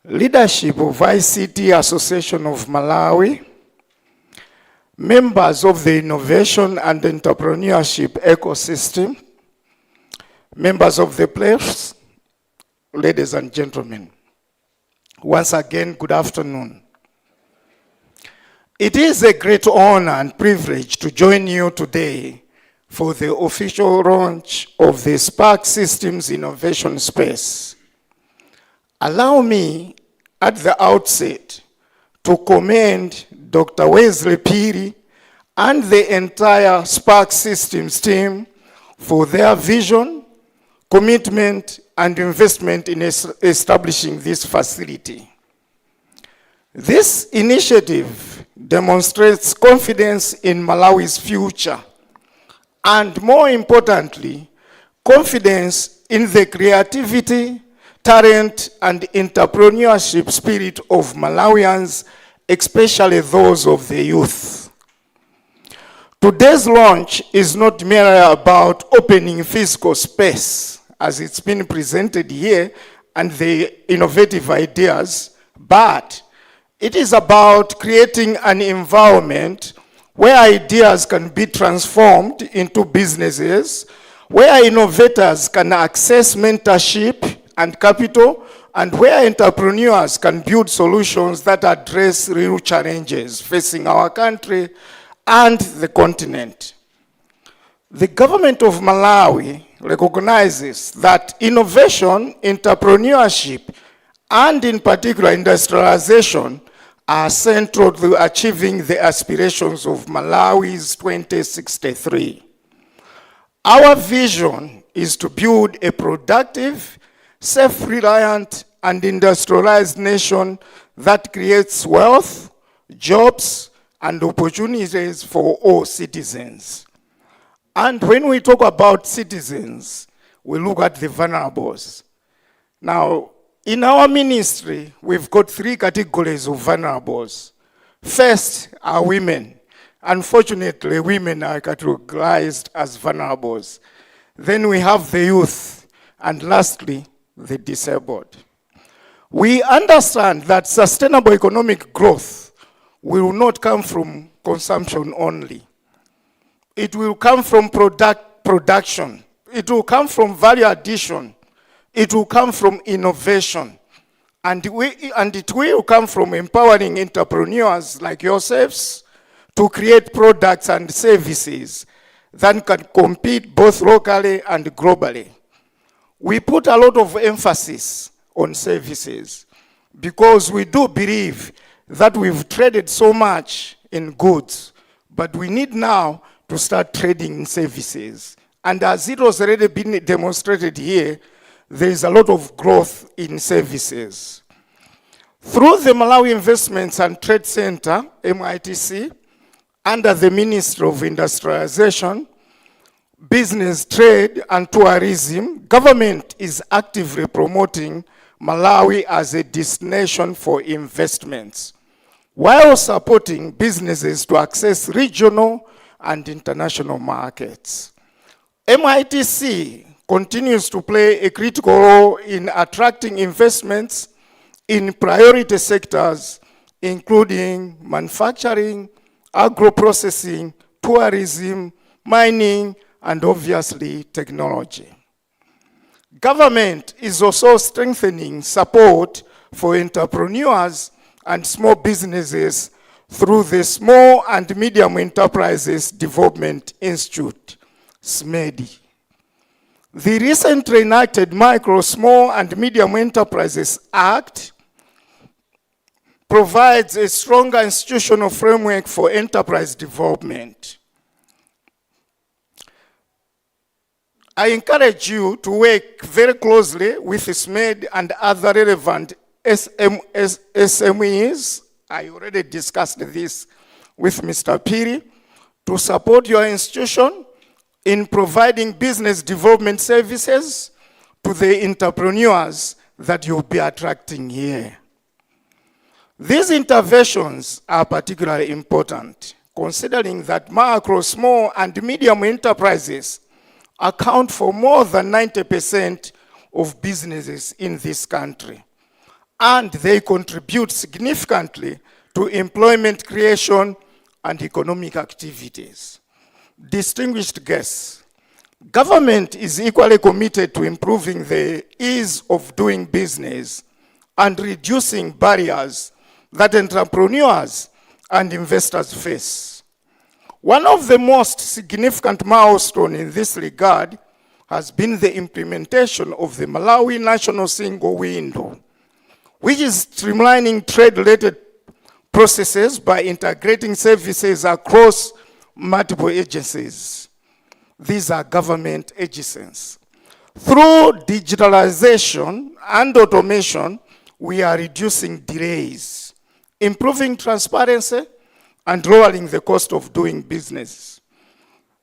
leadership of ICT Association of Malawi, members of the innovation and entrepreneurship ecosystem, members of the press, ladies and gentlemen, once again, good afternoon. It is a great honor and privilege to join you today for the official launch of the Sparc Systems Innovation Space. Allow me at the outset to commend Dr. Wesley Piri and the entire Sparc Systems team for their vision, commitment, and investment in establishing this facility. This initiative demonstrates confidence in Malawi's future, and more importantly, confidence in the creativity, talent, and entrepreneurship spirit of Malawians, especially those of the youth. Today's launch is not merely about opening physical space, as it's been presented here, and the innovative ideas, but it is about creating an environment where ideas can be transformed into businesses, where innovators can access mentorship and capital, and where entrepreneurs can build solutions that address real challenges facing our country and the continent. The government of Malawi recognizes that innovation, entrepreneurship, and in particular industrialization are central to achieving the aspirations of Malawi's 2063. Our vision is to build a productive, self-reliant, and industrialized nation that creates wealth, jobs, and opportunities for all citizens. And when we talk about citizens, we look at the vulnerables. Now, in our ministry, we've got 3 categories of vulnerables. First are women. Unfortunately, women are categorized as vulnerables. Then we have the youth, and lastly, the disabled. We understand that sustainable economic growth will not come from consumption only. It will come from production. It will come from value addition. It will come from innovation. And it will come from empowering entrepreneurs like yourselves to create products and services that can compete both locally and globally. We put a lot of emphasis on services because we do believe that we've traded so much in goods, but we need now to start trading in services. And as it was already been demonstrated here, there is a lot of growth in services. Through the Malawi Investments and Trade Center, MITC, under the Ministry of Industrialization, Business, Trade, and Tourism, government is actively promoting Malawi as a destination for investments, while supporting businesses to access regional and international markets. MITC continues to play a critical role in attracting investments in priority sectors, including manufacturing, agro-processing, tourism, mining, and obviously technology. Government is also strengthening support for entrepreneurs and small businesses through the Small and Medium Enterprises Development Institute, SMEDI. The recently enacted Micro, Small and Medium Enterprises Act provides a stronger institutional framework for enterprise development. I encourage you to work very closely with SMED and other relevant SMEs. I already discussed this with Mr. Piri, to support your institution in providing business development services to the entrepreneurs that you'll be attracting here. These interventions are particularly important, considering that micro, small, and medium enterprises account for more than 90% of businesses in this country, and they contribute significantly to employment creation and economic activities. Distinguished guests, government is equally committed to improving the ease of doing business and reducing barriers that entrepreneurs and investors face. One of the most significant milestones in this regard has been the implementation of the Malawi National Single Window, which is streamlining trade-related processes by integrating services across multiple agencies. These are government agencies. Through digitalization and automation, we are reducing delays, improving transparency, and lowering the cost of doing business.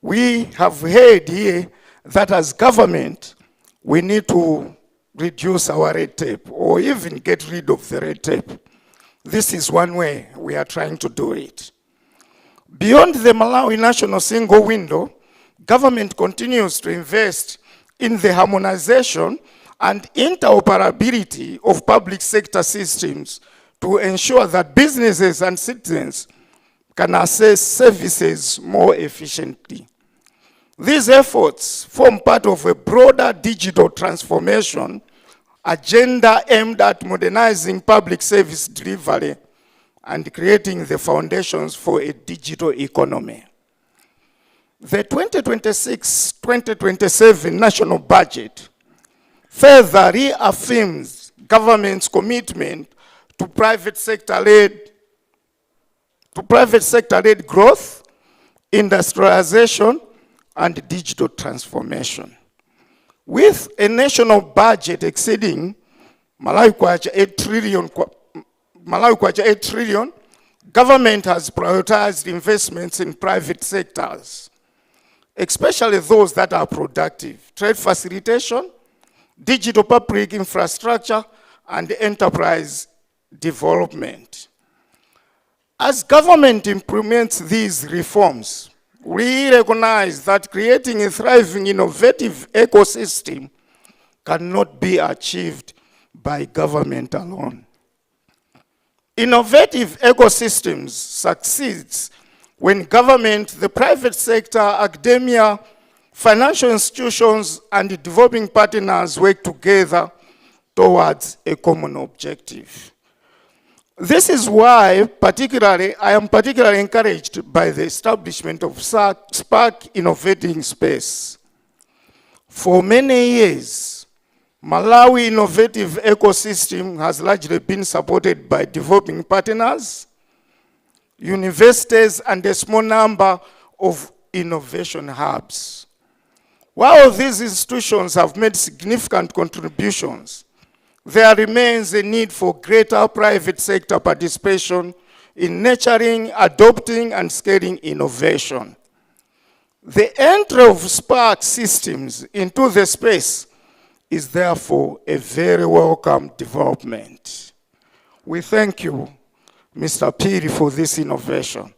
We have heard here that as government, we need to reduce our red tape or even get rid of the red tape. This is one way we are trying to do it. Beyond the Malawi National Single Window, government continues to invest in the harmonization and interoperability of public sector systems to ensure that businesses and citizens can access services more efficiently. These efforts form part of a broader digital transformation agenda aimed at modernizing public service delivery and creating the foundations for a digital economy. The 2026-2027 national budget further reaffirms government's commitment to private sector-led growth, industrialization, and digital transformation. With a national budget exceeding Malawi kwacha 8 trillion, government has prioritized investments in private sectors, especially those that are productive, trade facilitation, digital public infrastructure, and enterprise development. As government implements these reforms, we recognize that creating a thriving, innovative ecosystem cannot be achieved by government alone. Innovative ecosystems succeeds when government, the private sector, academia, financial institutions, and developing partners work together towards a common objective. This is why I am particularly encouraged by the establishment of Sparc Innovating Space. For many years, Malawi innovative ecosystem has largely been supported by developing partners, universities, and a small number of innovation hubs. While these institutions have made significant contributions, there remains a need for greater private sector participation in nurturing, adopting, and scaling innovation. The entry of Sparc systems into the space is therefore a very welcome development. We thank you, Mr. Piri, for this innovation.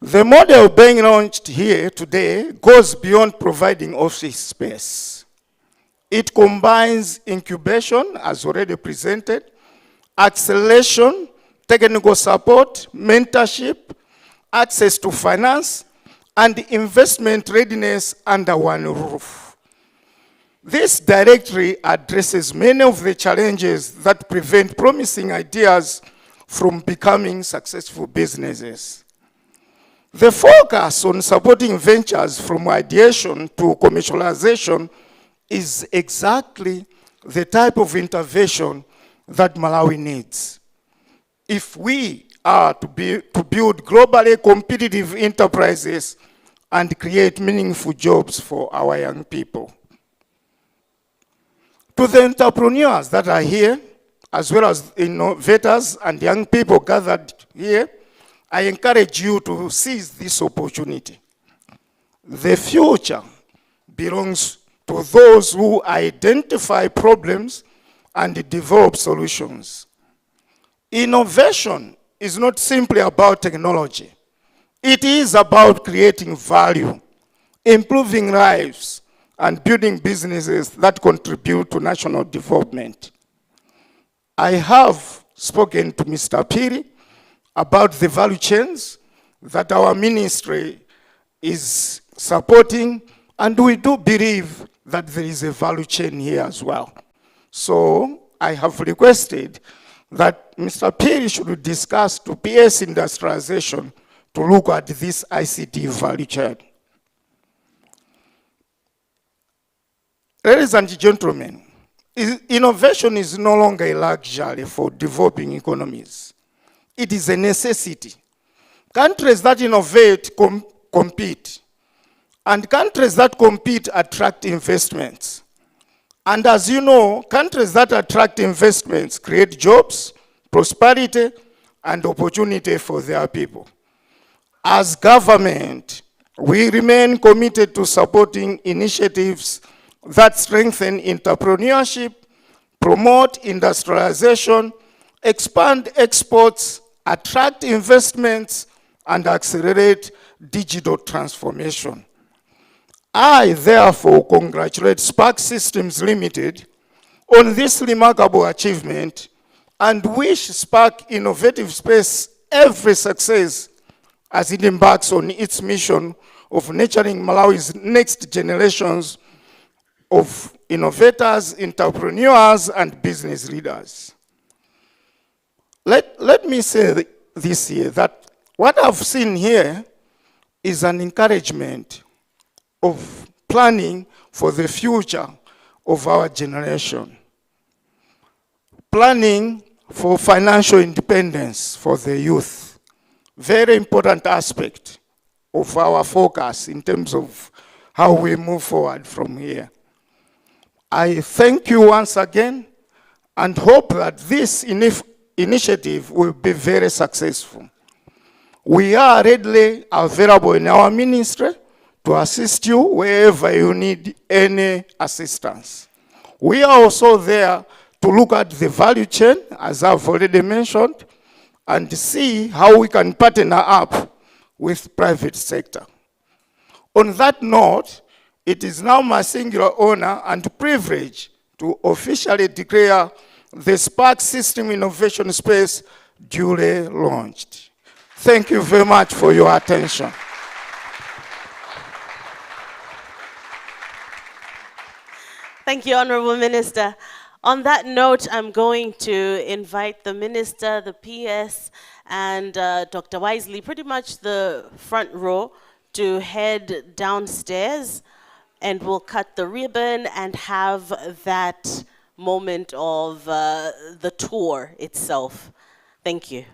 The model being launched here today goes beyond providing office space. It combines incubation, as already presented, acceleration, technical support, mentorship, access to finance, and investment readiness under one roof. This directory addresses many of the challenges that prevent promising ideas from becoming successful businesses. The focus on supporting ventures from ideation to commercialization is exactly the type of intervention that Malawi needs. If we are to build globally competitive enterprises and create meaningful jobs for our young people. To the entrepreneurs that are here, as well as innovators and young people gathered here, I encourage you to seize this opportunity. The future belongs to those who identify problems and develop solutions. Innovation is not simply about technology. It is about creating value, improving lives, and building businesses that contribute to national development. I have spoken to Mr. Piri about the value chains that our ministry is supporting, and we do believe that there is a value chain here as well. So I have requested that Mr. Piri should discuss to PS industrialization to look at this ICT value chain. Ladies and gentlemen, innovation is no longer a luxury for developing economies. It is a necessity. Countries that innovate compete. And countries that compete attract investments. And as you know, countries that attract investments create jobs, prosperity, and opportunity for their people. As government, we remain committed to supporting initiatives that strengthen entrepreneurship, promote industrialization, expand exports, attract investments, and accelerate digital transformation. I therefore congratulate Sparc Systems Limited on this remarkable achievement and wish Sparc Innovative Space every success as it embarks on its mission of nurturing Malawi's next generations of innovators, entrepreneurs, and business leaders. Let me say this here, that what I've seen here is an encouragement of planning for the future of our generation. Planning for financial independence for the youth. Very important aspect of our focus in terms of how we move forward from here. I thank you once again and hope that this initiative will be very successful. We are readily available in our ministry to assist you wherever you need any assistance. We are also there to look at the value chain, as I've already mentioned, and see how we can partner up with private sector. On that note, it is now my singular honor and privilege to officially declare the Sparc System Innovation Space duly launched. Thank you very much for your attention. Thank you, Honorable Minister. On that note, I'm going to invite the Minister, the PS, and Dr. Wisely, pretty much the front row, to head downstairs, and we'll cut the ribbon and have that moment of the tour itself. Thank you.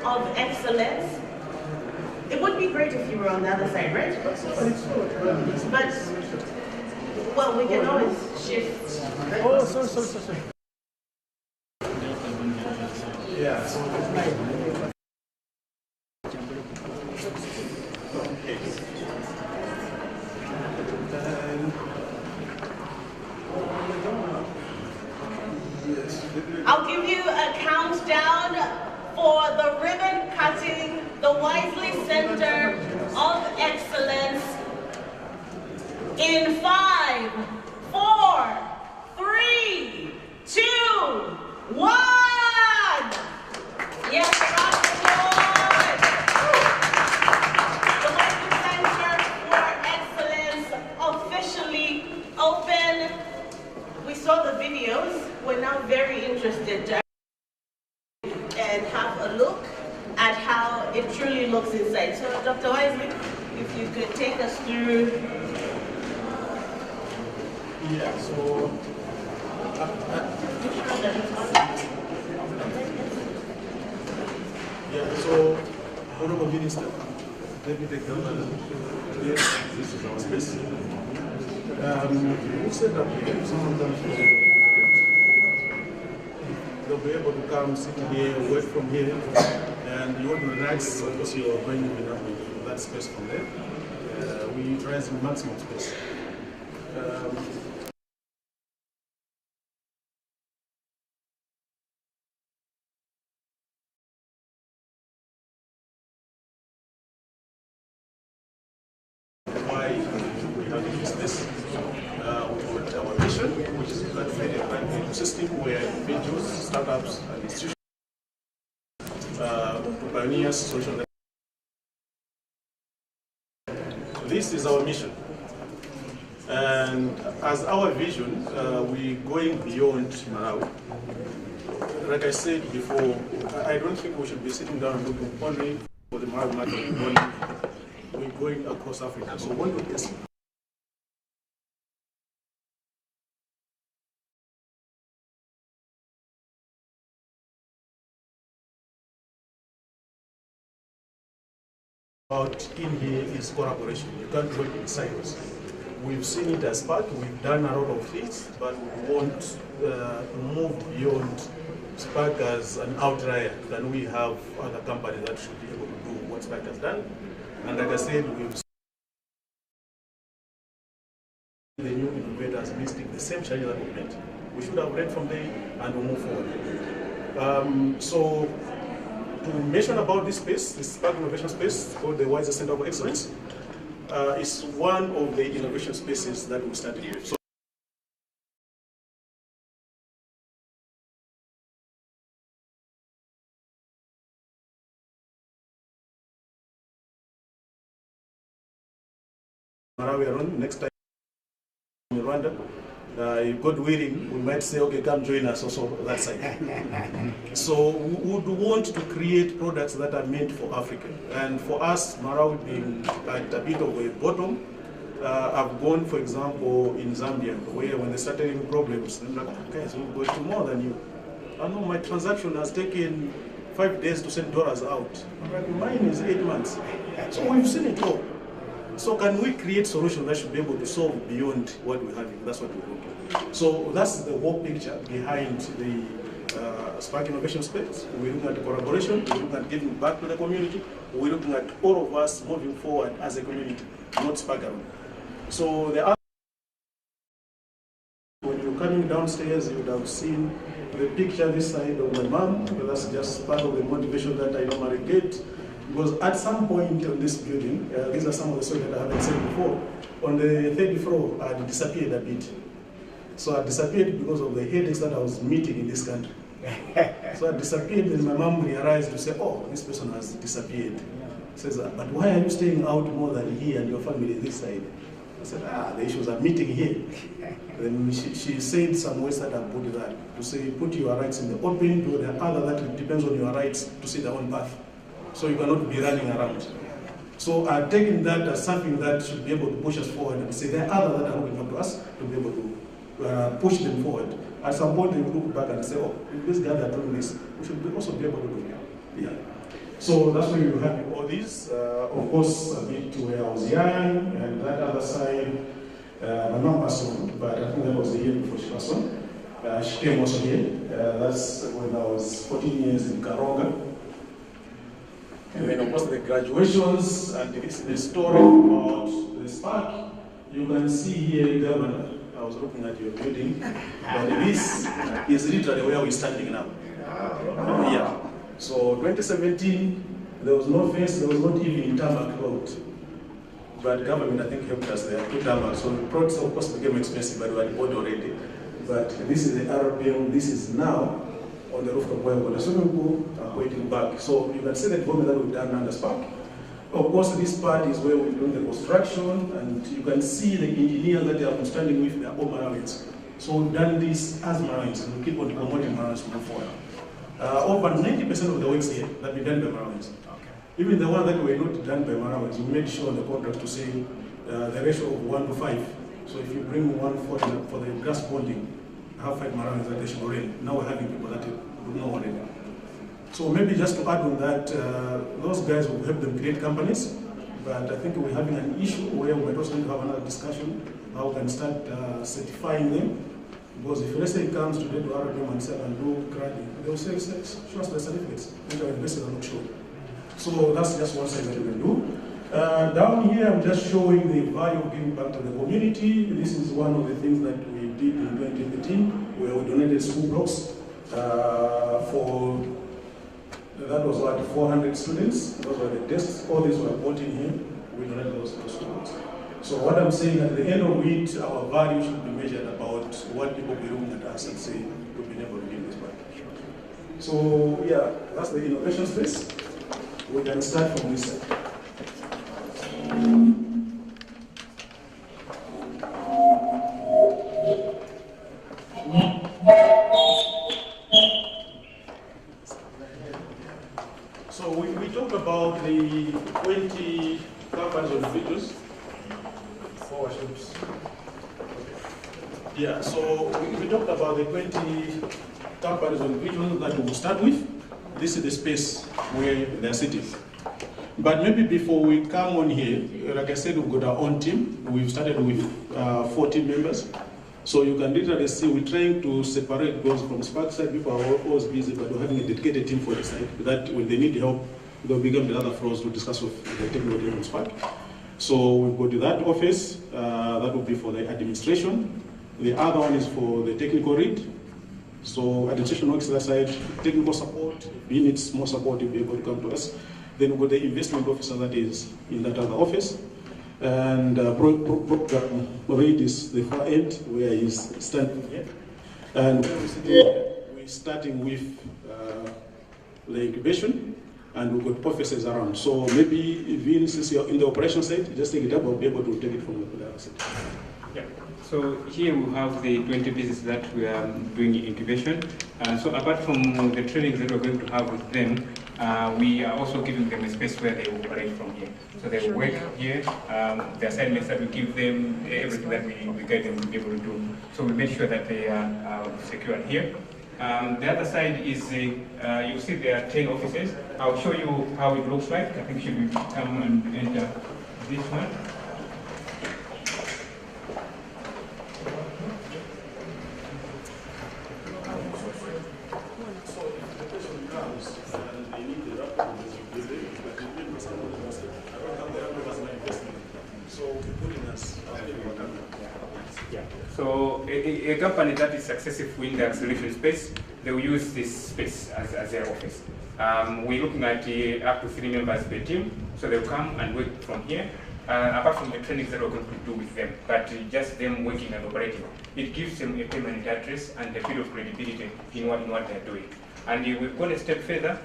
of Excellence. It would be great if you were on the other side, right? But, well, we can always shift. Oh, sorry. Yeah, so I'll give you a countdown for the ribbon cutting, the Wisely Center of Excellence in 5, 4, 3, 2, 1. Yes, round of applause. The Wisely Center for Excellence officially open. We saw the videos. We're now very interested to and have a look at how it truly looks inside. So, Dr. Wisely, if you could take us through. yeah, so Honorable Minister, Deputy Governor, yes, this is our space. We set up here, someone comes from they'll be able to come, sit here, work from here, and you want to relax because you are going to be enough with that space from there. We utilize the maximum space. Why we have this space? With our mission, which is to create a private ecosystem where individuals, startups, and institutions pioneers social. This is our mission. And as our vision, we're going beyond Malawi. Like I said before, I don't think we should be sitting down looking only for the Malawi market. We're going across Africa. So one of this. About in here is collaboration. You can't work in silos. We've seen it as Sparc, we've done a lot of things, but we won't move beyond Sparc as an outlier. Then we have other companies that should be able to do what Sparc has done. And like I said, we've seen the new innovators listing the same challenge that we met. We should have read from there and we'll move forward. So to mention about this space, this Sparc Innovation Space, called the Wiser Center of Excellence, is one of the innovation spaces that we started with. So Malawi around next time in Rwanda, God willing, we might say, okay, come join us also that side. So we would want to create products that are meant for Africa. And for us, Malawi being at a bit of a bottom, I've gone, for example, in Zambia, where when they started having problems, they're like, oh, guys, we'll go to more than you. I know my transaction has taken 5 days to send dollars out. I'm like, mine is 8 months. So we've seen it all. So can we create solutions that should be able to solve beyond what we have? That's what we're looking. So that's the whole picture behind the Sparc Innovation Space. We're looking at collaboration, we're looking at giving back to the community, we're looking at all of us moving forward as a community, not Sparc alone. So the other, when you're coming downstairs, you would have seen the picture this side of my mom. That's just part of the motivation that I normally get. Because at some point on this building, these are some of the stories that I haven't said before, on the third floor, I disappeared a bit. So I disappeared because of the headaches that I was meeting in this country. So I disappeared, and my mom realized to say, oh, this person has disappeared. Says, but why are you staying out more than here and your family this side? I said, the issues are meeting here. Then she said some ways that I put that, to say, put your rights in the open, do the other that depends on your rights to see their own path. So you cannot be running around. So I've taken that as something that should be able to push us forward and say there are others that are looking up to us to be able to push them forward. At some point, we look back and say, oh, if this guy that doing this, we should also be able to do it. Yeah. So that's why you have all these. Of course, a bit where I was young, and that other side, my mom passed on, but I think that was the year before she passed on. She came also here. That's when I was 14 years in Karonga. And then, of course, the graduations, and this is the story about the Sparc. You can see here, Governor, I was looking at your building, but this is literally where we're standing now. Yeah. So 2017, there was no fence, there was not even tarmac road. But government, I think, helped us there, put tarmac. So the products, of course, became expensive, but we had bought already. But this is the RPM, this is now on the rooftop where we've got a swimming pool waiting back. So you can see the development that we've done under Sparc. Of course, this part is where we're doing the construction, and you can see the engineers that I'm standing with, they're all Malawians. So we've done this as Malawians, and we keep on promoting Malawians to move forward. Over 90% of the works here that we done by Malawians. Even the one that were not done by Malawians, we made sure the contract to say the ratio of 1 to 5. So if you bring 1 for the grass bonding, have 5 Malawians that they should already. Now we're having people that would know already. So maybe just to add on that, those guys will help them create companies, but I think we're having an issue where we might also need to have another discussion how we can start certifying them. Because if let's say it comes today to RPM and say and do grading, they will say, show us the certificates, which our investors are not sure. So that's just one side that we can do. Down here, I'm just showing the value of giving back to the community. This is one of the things that we did in 2018, where we donated school blocks for, that was what, 400 students. Those were the desks. All these were bought in here. We donated those school blocks. So what I'm saying, at the end of it, our value should be measured about what people will be looking at us and say, we've been able to give this back. So yeah, that's the innovation space. We can start from this side. So we talked about the 20 companies or individuals. Yeah, so we talked about the 20 companies or individuals that we will start with. This is the space where they're sitting. But maybe before we come on here, like I said, we've got our own team. We've started with 14 members. So you can literally see we're trying to separate those from Sparc side. People are always busy, but we're having a dedicated team for the side that when they need help, they'll become the other floors to discuss with the technical team on Sparc. So we've got that office, that will be for the administration. The other one is for the technical read. So administration works that side, technical support. If he needs more support, he'll be able to come to us. Then we've got the investment officer that is in that other office. And program read is the far end where he's standing here. And we're starting with the incubation, and we've got offices around. So maybe even since you're in the operation side, just take it up, I'll be able to take it from the other side. Yeah. So here we have the 20 businesses that we are doing incubation. So apart from the trainings that we're going to have with them, we are also giving them a space where they will operate from here. So they will work here. The assignments that we give them, everything that we guide them to be able to do. So we make sure that they are secured here. The other side is, you see there are 10 offices. I'll show you how it looks like. I think should we come and enter this one. So a company that is successful in the acceleration space, they will use this space as their office. We're looking at up to 3 members per team, so they'll come and work from here. Apart from the trainings that we're going to do with them, but just them working and operating, it gives them a permanent address and a bit of credibility in what they're doing. And we've gone a step further.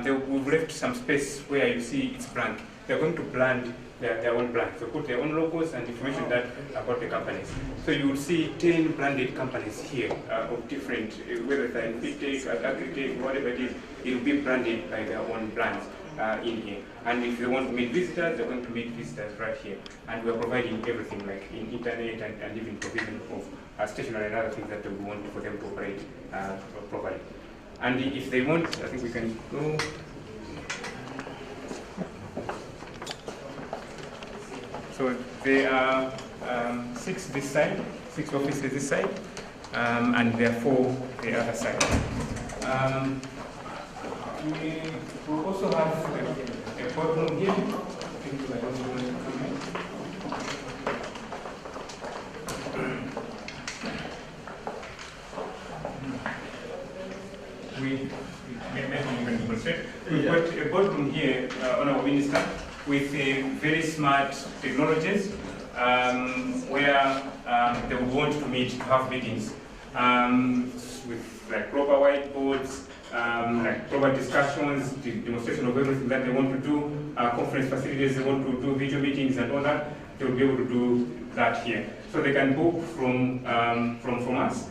We've left some space where you see it's blank. They're going to brand their own brands. They put their own logos and information that about the companies. So you will see 10 branded companies here of different, whether they're in FinTech, Agritech, whatever it is, it will be branded by their own brands in here. And if they want to meet visitors, they're going to meet visitors right here. And we're providing everything like in internet and even provision of stationery and other things that we want for them to operate properly. And if they want, I think we can go. So there are 6 this side, 6 offices this side, and there are 4 the other side. We will also have a boardroom here. I think I also want to come in. We've got a boardroom here, Honourable Minister, with very smart technologies where they would want to meet, to have meetings with like proper whiteboards, like proper discussions, demonstration of everything that they want to do, conference facilities, they want to do video meetings and all that. They will be able to do that here. So they can book from us.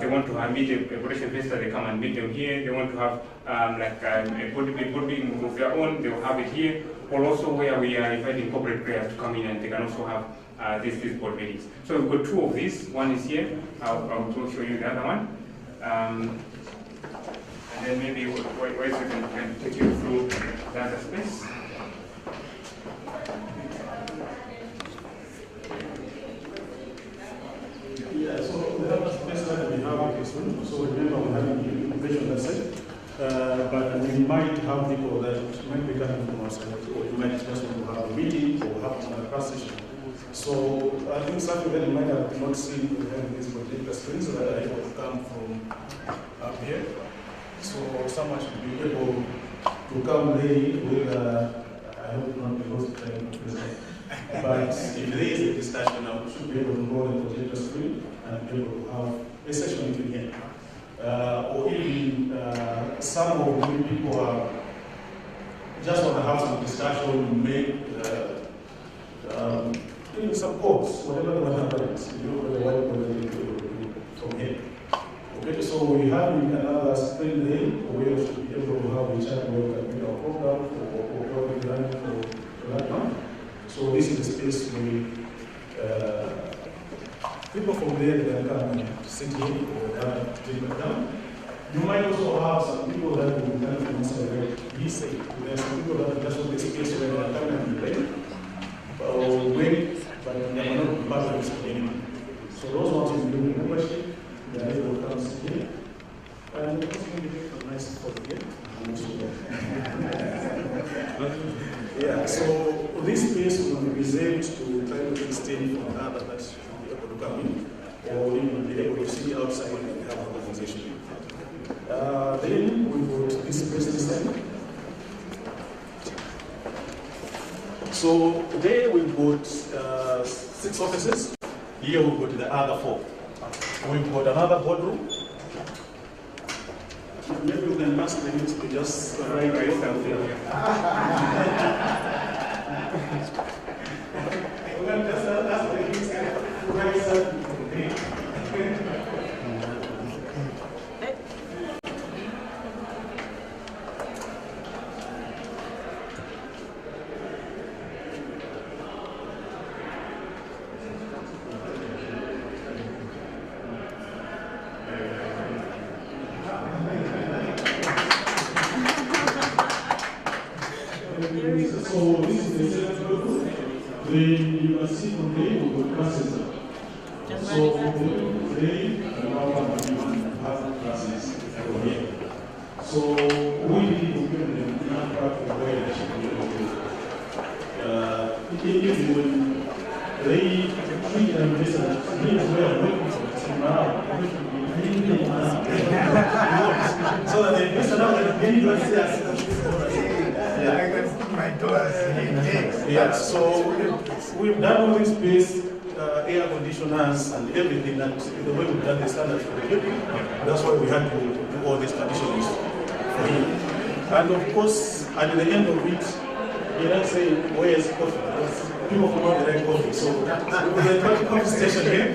They want to meet a potential investor, they come and meet them here. They want to have a board meeting of their own, they will have it here. Or also where we are inviting corporate players to come in and they can also have these board meetings. So we've got 2 of these. One is here. I'll go show you the other one. And then maybe Wise can take you through the other space. Yeah, so the other space that we have is one. So remember we have innovation that side. But we might have people that might be coming from outside, or you might just want to have a meeting or have another class session. So I think something that you might have not seen when having these projector screens that are able to come from up here. So someone should be able to come there with, I hope not be lost time, but if there is a discussion, I should be able to roll the projector screen and be able to have a session between here. Or even some of the people are just want to have some discussion, make some quotes, whatever the happens, you know, the whiteboard from here. Okay, so we have another screen there where we should be able to have a chat where we can our program or what we're running for that month. So this is the space where people from there can come and sit here or take it down. You might also have some people that will be coming from inside he said. There's some people that just want the space where they are coming and play or wait, but they are not part of this anymore. So those ones who do membership, they are able to come sit here. And it's going to be a nice spot again. Yeah, so this space will be reserved to try to extend from other that should be able to come in, or even be able to see outside and have a conversation. Then we got this space design. So there we've got 6 offices. Here we've got the other 4. We've got another boardroom. Maybe we can ask the news to just write yourself here. We can just ask the news to write yourself. So this is the center group. Then you can see from there we got classes. So today we have classes over here. So we need to give them enough practice where they should be able to. When they treat them this is where I'm working for. So now so that they listen out and they don't see us. I can put my doors in. Yeah, so we've done all this space, air conditioners and everything that the way we've done the standards for the building. That's why we had to do all these conditions for him. And of course, at the end of it, you're not saying, where is coffee? Because people forgot the right coffee. So we've got a coffee station here.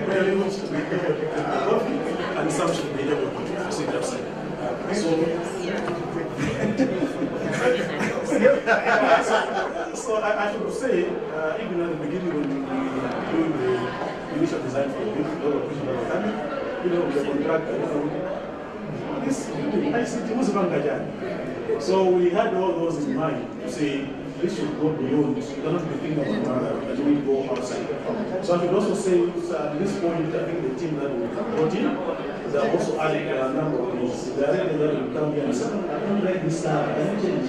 Where you should be able to get the coffee, and some should be able to sit outside. So I should say, even at the beginning when we were doing the initial design for the building, the contractor, this ICT was so we had all those in mind to say, this should go beyond, you cannot be thinking about Rwanda, but you need to go outside. So I could also say, at this point, I think the team that we brought in, they are also adding a number of things. The director that will come here and say, I don't like this stuff, I don't change.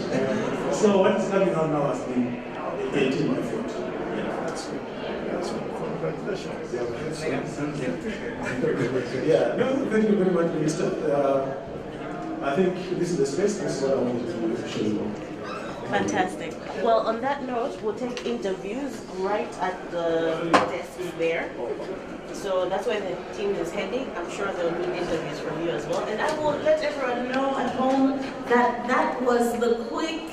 So what is coming out now has been a team effort. Yeah, that's good. Congratulations. Yeah, no, thank you very much, Minister. I think this is the space, this is what I wanted to show you. Fantastic. Well, on that note, we'll take interviews right at the desk there. So that's where the team is heading. I'm sure they'll need interviews from you as well. And I will let everyone know at home that that was the quick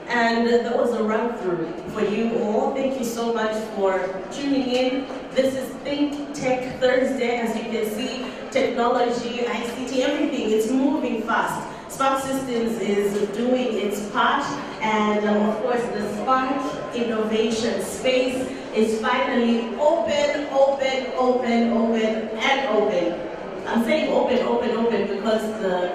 and that was a run through for you all. Thank you so much for tuning in. This is Think Tech Thursday. As you can see, technology, ICT, everything, it's moving fast. Sparc Systems is doing its part, and of course the Sparc innovation space is finally open. I'm saying open because the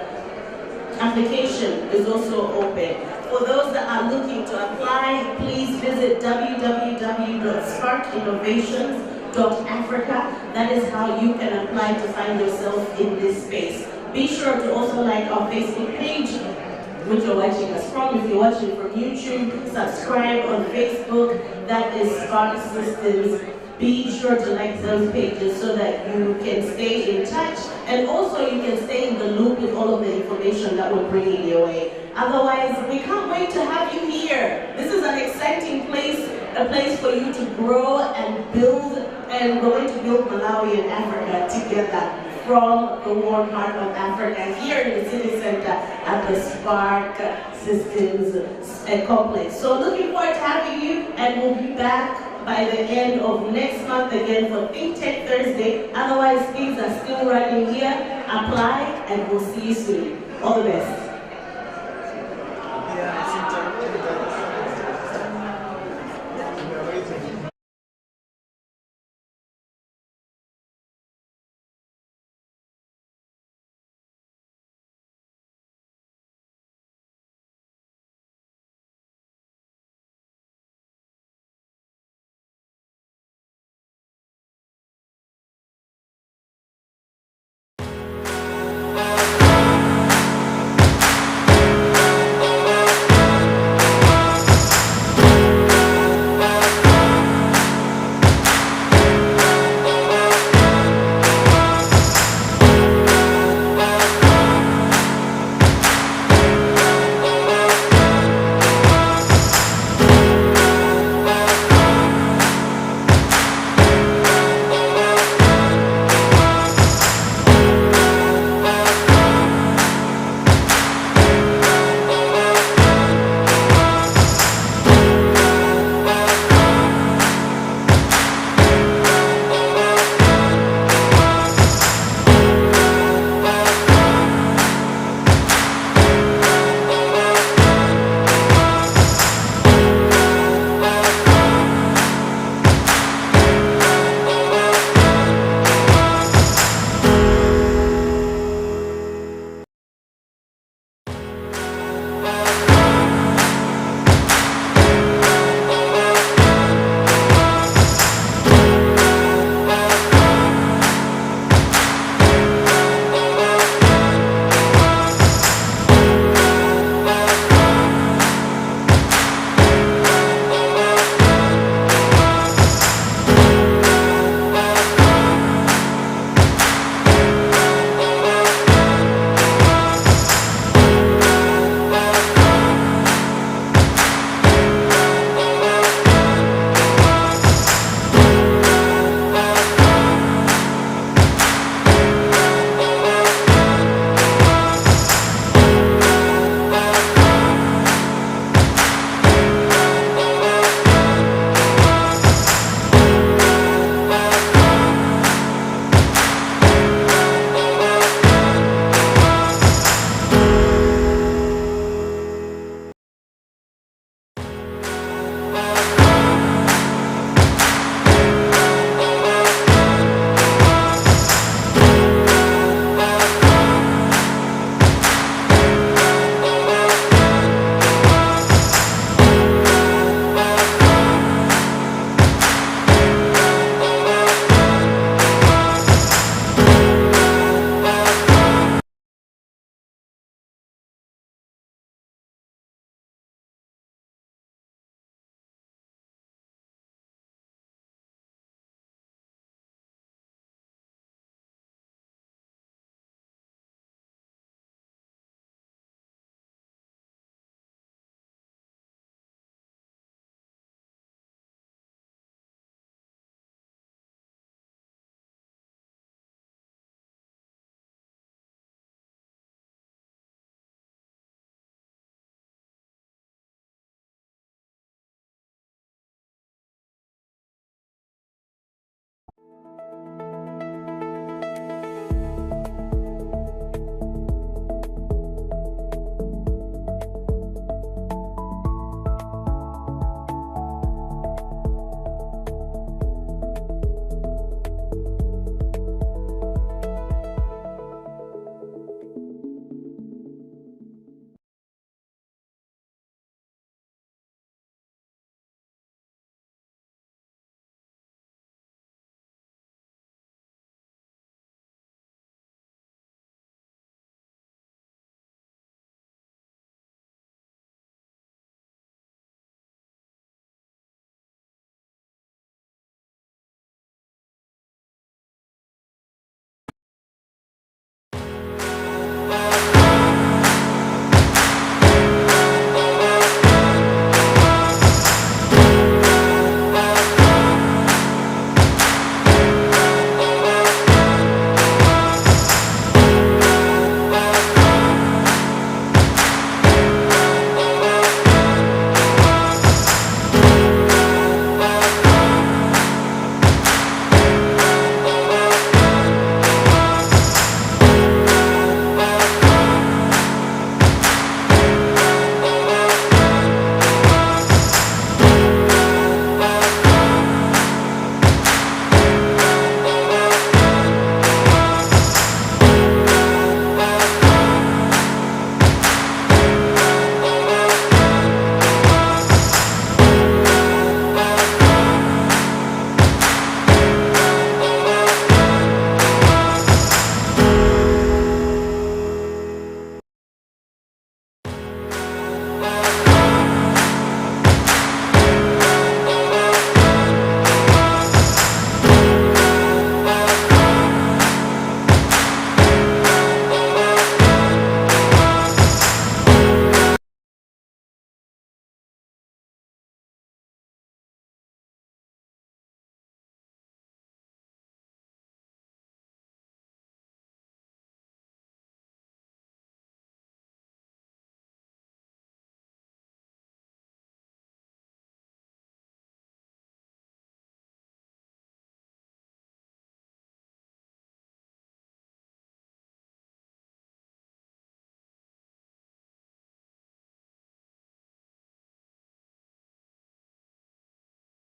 application is also open. For those that are looking to apply, please visit www.sparcinnovations.africa. That is how you can apply to find yourself in this space. Be sure to also like our Facebook page, which you're watching us from. If you're watching from YouTube, subscribe on Facebook. That is Sparc Systems. Be sure to like those pages so that you can stay in touch, and also you can stay in the loop with all of the information that we're bringing your way. Otherwise, we can't wait to have you here. This is an exciting place, a place for you to grow and build, and we're going to build Malawi and Africa together from the warm heart of Africa here in the city center at the Sparc Systems complex. So looking forward to having you, and we'll be back by the end of next month again for Think Tech Thursday. Otherwise, things are still running here. Apply, and we'll see you soon. All the best.